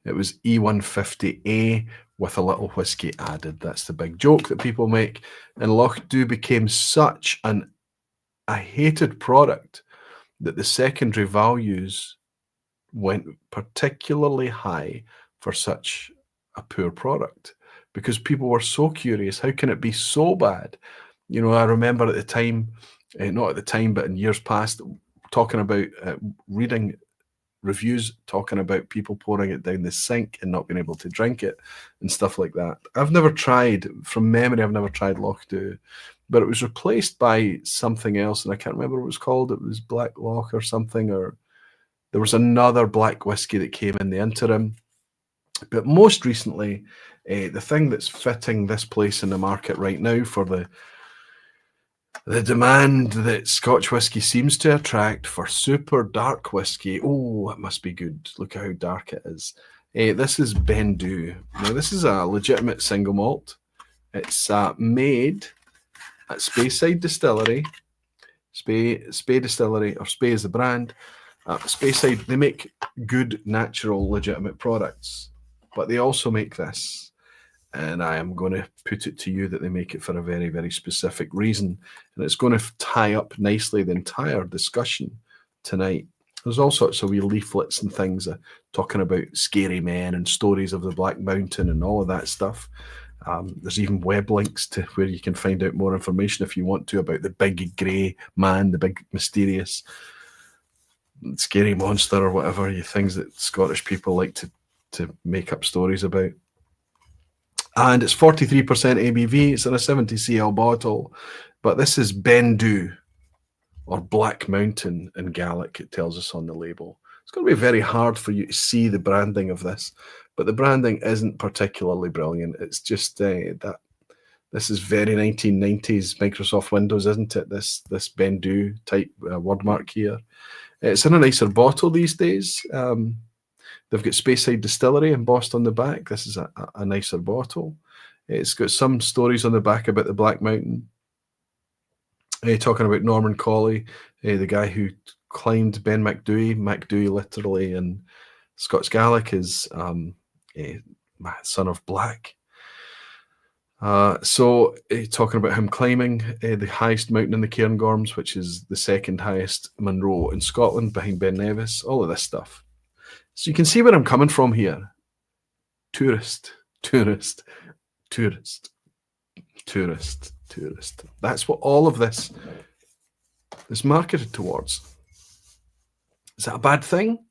S1: It was E150A with a little whiskey added. That's the big joke that people make. And Lochlea became such a hated product that the secondary values went particularly high for such a poor product, because people were so curious, how can it be so bad? You know, I remember at the time, not at the time, but in years past, talking about reading reviews, talking about people pouring it down the sink and not being able to drink it and stuff like that. I've never tried, from memory, I've never tried Lochlea, but it was replaced by something else, and I can't remember what it was called. It was Black Loch or something, or there was another black whiskey that came in the interim. But most recently, the thing that's fitting this place in the market right now for the demand that Scotch whisky seems to attract for super dark whisky. Oh, it must be good. Look at how dark it is. This is Beinn Dubh. Now, this is a legitimate single malt. It's made at Speyside Distillery. Spey Distillery, or Spey is the brand. Speyside, they make good, natural, legitimate products, but they also make this. And I am going to put it to you that they make it for a very, very specific reason. And it's going to tie up nicely the entire discussion tonight. There's all sorts of wee leaflets and things talking about scary men and stories of the Black Mountain and all of that stuff. There's even web links to where you can find out more information if you want to about the big grey man, the big mysterious scary monster or whatever, things that Scottish people like to make up stories about. And it's 43% ABV. It's in a 70cl bottle. But this is Beinn Dubh, or Black Mountain in Gaelic, it tells us on the label. It's going to be very hard for you to see the branding of this, but the branding isn't particularly brilliant. It's just that this is very 1990s Microsoft Windows, isn't it? This Beinn Dubh type wordmark here. It's in a nicer bottle these days. They've got Speyside Distillery embossed on the back. This is a nicer bottle. It's got some stories on the back about the Black Mountain. Talking about Norman Colley, the guy who climbed Ben Macdui. Macdui literally in Scots Gaelic is son of black. So talking about him climbing the highest mountain in the Cairngorms, which is the second highest Munro in Scotland behind Ben Nevis, all of this stuff. So you can see where I'm coming from here. Tourist. That's what all of this is marketed towards. Is that a bad thing?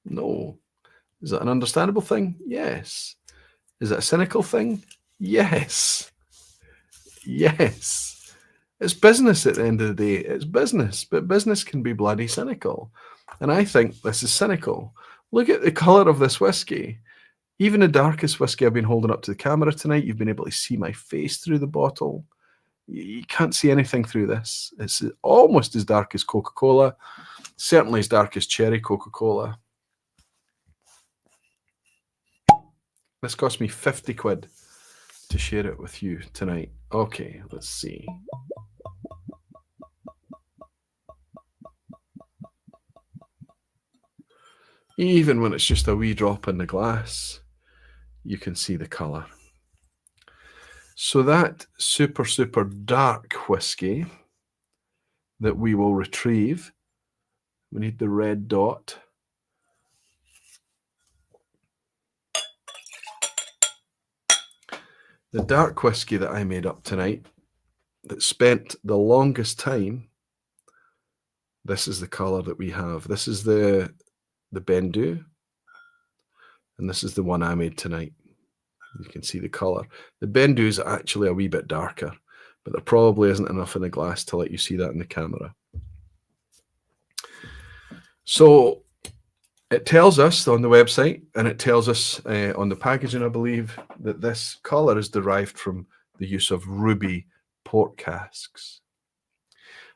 S1: No. Is that an understandable thing? Yes. Is that a cynical thing? Yes. It's business at the end of the day. It's business, but business can be bloody cynical. And I think this is cynical. Look at the colour of this whiskey. Even the darkest whiskey I've been holding up to the camera tonight, you've been able to see my face through the bottle. You can't see anything through this. It's almost as dark as Coca-Cola, certainly as dark as cherry Coca-Cola. This cost me 50 quid to share it with you tonight. Okay, let's see. Even when it's just a wee drop in the glass, you can see the colour. So that super, super dark whiskey that we will retrieve, we need the red dot. The dark whiskey that I made up tonight, that spent the longest time, this is the colour that we have. This is the Beinn Dubh, and this is the one I made tonight. You can see the colour. The Beinn Dubh is actually a wee bit darker, but there probably isn't enough in the glass to let you see that in the camera. So it tells us on the website, and it tells us on the packaging, I believe, that this colour is derived from the use of ruby port casks.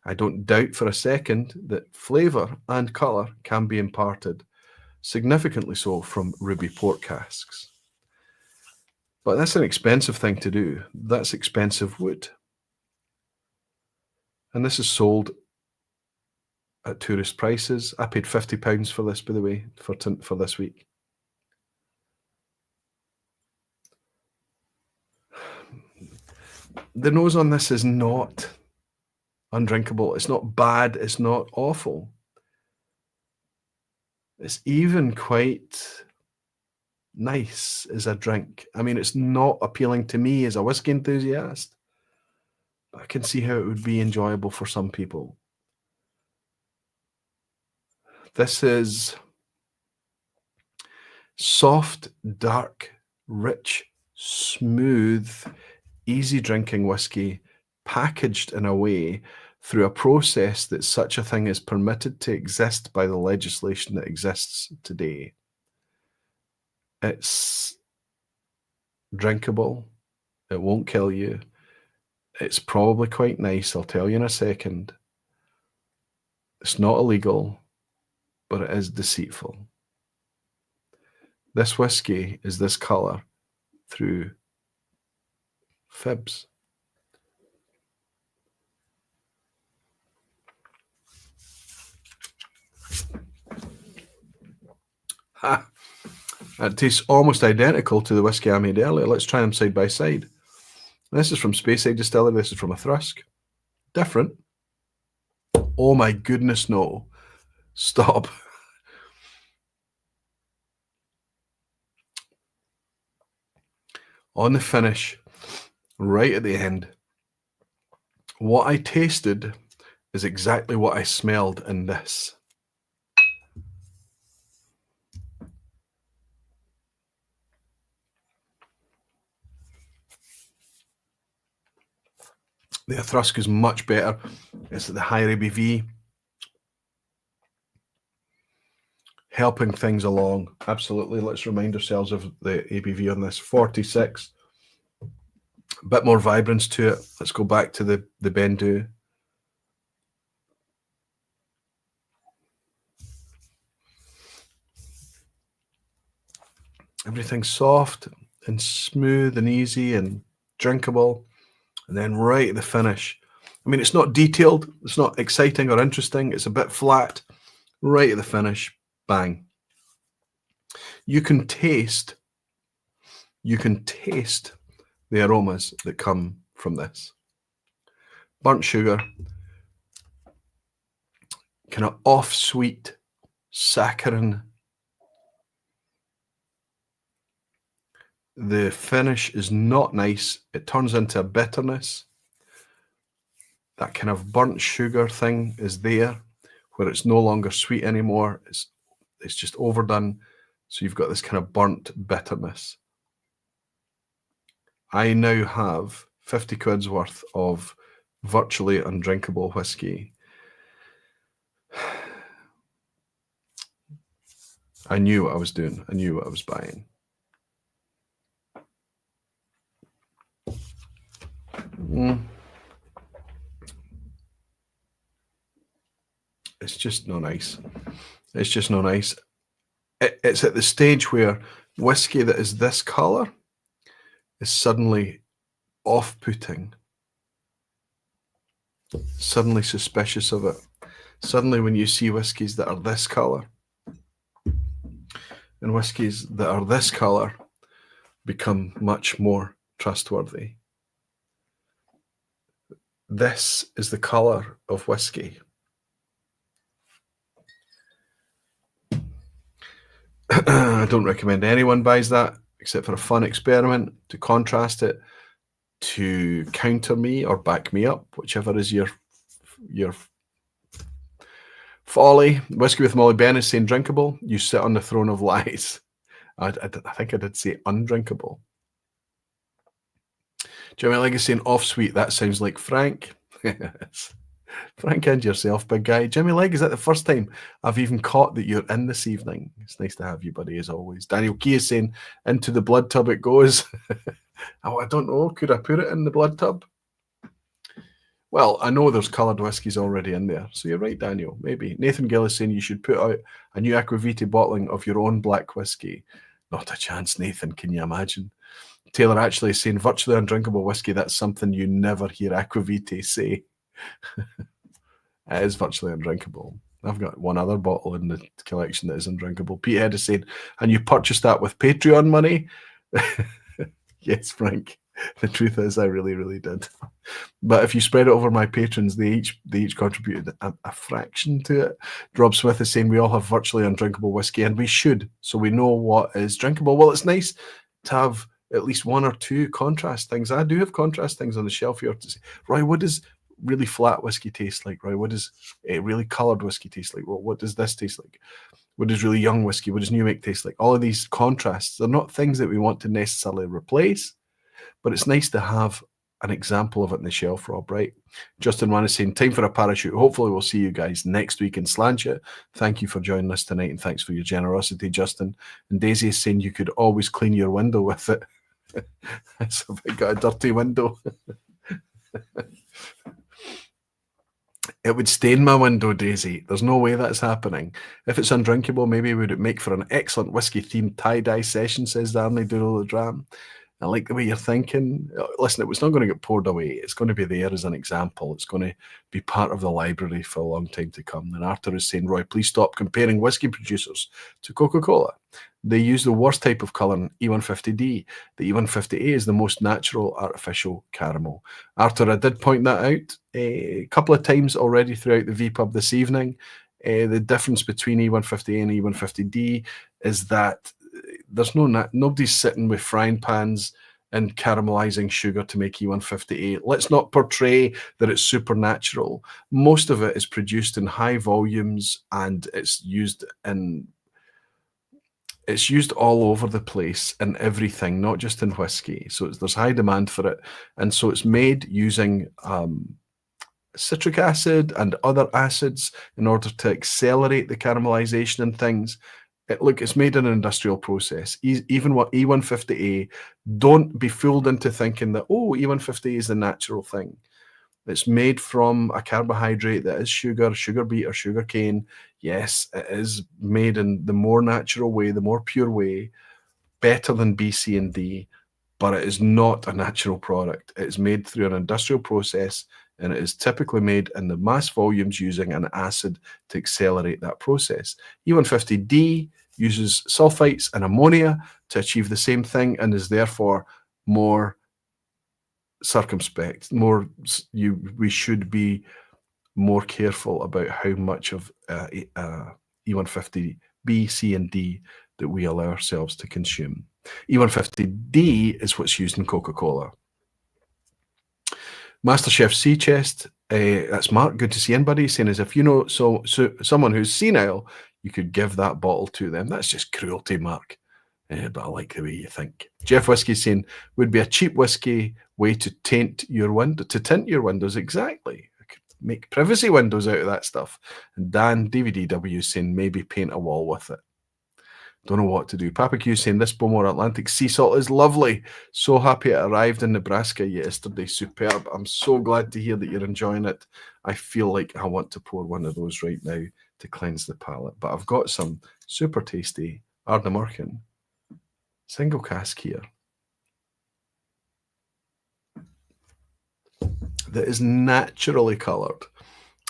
S1: I don't doubt for a second that flavour and colour can be imparted, significantly so, from ruby port casks. But that's an expensive thing to do. That's expensive wood. And this is sold at tourist prices. I paid £50 for this, by the way, for this week. The nose on this is not undrinkable. It's not bad. It's not awful. It's even quite nice as a drink. I mean, it's not appealing to me as a whiskey enthusiast, but I can see how it would be enjoyable for some people. This is soft, dark, rich, smooth, easy drinking whiskey, packaged in a way through a process that such a thing is permitted to exist by the legislation that exists today. It's drinkable. It won't kill you. It's probably quite nice. I'll tell you in a second. It's not illegal, but it is deceitful. This whiskey is this colour through fibs. Ha! It tastes almost identical to the whiskey I made earlier. Let's try them side by side. This is from Speyside Distillery. This is from a Thrusk. Different. Oh my goodness, no. Stop. On the finish, right at the end, what I tasted is exactly what I smelled in this. The Thrusk is much better. It's at the higher ABV, helping things along. Absolutely. Let's remind ourselves of the ABV on this. 46. A bit more vibrance to it. Let's go back to the Beinn Dubh. Everything's soft and smooth and easy and drinkable. And then right at the finish. I mean, it's not detailed. It's not exciting or interesting. It's a bit flat. Right at the finish. Bang. You can taste the aromas that come from this. Burnt sugar, kind of off-sweet, saccharine. The finish is not nice. It turns into a bitterness. That kind of burnt sugar thing is there, where it's no longer sweet anymore. It's just overdone. So you've got this kind of burnt bitterness. I now have 50 quid's worth of virtually undrinkable whiskey. I knew what I was doing. I knew what I was buying. It's just no nice. It's just no nice. It's at the stage where whiskey that is this colour is suddenly off-putting, suddenly suspicious of it. Suddenly when you see whiskies that are this colour and whiskies that are this colour become much more trustworthy. This is the colour of whiskey. I don't recommend anyone buys that except for a fun experiment, to contrast it, to counter me or back me up, whichever is your folly. Whiskey with Molly Ben is saying drinkable. You sit on the throne of lies. I think I did say undrinkable. Jimmy Leg is saying off sweet. That sounds like Frank. Frank and yourself, big guy. Jimmy Leg, is that the first time I've even caught that you're in this evening? It's nice to have you, buddy, as always. Daniel Key is saying, into the blood tub it goes. Oh, I don't know. Could I put it in the blood tub? Well, I know there's coloured whiskies already in there. So you're right, Daniel. Maybe. Nathan Gill is saying you should put out a new Aquavitae bottling of your own black whiskey. Not a chance, Nathan. Can you imagine? Taylor actually is saying virtually undrinkable whiskey. That's something you never hear Aquavitae say. It is virtually undrinkable. I've got one other bottle in the collection that is undrinkable. Pete Head is saying, and you purchased that with Patreon money? Yes, Frank. The truth is, I really, really did. But if you spread it over my patrons, they each contributed a fraction to it. Rob Smith is saying we all have virtually undrinkable whiskey, and we should, so we know what is drinkable. Well, it's nice to have at least one or two contrast things. I do have contrast things on the shelf here to say, Roy, what does really flat whiskey taste like? Roy, what does a really coloured whiskey taste like? Well, what does this taste like? What does really young whiskey? What does new make taste like? All of these contrasts, they're not things that we want to necessarily replace, but it's nice to have an example of it on the shelf, Rob, right? Justin Wan is saying, time for a parachute. Hopefully we'll see you guys next week in Slancha. Thank you for joining us tonight, and thanks for your generosity, Justin. And Daisy is saying you could always clean your window with it. So if I got a dirty window, it would stain my window, Daisy. There's no way that's happening. If it's undrinkable, maybe would it make for an excellent whiskey-themed tie-dye session, says Darnley Doodle the Dram. I like the way you're thinking. Listen, it was not going to get poured away. It's going to be there as an example. It's going to be part of the library for a long time to come. And Arthur is saying, Roy, please stop comparing whiskey producers to Coca-Cola. They use the worst type of colour in E150D. The E150A is the most natural artificial caramel. Arthur, I did point that out a couple of times already throughout the vPub this evening. The difference between E150A and E150D is that there's nobody's sitting with frying pans and caramelizing sugar to make E158. Let's not portray that it's supernatural. Most of it is produced in high volumes, and it's used all over the place in everything, not just in whiskey. So there's high demand for it, and so it's made using citric acid and other acids in order to accelerate the caramelization and things. Look, it's made in an industrial process. Even what E150A, don't be fooled into thinking that, oh, E150A is the natural thing. It's made from a carbohydrate that is sugar beet or sugar cane. Yes, it is made in the more natural way, the more pure way, better than B, C, and D, but it is not a natural product. It is made through an industrial process, and it is typically made in the mass volumes using an acid to accelerate that process. E150D uses sulfites and ammonia to achieve the same thing and is therefore more circumspect. We should be more careful about how much of E150B, C, and D that we allow ourselves to consume. E150D is what's used in Coca-Cola. MasterChef Sea Chest, that's Mark. Good to see anybody saying as if you know so someone who's senile, you could give that bottle to them. That's just cruelty, Mark. But I like the way you think. Jeff Whiskey saying would be a cheap whiskey way to tint your windows. Exactly. I could make privacy windows out of that stuff. And Dan DVDW saying maybe paint a wall with it. Don't know what to do. Papa Q saying this Bowmore Atlantic sea salt is lovely. So happy it arrived in Nebraska yesterday. Superb. I'm so glad to hear that you're enjoying it. I feel like I want to pour one of those right now to cleanse the palate. But I've got some super tasty Ardnamurchan single cask here that is naturally coloured.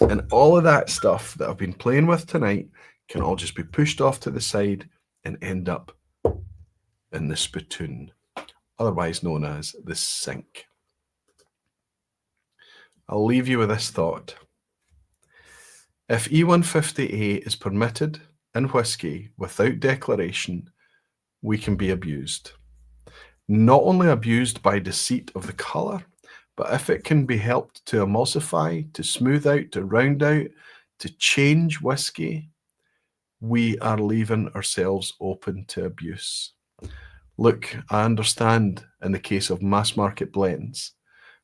S1: And all of that stuff that I've been playing with tonight can all just be pushed off to the side and end up in the spittoon, otherwise known as the sink. I'll leave you with this thought. If E150A is permitted in whiskey without declaration, we can be abused. Not only abused by deceit of the colour, but if it can be helped to emulsify, to smooth out, to round out, to change whiskey, we are leaving ourselves open to abuse. Look, I understand in the case of mass market blends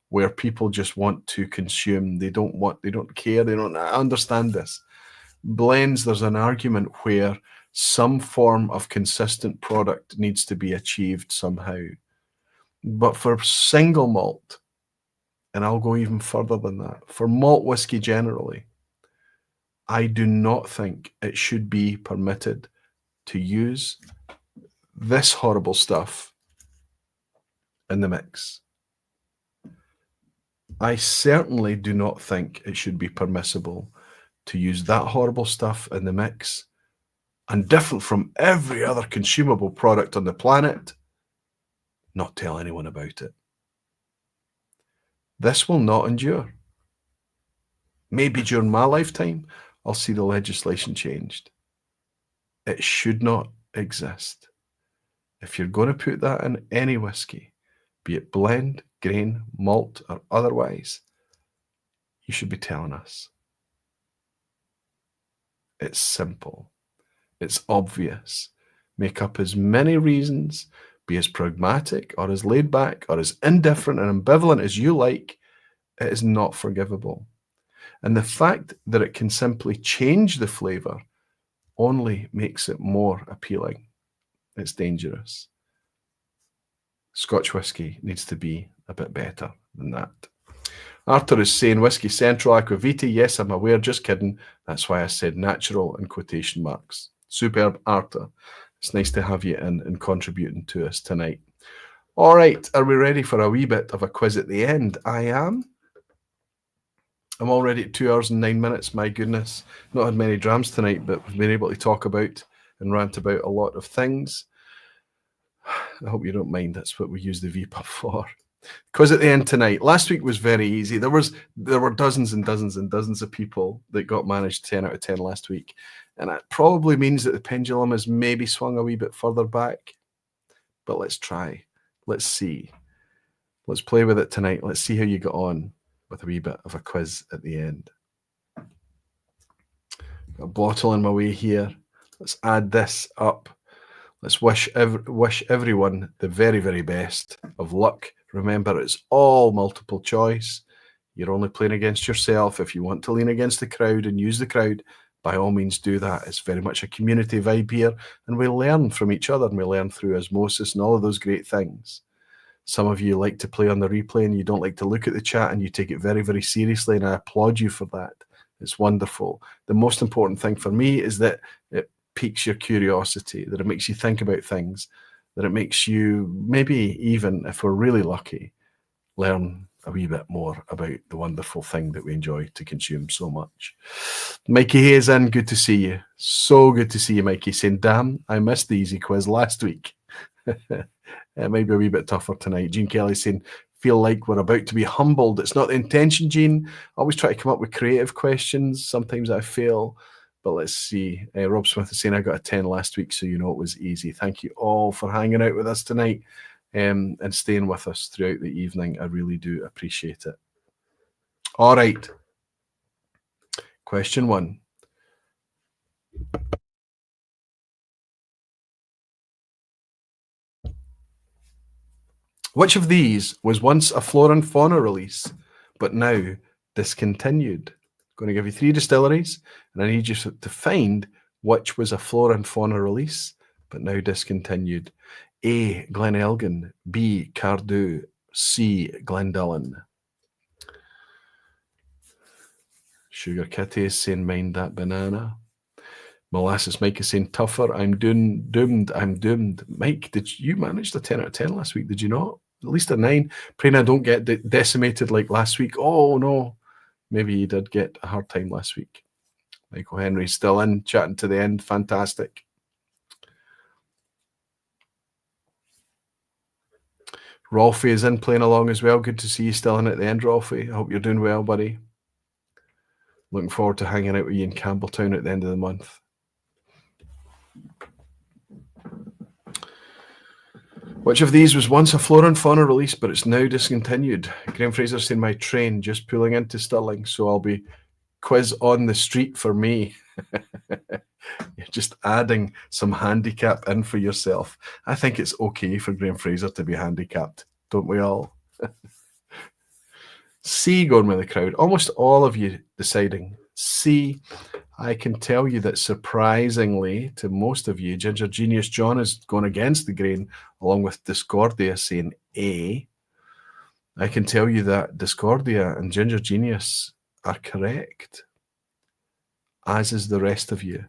S1: where people just want to consume, they don't care, I understand this. Blends, there's an argument where some form of consistent product needs to be achieved somehow. But for single malt, and I'll go even further than that, for malt whiskey generally, I do not think it should be permitted to use this horrible stuff in the mix. I certainly do not think it should be permissible to use that horrible stuff in the mix and different from every other consumable product on the planet, not tell anyone about it. This will not endure. Maybe during my lifetime, I'll see the legislation changed. It should not exist. If you're going to put that in any whiskey, be it blend, grain, malt, or otherwise, you should be telling us. It's simple. It's obvious. Make up as many reasons, be as pragmatic or as laid back or as indifferent and ambivalent as you like. It is not forgivable. And the fact that it can simply change the flavour only makes it more appealing. It's dangerous. Scotch whisky needs to be a bit better than that. Arthur is saying Whisky Central Aquavita. Yes, I'm aware, just kidding. That's why I said natural in quotation marks. Superb, Arthur. It's nice to have you in and contributing to us tonight. All right, are we ready for a wee bit of a quiz at the end? I am. I'm already at 2 hours and 9 minutes. My goodness, not had many drams tonight, but we've been able to talk about and rant about a lot of things. I hope you don't mind. That's what we use the vPub for. Quiz at the end tonight. Last week was very easy. There were dozens and dozens and dozens of people that got managed 10 out of 10 last week. And that probably means that the pendulum has maybe swung a wee bit further back. But let's try. Let's see. Let's play with it tonight. Let's see how you got on with a wee bit of a quiz at the end. Got a bottle in my way here. Let's add this up. Let's wish everyone the very, very best of luck. Remember, it's all multiple choice. You're only playing against yourself. If you want to lean against the crowd and use the crowd, by all means do that. It's very much a community vibe here, and we learn from each other, and we learn through osmosis and all of those great things. Some of you like to play on the replay and you don't like to look at the chat, and you take it very, very seriously, and I applaud you for that. It's wonderful. The most important thing for me is that it piques your curiosity, that it makes you think about things, that it makes you, maybe even if we're really lucky, learn a wee bit more about the wonderful thing that we enjoy to consume so much. Mikey Hayes in, good to see you. So good to see you, Mikey, saying, damn, I missed the easy quiz last week. It might be a wee bit tougher tonight. Gene Kelly saying, feel like we're about to be humbled. It's not the intention, Gene. I always try to come up with creative questions. Sometimes I fail. But let's see. Rob Smith is saying, I got a 10 last week, so you know it was easy. Thank you all for hanging out with us tonight and staying with us throughout the evening. I really do appreciate it. All right. Question 1. Which of these was once a flora and fauna release, but now discontinued? I'm going to give you 3 distilleries, and I need you to find which was a flora and fauna release, but now discontinued. A, Glenelgan, B, Cardew, C, Glendullan. Sugar Kitty is saying, mind that banana. Molasses Mike is saying, tougher, I'm doomed, I'm doomed. Mike, did you manage the 10 out of 10 last week? Did you not? At least a 9. Praying I don't get decimated like last week. Oh, no. Maybe you did get a hard time last week. Michael Henry's still in, chatting to the end. Fantastic. Rolfie is in, playing along as well. Good to see you still in at the end, Rolfie. I hope you're doing well, buddy. Looking forward to hanging out with you in Campbelltown at the end of the month. Which of these was once a flora and fauna release, but it's now discontinued? Graham Fraser saying, my train just pulling into Stirling, so I'll be quiz on the street for me. You're just adding some handicap in for yourself. I think it's okay for Graham Fraser to be handicapped, don't we all? C, going with the crowd. Almost all of you deciding C. I can tell you that surprisingly to most of you, Ginger Genius John is going against the grain, along with Discordia saying A. I can tell you that Discordia and Ginger Genius are correct, as is the rest of you.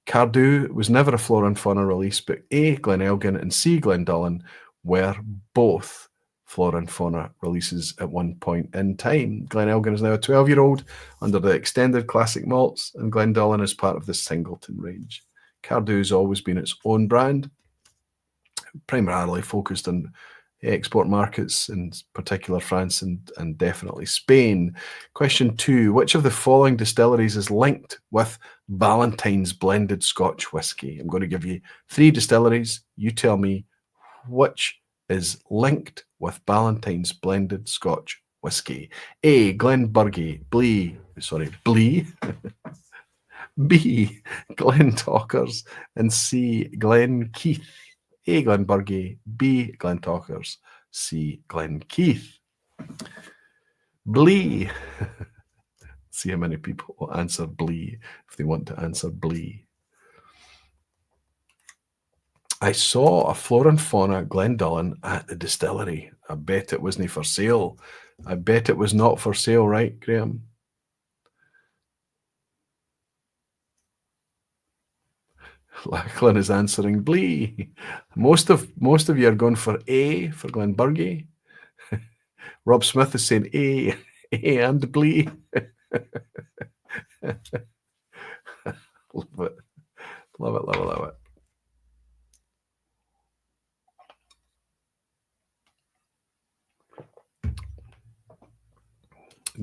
S1: Cardew was never a flora and fauna release, but A, Glenelgan, and C, Glendullan were both flora and fauna releases at one point in time. Glenelgan is now a 12-year-old under the extended classic malts, and Glendullan is part of the Singleton range. Cardew has always been its own brand, primarily focused on export markets, in particular France and definitely Spain. Question 2, which of the following distilleries is linked with Ballantine's blended Scotch whisky? I'm going to give you 3 distilleries. You tell me which is linked with Ballantine's blended Scotch whisky. A, Glenburgie, Blee, B, Glentalkers, and C, Glenkeith. A, Glenburgie, B, Glentalkers, C, Glenkeith. Blee. See how many people will answer Blee if they want to answer Blee. I saw a flora and fauna Glendullan at the distillery. I bet it wasn't for sale. I bet it was not for sale, right, Graham? Lachlan is answering Blee. Most of you are going for A for Glenburgie. Rob Smith is saying A and Blee. Love it. Love it, love it, love it.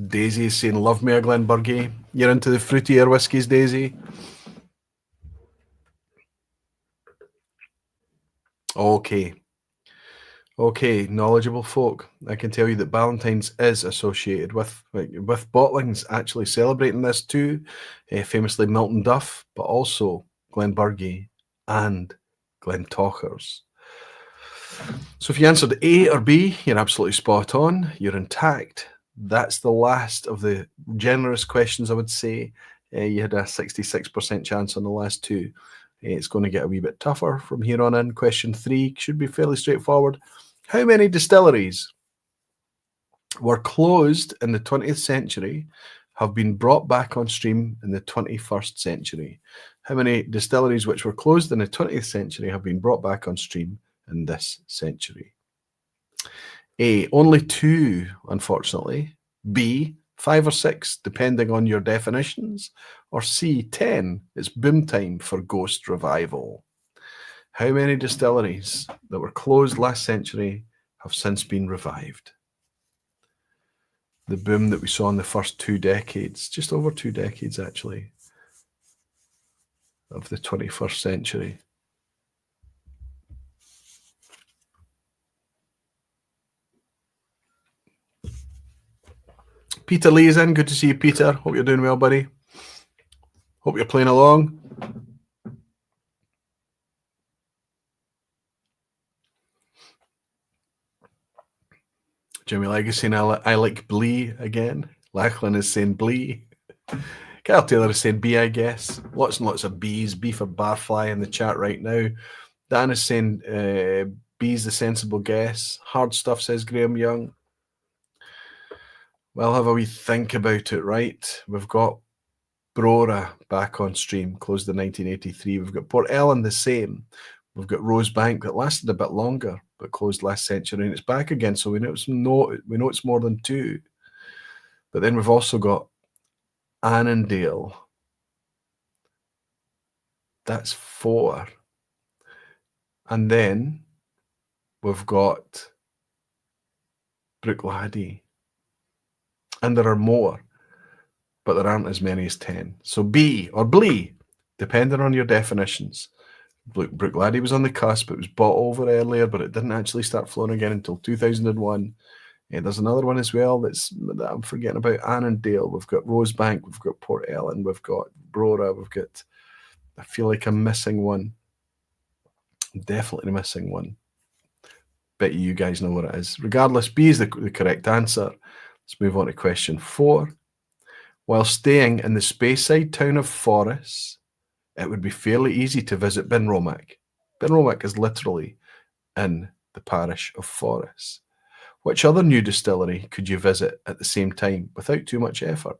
S1: Daisy is saying, love me a Glenburgie. You're into the fruitier whiskies, Daisy? Okay. Okay, knowledgeable folk. I can tell you that Ballantine's is associated with bottlings actually celebrating this too. Famously Beinn Dubh, but also Glenburgie and Glentochers. So if you answered A or B, you're absolutely spot on. You're intact. That's the last of the generous questions, I would say. You had a 66% chance on the last two. It's going to get a wee bit tougher from here on in. Question 3 should be fairly straightforward. How many distilleries were closed in the 20th century have been brought back on stream in the 21st century? How many distilleries which were closed in the 20th century have been brought back on stream in this century? A, only 2, unfortunately. B, 5 or 6, depending on your definitions. Or C, 10, it's boom time for ghost revival. How many distilleries that were closed last century have since been revived? The boom that we saw in the first 2 decades, just over 2 decades actually, of the 21st century. Peter Lee is in. Good to see you, Peter. Hope you're doing well, buddy. Hope you're playing along. Jimmy Legacy saying, I like Blee again. Lachlan is saying Blee. Kyle Taylor is saying B, I guess. Lots and lots of B's. B for Barfly in the chat right now. Dan is saying B's the sensible guess. Hard stuff, says Graham Young. Well, have a wee think about it, right? We've got Brora back on stream, closed in 1983. We've got Port Ellen the same. We've got Rosebank that lasted a bit longer, but closed last century, and it's back again. So we know it's more than 2. But then we've also got Annandale. That's 4. And then we've got Brooklady. And there are more, but there aren't as many as 10. So B or Blee, depending on your definitions. Brooklady was on the cusp. It was bought over earlier, but it didn't actually start flowing again until 2001. There's another one as well that I'm forgetting about, Annandale. We've got Rosebank. We've got Port Ellen. We've got Brora. We've got, I feel like I'm missing one. I'm definitely missing one. Bet you guys know what it is. Regardless, B is the correct answer. Let's move on to question 4. While staying in the Speyside town of Forres, it would be fairly easy to visit Benromac. Benromac is literally in the parish of Forres. Which other new distillery could you visit at the same time without too much effort?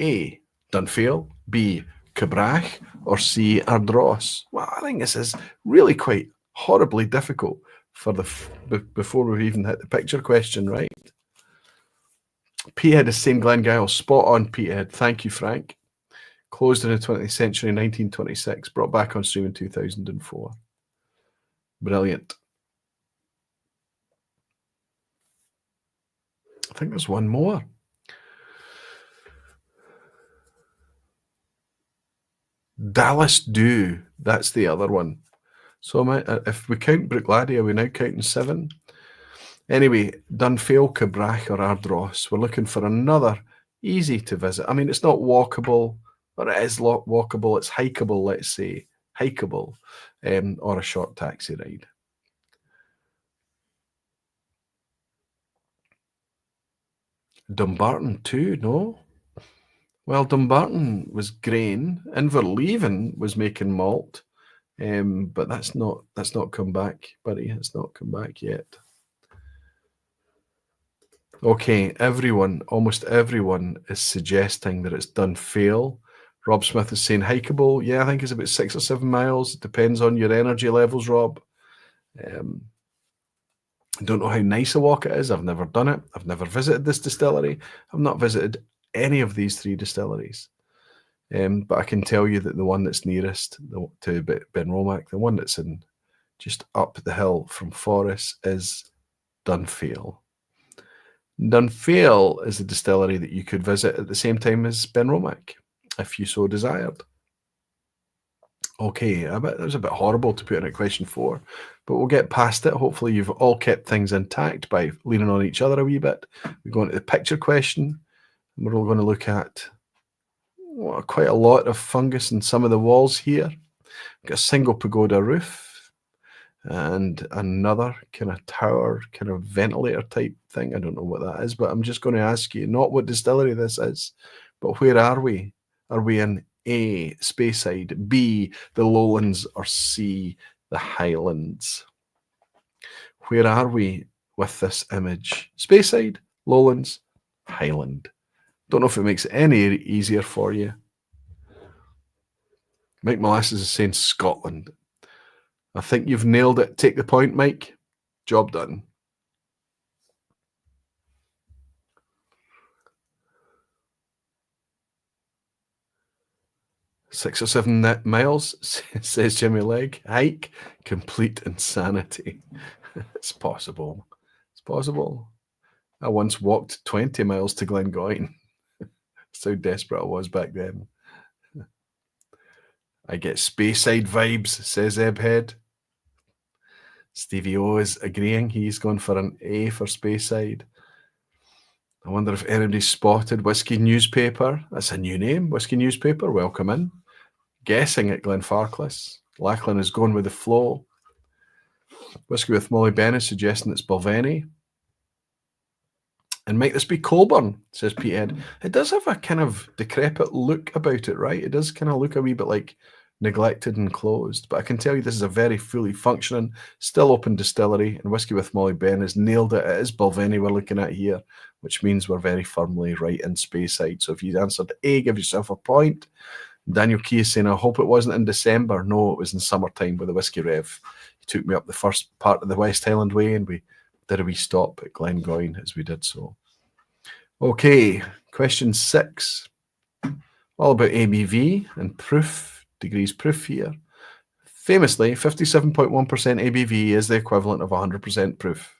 S1: A, Dunphail, B, Cabrach, or C, Ardross? Well, I think this is really quite horribly difficult for before we've even hit the picture question, right? Peathead is saying Glengyle. Spot on, Peathead. Thank you, Frank. Closed in the 20th century in 1926. Brought back on stream in 2004. Brilliant. I think there's one more. Dallas Dew. That's the other one. So if we count Brooklady, are we now counting 7? Anyway, Dunphail, Cabrach, or Ardross. We're looking for another easy to visit. I mean, it's not walkable, but it is walkable. It's hikeable, let's say. Hikeable, or a short taxi ride. Dumbarton too, no? Well, Dumbarton was grain. Inverleven was making malt, but that's not come back, buddy. It's not come back yet. Okay, almost everyone is suggesting that it's Dunphail Rob Smith is saying hikeable. Yeah, I think it's about 6 or 7 miles. It depends on your energy levels, Rob. I don't know how nice a walk it is. I've never done it. I've never visited this distillery. I've not visited any of these 3 distilleries. But I can tell you that the one that's nearest to Benromach, the one that's in just up the hill from Forres, is Dunfale. Dunfale is a distillery that you could visit at the same time as Benromach, if you so desired. Okay, I bet that was a bit horrible to put in at question 4, but we'll get past it. Hopefully you've all kept things intact by leaning on each other a wee bit. We go into the picture question, and we're all going to look at quite a lot of fungus in some of the walls here. We've got a single pagoda roof and another kind of tower, kind of ventilator type thing. I don't know what that is, but I'm just going to ask you not what distillery this is, but where are we? Are we in A, Speyside, B, the Lowlands, or C, the Highlands? Where are we with this image? Speyside, Lowlands, Highland. Don't know if it makes it any easier for you. Mike Molasses is saying Scotland. I think you've nailed it. Take the point, Mike. Job done. "6 or 7 miles, says Jimmy Legg. Hike, complete insanity." It's possible. It's possible. I once walked 20 miles to Glengoyne. That's how desperate I was back then. "I get Speyside vibes," says Ebhead. Stevie O is agreeing. He's gone for an A for Speyside. I wonder if anybody's spotted Whisky Newspaper. That's a new name. Whisky Newspaper, welcome in. Guessing at Glenfarclas. Lachlan is going with the flow. Whisky with Molly Benn is suggesting it's Balvenie. "And might this be Colburn?" says Pete Ed. It does have a kind of decrepit look about it, right? It does kind of look a wee bit like neglected and closed. But I can tell you this is a very fully functioning, still open distillery, and Whisky with Molly Benn has nailed it. It is Balvenie we're looking at here, which means we're very firmly right in Speyside. So if you answered A, give yourself a point. Daniel Key is saying, "I hope it wasn't in December." No, it was in summertime with the Whisky Rev. He took me up the first part of the West Highland Way, and we did a wee stop at Glengoyne as we did so. Okay, question 6. All about ABV and proof, degrees proof here. Famously, 57.1% ABV is the equivalent of 100% proof.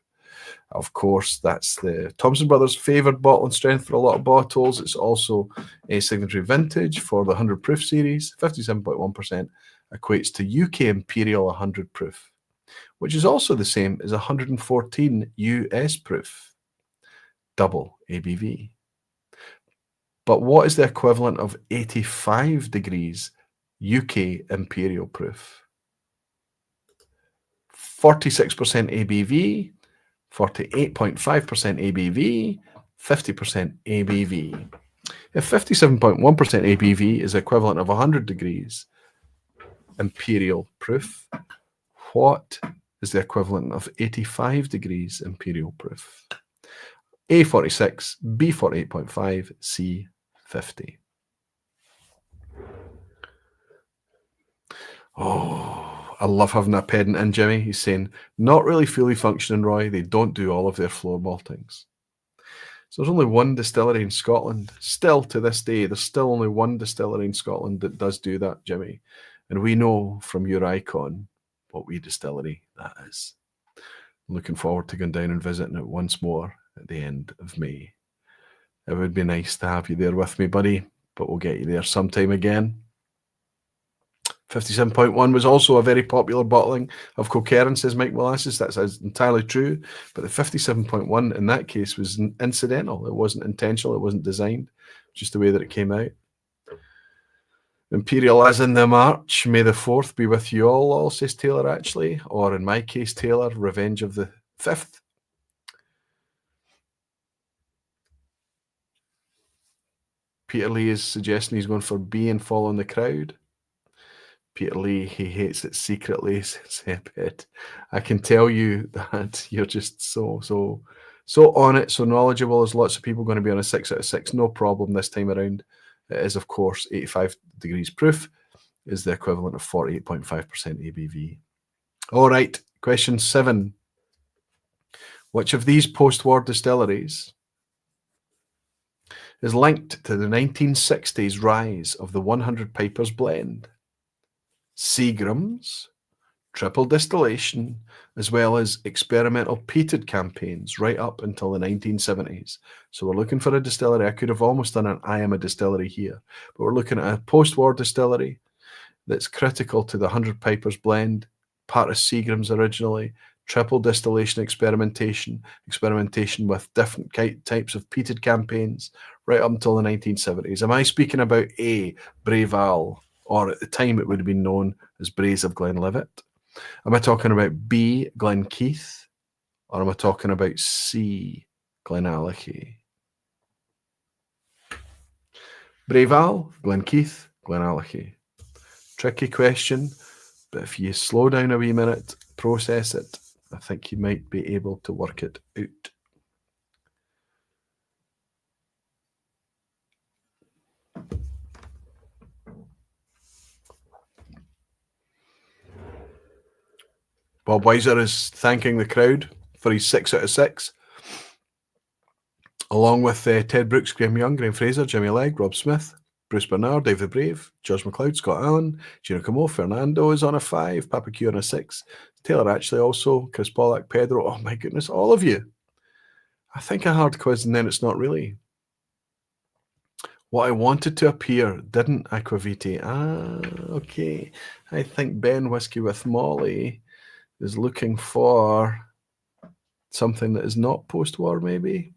S1: Of course, that's the Thompson Brothers' favoured bottling strength for a lot of bottles. It's also a signatory vintage for the 100 proof series. 57.1% equates to UK Imperial 100 proof, which is also the same as 114 US proof. Double ABV. But what is the equivalent of 85 degrees UK Imperial proof? 46% ABV, 48.5% ABV, 50% ABV. If 57.1% ABV is equivalent of 100 degrees Imperial proof, what is the equivalent of 85 degrees Imperial proof? A 46, B 48.5, C 50. Oh, I love having a pedant in, Jimmy. He's saying, "Not really fully functioning, Roy. They don't do all of their floor maltings." So there's only one distillery in Scotland. Still to this day, there's still only one distillery in Scotland that does do that, Jimmy. And we know from your icon what wee distillery that is. I'm looking forward to going down and visiting it once more at the end of May. It would be nice to have you there with me, buddy, but we'll get you there sometime again. 57.1 was also a very popular bottling of Kilkerran, says Mike Molasses. That's entirely true. But the 57.1 in that case was incidental. It wasn't intentional. It wasn't designed. Just the way that it came out. Imperial as in the March. May the 4th be with you all, says Taylor, actually. Or in my case, Taylor, Revenge of the 5th. Peter Lee is suggesting he's going for B and following the crowd. Peter Lee, he hates it secretly, says Ebed. I can tell you that you're just so on it, so knowledgeable. There's lots of people going to be on a 6 out of 6. No problem this time around. It is, of course, 85 degrees proof, is the equivalent of 48.5% ABV. All right, question 7. Which of these post-war distilleries is linked to the 1960s rise of the 100 Pipers blend? Seagram's, triple distillation, as well as experimental peated campaigns right up until the 1970s. So we're looking for a distillery. I could have almost done an I am a distillery here, but we're looking at a post-war distillery that's critical to the 100 Pipers blend, part of Seagram's originally, triple distillation experimentation with different types of peated campaigns right up until the 1970s. Am I speaking about A, Breval, or at the time it would have been known as Braes of Glenlivet? Am I talking about B, Glenkeith, or am I talking about C, Glenallachie? Breval, Glenkeith, Glenallachie. Tricky question, but if you slow down a wee minute, process it, I think you might be able to work it out. Bob Weiser is thanking the crowd for his 6 out of 6, along with Ted Brooks, Graham Young, Graham Fraser, Jimmy Legg, Rob Smith, Bruce Bernard, Dave the Brave, George McLeod, Scott Allen, Gino Camo, Fernando is on a 5, Papa Q on a 6, Taylor actually also, Chris Pollack, Pedro, oh my goodness, all of you. I think a hard quiz and then it's not really. What I wanted to appear didn't Aquavite. Okay. I think Beinn Whiskey with Molly is looking for something that is not post-war, maybe.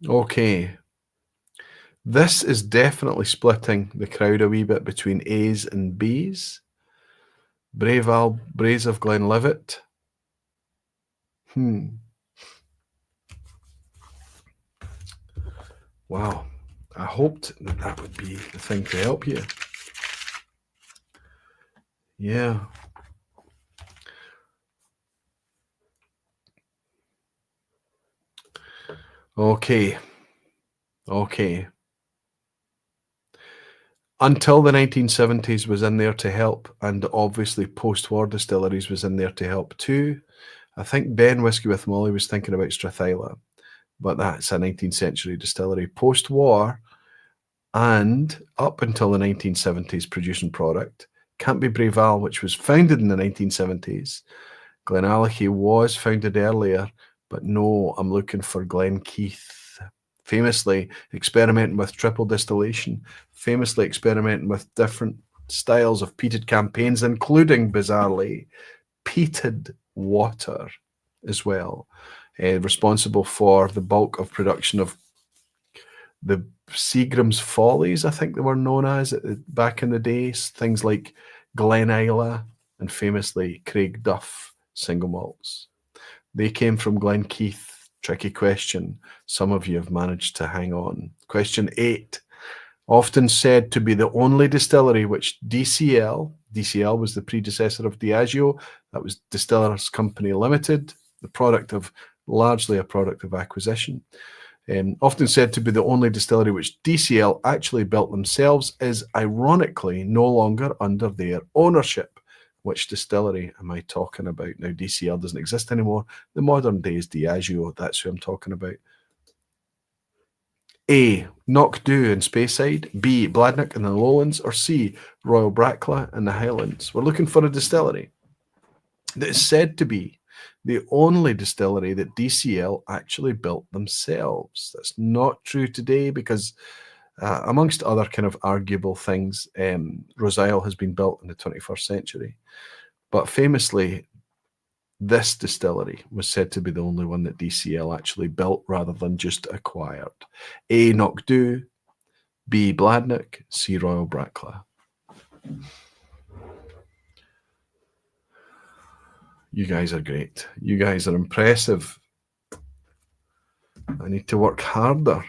S1: Okay. This is definitely splitting the crowd a wee bit between A's and B's. Breval, Braes of Glenlivet. Wow. I hoped that would be the thing to help you. Yeah. Okay. Until the 1970s was in there to help, and obviously post-war distilleries was in there to help too. I think Beinn Whiskey with Molly was thinking about Strathyla, but that's a 19th century distillery. Post-war and up until the 1970s producing product. Can't be Breval, which was founded in the 1970s. Glenallachie was founded earlier, but no, I'm looking for Glenkeith. Famously experimenting with triple distillation, famously experimenting with different styles of peated campaigns, including, bizarrely, peated water as well. Responsible for the bulk of production of the Seagram's Follies, I think they were known as back in the days. Things like Glen Isla and famously Craig Duff single malts. They came from Glenkeith. Tricky question. Some of you have managed to hang on. Question 8. Often said to be the only distillery which DCL was the predecessor of Diageo. That was Distillers Company Limited, largely a product of acquisition. Often said to be the only distillery which DCL actually built themselves, is ironically no longer under their ownership. Which distillery am I talking about? Now, DCL doesn't exist anymore. The modern day is Diageo. That's who I'm talking about. A, Knockdhu in Speyside. B, Bladnoch in the Lowlands. Or C, Royal Bracla in the Highlands. We're looking for a distillery that is said to be the only distillery that DCL actually built themselves. That's not true today because amongst other kind of arguable things, Rose Isle has been built in the 21st century. But famously, this distillery was said to be the only one that DCL actually built rather than just acquired. A, Knockdhu. B, Bladnoch. C, Royal Bracla. You guys are great. You guys are impressive. I need to work harder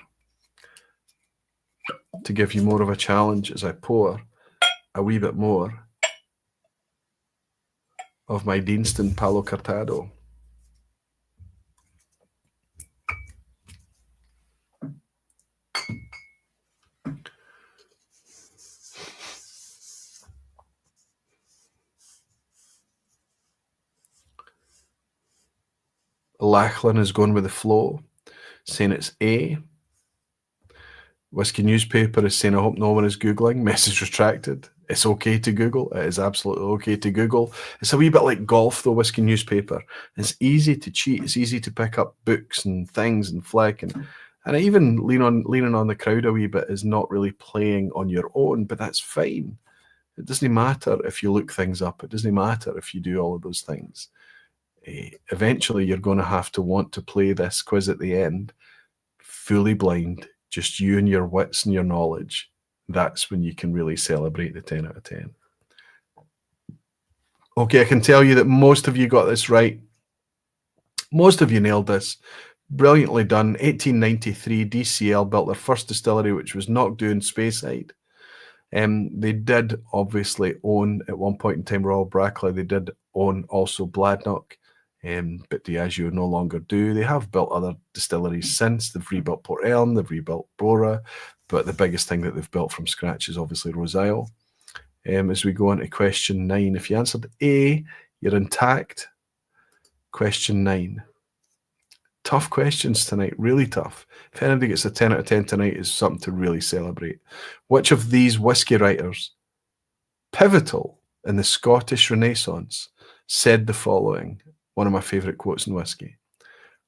S1: to give you more of a challenge as I pour a wee bit more of my Deanston Palo Cortado. Lachlan is going with the flow, saying it's A. Whisky Newspaper is saying, I hope no one is Googling. Message retracted. It's okay to Google. It is absolutely okay to Google. It's a wee bit like golf, though, Whisky Newspaper. It's easy to cheat. It's easy to pick up books and things and flick. And even leaning on the crowd a wee bit is not really playing on your own, but that's fine. It doesn't matter if you look things up. It doesn't matter if you do all of those things. Eventually, you're going to have to want to play this quiz at the end, fully blind, just you and your wits and your knowledge. That's when you can really celebrate the 10 out of 10. Okay, I can tell you that most of you got this right. Most of you nailed this. Brilliantly done. 1893, DCL built their first distillery, which was Knockdoon Speyside. They did obviously own, at one point in time, Royal Brackley. They did own also Bladnoch, but Diageo no longer do. They have built other distilleries since. They've rebuilt Port Ellen, they've rebuilt Bora, but the biggest thing that they've built from scratch is obviously Rose Isle. As we go on to question 9, if you answered A, you're intact. Question 9. Tough questions tonight, really tough. If anybody gets a 10 out of 10 tonight, it's something to really celebrate. Which of these whisky writers, pivotal in the Scottish Renaissance, said the following? One of my favourite quotes in whisky.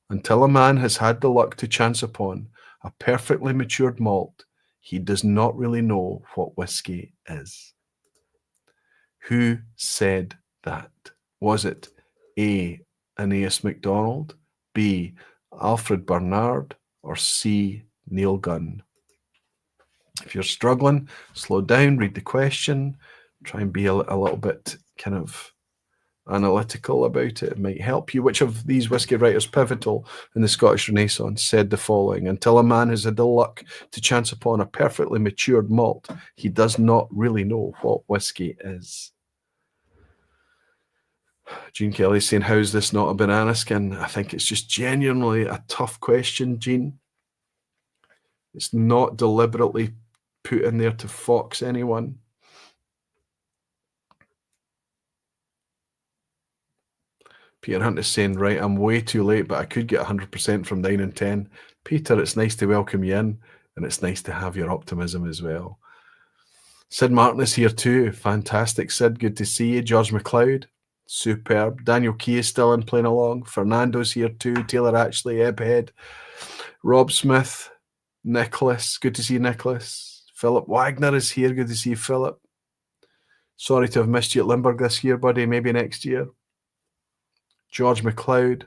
S1: Until a man has had the luck to chance upon a perfectly matured malt, he does not really know what whisky is. Who said that? Was it A, Aeneas MacDonald, B, Alfred Bernard, or C, Neil Gunn? If you're struggling, slow down, read the question, try and be a little bit kind of analytical about it. It might help you. Which of these whisky writers, pivotal in the Scottish Renaissance, said the following? Until a man has had the luck to chance upon a perfectly matured malt, he does not really know what whisky is. Gene Kelly's saying, how's this not a banana skin? I think it's just genuinely a tough question, Gene. It's not deliberately put in there to fox anyone. Peter Hunt is saying, right, I'm way too late, but I could get 100% from 9 and 10. Peter, it's nice to welcome you in, and it's nice to have your optimism as well. Sid Martin is here too. Fantastic, Sid. Good to see you. George McLeod, superb. Daniel Key is still in playing along. Fernando's here too. Taylor Ashley, Ebhead. Rob Smith, Nicholas. Good to see you, Nicholas. Philip Wagner is here. Good to see you, Philip. Sorry to have missed you at Limburg this year, buddy. Maybe next year. George McLeod.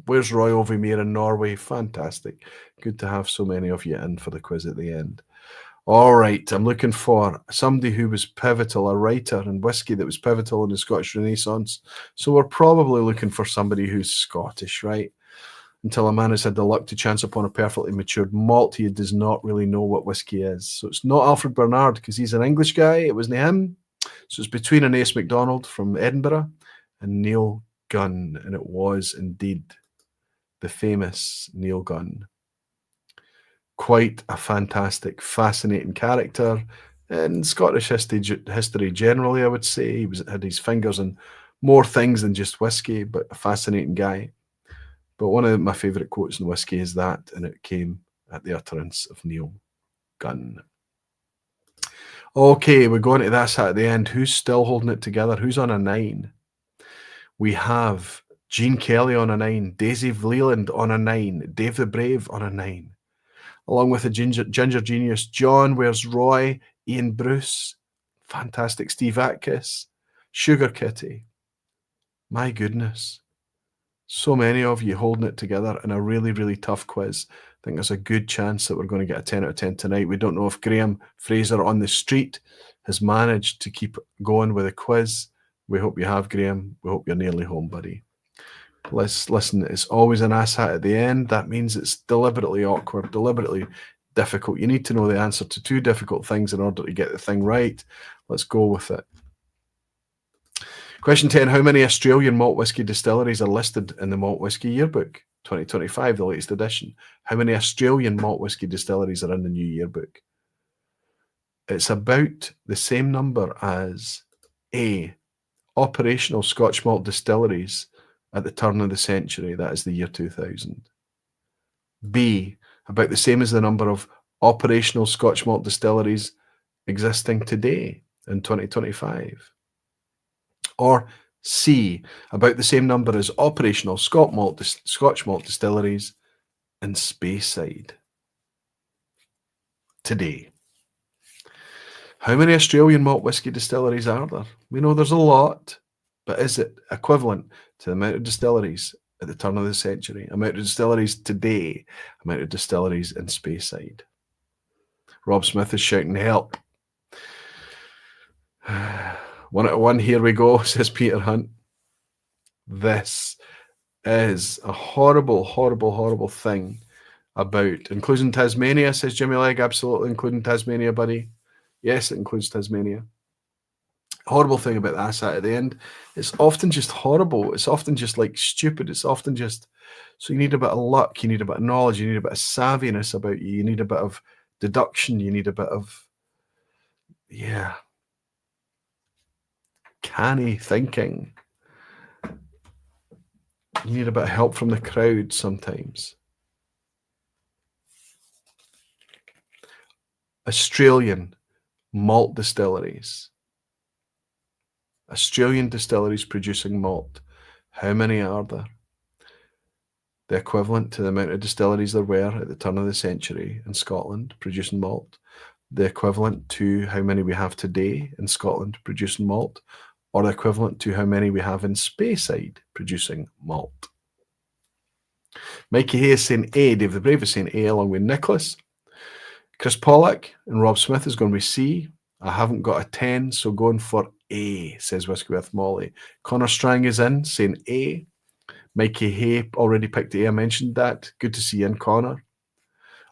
S1: Where's Roy Overmere in Norway? Fantastic. Good to have so many of you in for the quiz at the end. All right, I'm looking for somebody who was pivotal, a writer in whisky that was pivotal in the Scottish Renaissance. So we're probably looking for somebody who's Scottish, right? Until a man has had the luck to chance upon a perfectly matured malt, he does not really know what whisky is. So it's not Alfred Bernard because he's an English guy. It wasn't him. So it's between Aeneas MacDonald from Edinburgh and Neil Gunn, and it was indeed the famous Neil Gunn. Quite a fantastic, fascinating character in Scottish history generally, I would say. He had his fingers in more things than just whisky, but a fascinating guy. But one of my favourite quotes in whisky is that, and it came at the utterance of Neil Gunn. Okay, we're going to this at the end. Who's still holding it together? Who's on a 9? We have Gene Kelly on a 9, Daisy Vleeland on a 9, Dave the Brave on a 9. Along with a ginger genius, John, where's Roy, Ian Bruce, fantastic Steve Atkiss, Sugar Kitty. My goodness. So many of you holding it together in a really, really tough quiz. I think there's a good chance that we're going to get a 10 out of 10 tonight. We don't know if Graham Fraser on the street has managed to keep going with a quiz. We hope you have, Graham. We hope you're nearly home, buddy. Let's listen. It's always an asshat at the end. That means it's deliberately awkward, deliberately difficult. You need to know the answer to 2 difficult things in order to get the thing right. Let's go with it. Question 10. How many Australian malt whisky distilleries are listed in the Malt Whisky Yearbook 2025, the latest edition? How many Australian malt whisky distilleries are in the new yearbook? It's about the same number as A, operational Scotch malt distilleries at the turn of the century, that is the year 2000. B, about the same as the number of operational Scotch malt distilleries existing today in 2025. Or C, about the same number as operational Scotch malt distilleries in Speyside today. How many Australian malt whisky distilleries are there? We know there's a lot, but is it equivalent to the amount of distilleries at the turn of the century, amount of distilleries today, amount of distilleries in Speyside? Rob Smith is shouting help. 1 out of 1, here we go, says Peter Hunt. This is a horrible, horrible, horrible thing about, including Tasmania, says Jimmy Legg. Absolutely, including Tasmania, buddy. Yes, it includes Tasmania. Horrible thing about the assat at the end, it's often just horrible. It's often just like stupid. It's often just, so you need a bit of luck, you need a bit of knowledge, you need a bit of savviness about you need a bit of deduction, you need a bit of, yeah, canny thinking. You need a bit of help from the crowd sometimes. Australian malt distilleries. Australian distilleries producing malt. How many are there? The equivalent to the amount of distilleries there were at the turn of the century in Scotland producing malt. The equivalent to how many we have today in Scotland producing malt, or the equivalent to how many we have in Speyside producing malt. Mikey Hay is saying A. Dave the Brave is saying A along with Nicholas. Chris Pollack and Rob Smith is going with C. I haven't got a 10, so going for A, says Whiskey with Molly. Connor Strang is in, saying A. Mikey Hay already picked A. I mentioned that. Good to see you in, Connor.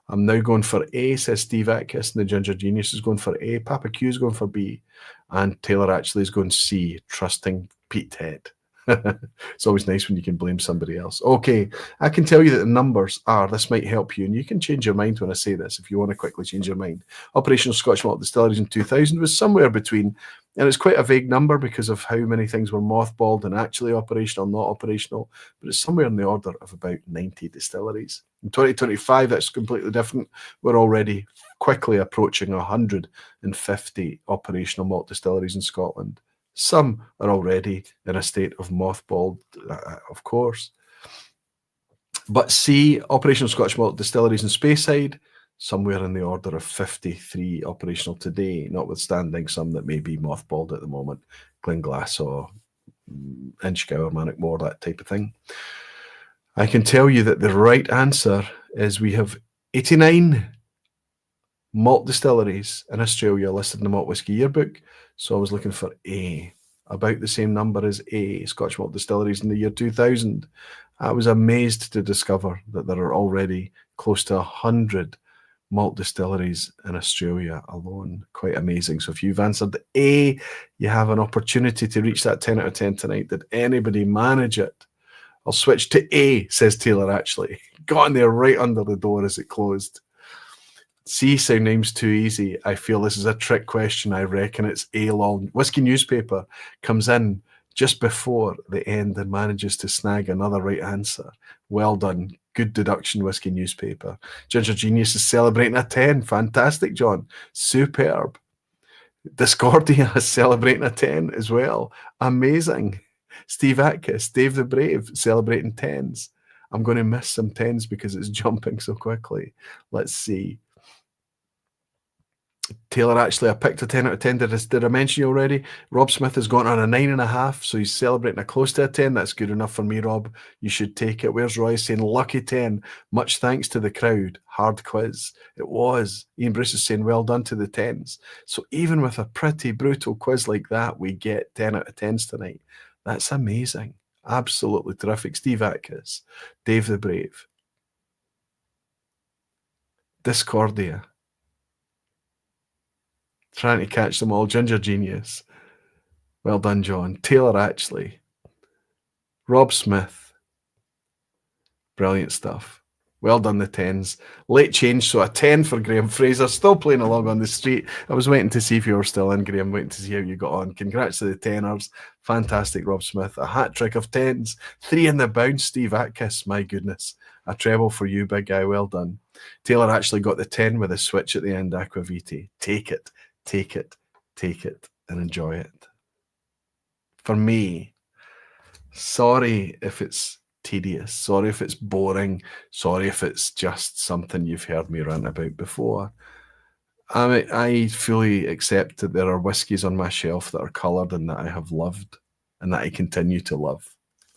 S1: I'm now going for A, says Steve Atkiss, and the Ginger Genius is going for A. Papa Q is going for B. And Taylor actually is going C, trusting Pete Ted. It's always nice when you can blame somebody else. Okay, I can tell you that the numbers are, this might help you, and you can change your mind when I say this if you want to quickly change your mind. Operational Scotch Malt Distilleries in 2000 was somewhere between, and it's quite a vague number because of how many things were mothballed and actually operational, not operational, but it's somewhere in the order of about 90 distilleries. In 2025, that's completely different. We're already quickly approaching 150 operational malt distilleries in Scotland. Some are already in a state of mothballed, of course. But C, operational Scotch malt distilleries in Speyside, somewhere in the order of 53 operational today, notwithstanding some that may be mothballed at the moment, Glenglassaugh, Inchgower, Mannockmore, that type of thing. I can tell you that the right answer is we have 89 malt distilleries in Australia listed in the Malt Whisky Yearbook. So I was looking for A, about the same number as A, Scotch malt distilleries in the year 2000. I was amazed to discover that there are already close to 100 malt distilleries in Australia alone. Quite amazing. So if you've answered A, you have an opportunity to reach that 10 out of 10 tonight. Did anybody manage it? I'll switch to A, says Taylor actually. Got in there right under the door as it closed. C sounds too easy. I feel this is a trick question. I reckon it's A long. Whiskey Newspaper comes in just before the end and manages to snag another right answer. Well done. Good deduction, Whiskey Newspaper. Ginger Genius is celebrating a 10. Fantastic, John. Superb. Discordia is celebrating a 10 as well. Amazing. Steve Atkiss, Dave the Brave, celebrating 10s. I'm going to miss some 10s because it's jumping so quickly. Let's see. Taylor, actually, I picked a 10 out of 10. Did I mention you already? Rob Smith has gone on a 9.5, so he's celebrating a close to a 10. That's good enough for me, Rob. You should take it. Where's Roy saying, lucky 10. Much thanks to the crowd. Hard quiz. It was. Ian Bruce is saying, well done to the 10s. So even with a pretty brutal quiz like that, we get 10 out of 10s tonight. That's amazing. Absolutely terrific. Steve Atkiss, Dave the Brave, Discordia. Trying to catch them all. Ginger Genius. Well done, John. Taylor Ashley. Rob Smith. Brilliant stuff. Well done, the 10s. Late change, so a 10 for Graham Fraser. Still playing along on the street. I was waiting to see if you were still in, Graham. Waiting to see how you got on. Congrats to the 10ers. Fantastic, Rob Smith. A hat trick of 10s. 3 in the bounce, Steve Atkiss. My goodness. A treble for you, big guy. Well done. Taylor actually got the 10 with a switch at the end, Aquavite. Take it, take it, take it, and enjoy it. For me, sorry if it's tedious, sorry if it's boring, sorry if it's just something you've heard me rant about before. I fully accept that there are whiskies on my shelf that are coloured and that I have loved and that I continue to love.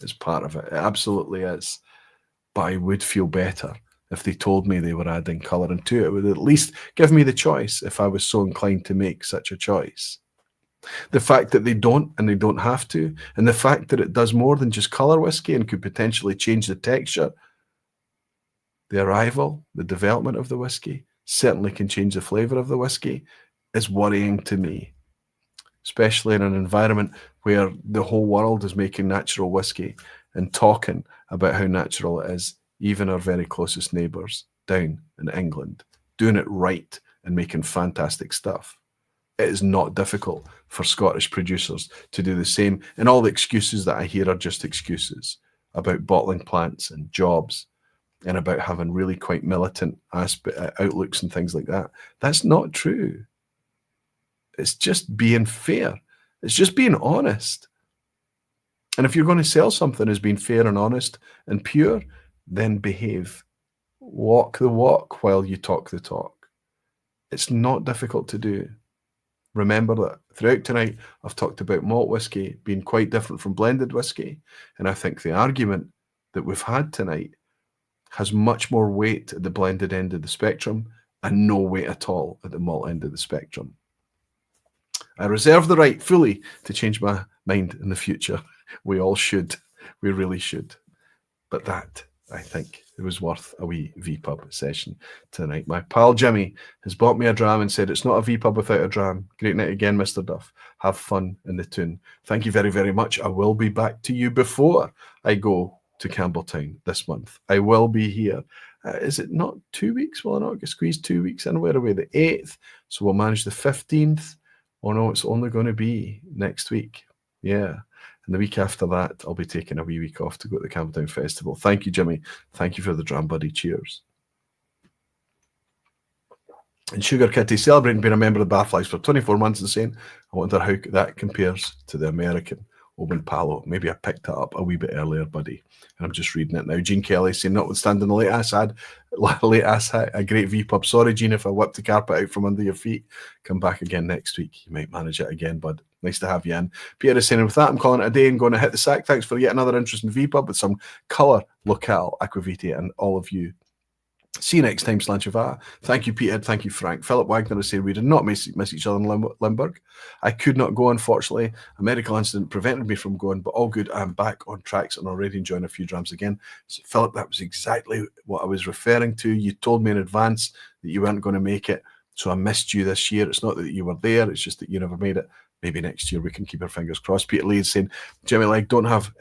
S1: It's part of it. It absolutely is. But I would feel better if they told me they were adding colouring to it. It would at least give me the choice if I was so inclined to make such a choice. The fact that they don't and they don't have to, and the fact that it does more than just colour whiskey and could potentially change the texture, the arrival, the development of the whiskey, certainly can change the flavour of the whiskey, is worrying to me, especially in an environment where the whole world is making natural whiskey and talking about how natural it is, even our very closest neighbours down in England, doing it right and making fantastic stuff. It is not difficult for Scottish producers to do the same. And all the excuses that I hear are just excuses about bottling plants and jobs and about having really quite militant outlooks and things like that. That's not true. It's just being fair. It's just being honest. And if you're going to sell something as being fair and honest and pure, then behave. Walk the walk while you talk the talk. It's not difficult to do. Remember that throughout tonight, I've talked about malt whiskey being quite different from blended whiskey. And I think the argument that we've had tonight has much more weight at the blended end of the spectrum and no weight at all at the malt end of the spectrum. I reserve the right fully to change my mind in the future. We all should. We really should. But that, I think, it was worth a wee vPub session tonight. My pal Jimmy has bought me a dram and said it's not a vPub without a dram. Great night again, Mr. Duff. Have fun in the tune. Thank you very, very much. I will be back to you before I go to Campbelltown this month. I will be here. Is it not 2 weeks? Will I not get squeezed 2 weeks in? Where are we? The 8th. So we'll manage the 15th. Oh no, it's only going to be next week. Yeah. And the week after that, I'll be taking a wee week off to go to the Campbelltown Festival. Thank you, Jimmy. Thank you for the dram, buddy. Cheers. And Sugar Kitty, celebrating being a member of the Barflies for 24 months and saying, I wonder how that compares to the American Open Palo. Maybe I picked that up a wee bit earlier, buddy. And I'm just reading it now. Jean Kelly saying, notwithstanding the late ass hat, a great vPub. Sorry, Jean, if I whipped the carpet out from under your feet. Come back again next week. You might manage it again, bud. Nice to have you in. Peter is saying, with that, I'm calling it a day and going to hit the sack. Thanks for yet another interesting vPub with some colour, locale, aquavite, and all of you. See you next time, Slanchava. Thank you, Peter. Thank you, Frank. Philip Wagner is saying we did not miss each other in Limburg. I could not go, unfortunately. A medical incident prevented me from going, but all good. I'm back on tracks and already enjoying a few drams again. So, Philip, that was exactly what I was referring to. You told me in advance that you weren't going to make it, so I missed you this year. It's not that you were there, it's just that you never made it. Maybe next year we can keep our fingers crossed. Peter Lee is saying, Jimmy, like, don't have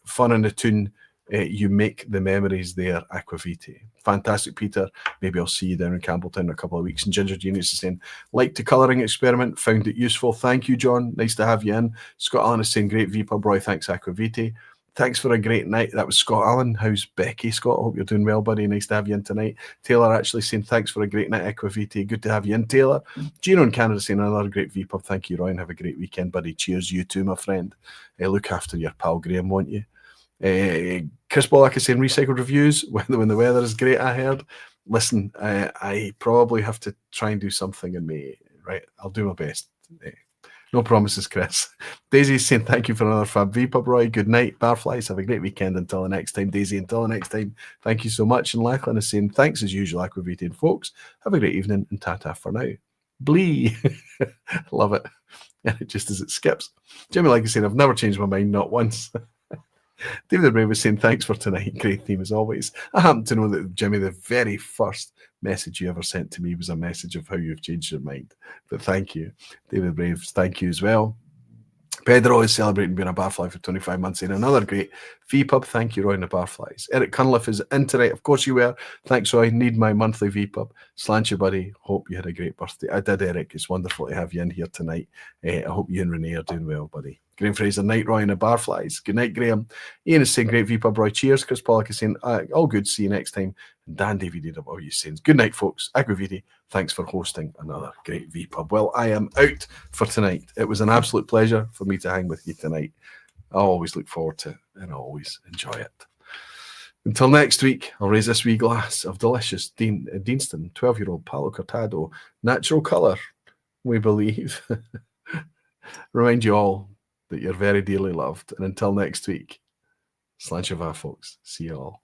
S1: fun in the tune. You make the memories there, Aquavite. Fantastic, Peter. Maybe I'll see you down in Campbelltown in a couple of weeks. And Ginger Genius is saying, like the colouring experiment, found it useful. Thank you, John. Nice to have you in. Scott Allen is saying, great vPub, Roy. Thanks, Aquavite. Thanks for a great night. That was Scott Allen. How's Becky, Scott? I hope you're doing well, buddy. Nice to have you in tonight. Taylor actually saying, thanks for a great night, Aquavite. Good to have you in, Taylor. Gino in Canada saying, another great vPub. Thank you, Roy, and have a great weekend, buddy. Cheers, you too, my friend. Look after your pal Graham, won't you? Chris Bollock is saying recycled reviews when the weather is great. I heard. Listen, I probably have to try and do something in May. Right, I'll do my best. No promises, Chris. Daisy is saying thank you for another fab vPub, Roy. Good night, Barflies. Have a great weekend until the next time, Daisy. Until the next time, thank you so much. And Lachlan is saying thanks as usual, Aquavite folks. Have a great evening and ta-ta for now. Blee. Love it. And it just as it skips. Jimmy, like I said, I've never changed my mind, not once. David Bray was saying, thanks for tonight. Great theme as always. I happen to know that, Jimmy, the very first message you ever sent to me was a message of how you've changed your mind. But thank you. David Braves, thank you as well. Pedro is celebrating being a barfly for 25 months in another great vPub. Thank you, Roy, and the barflies. Eric Cunliffe is into it. Of course you were. Thanks, Roy. Need my monthly vPub. Slant you, buddy. Hope you had a great birthday. I did, Eric. It's wonderful to have you in here tonight. I hope you and Renee are doing well, buddy. Graham Fraser, night, Roy, and the barflies. Good night, Graham. Ian is saying great vPub, Roy. Cheers. Chris Pollock is saying all good. See you next time. And Dan David DW is saying good night, folks. Aguviti. Thanks for hosting another great vPub. Well, I am out for tonight. It was an absolute pleasure for me to hang with you tonight. I always look forward to it and I always enjoy it. Until next week, I'll raise this wee glass of delicious Deanston 12-year-old Palo Cortado natural colour, we believe. Remind you all that you're very dearly loved. And until next week, Slán Siomhá, folks. See you all.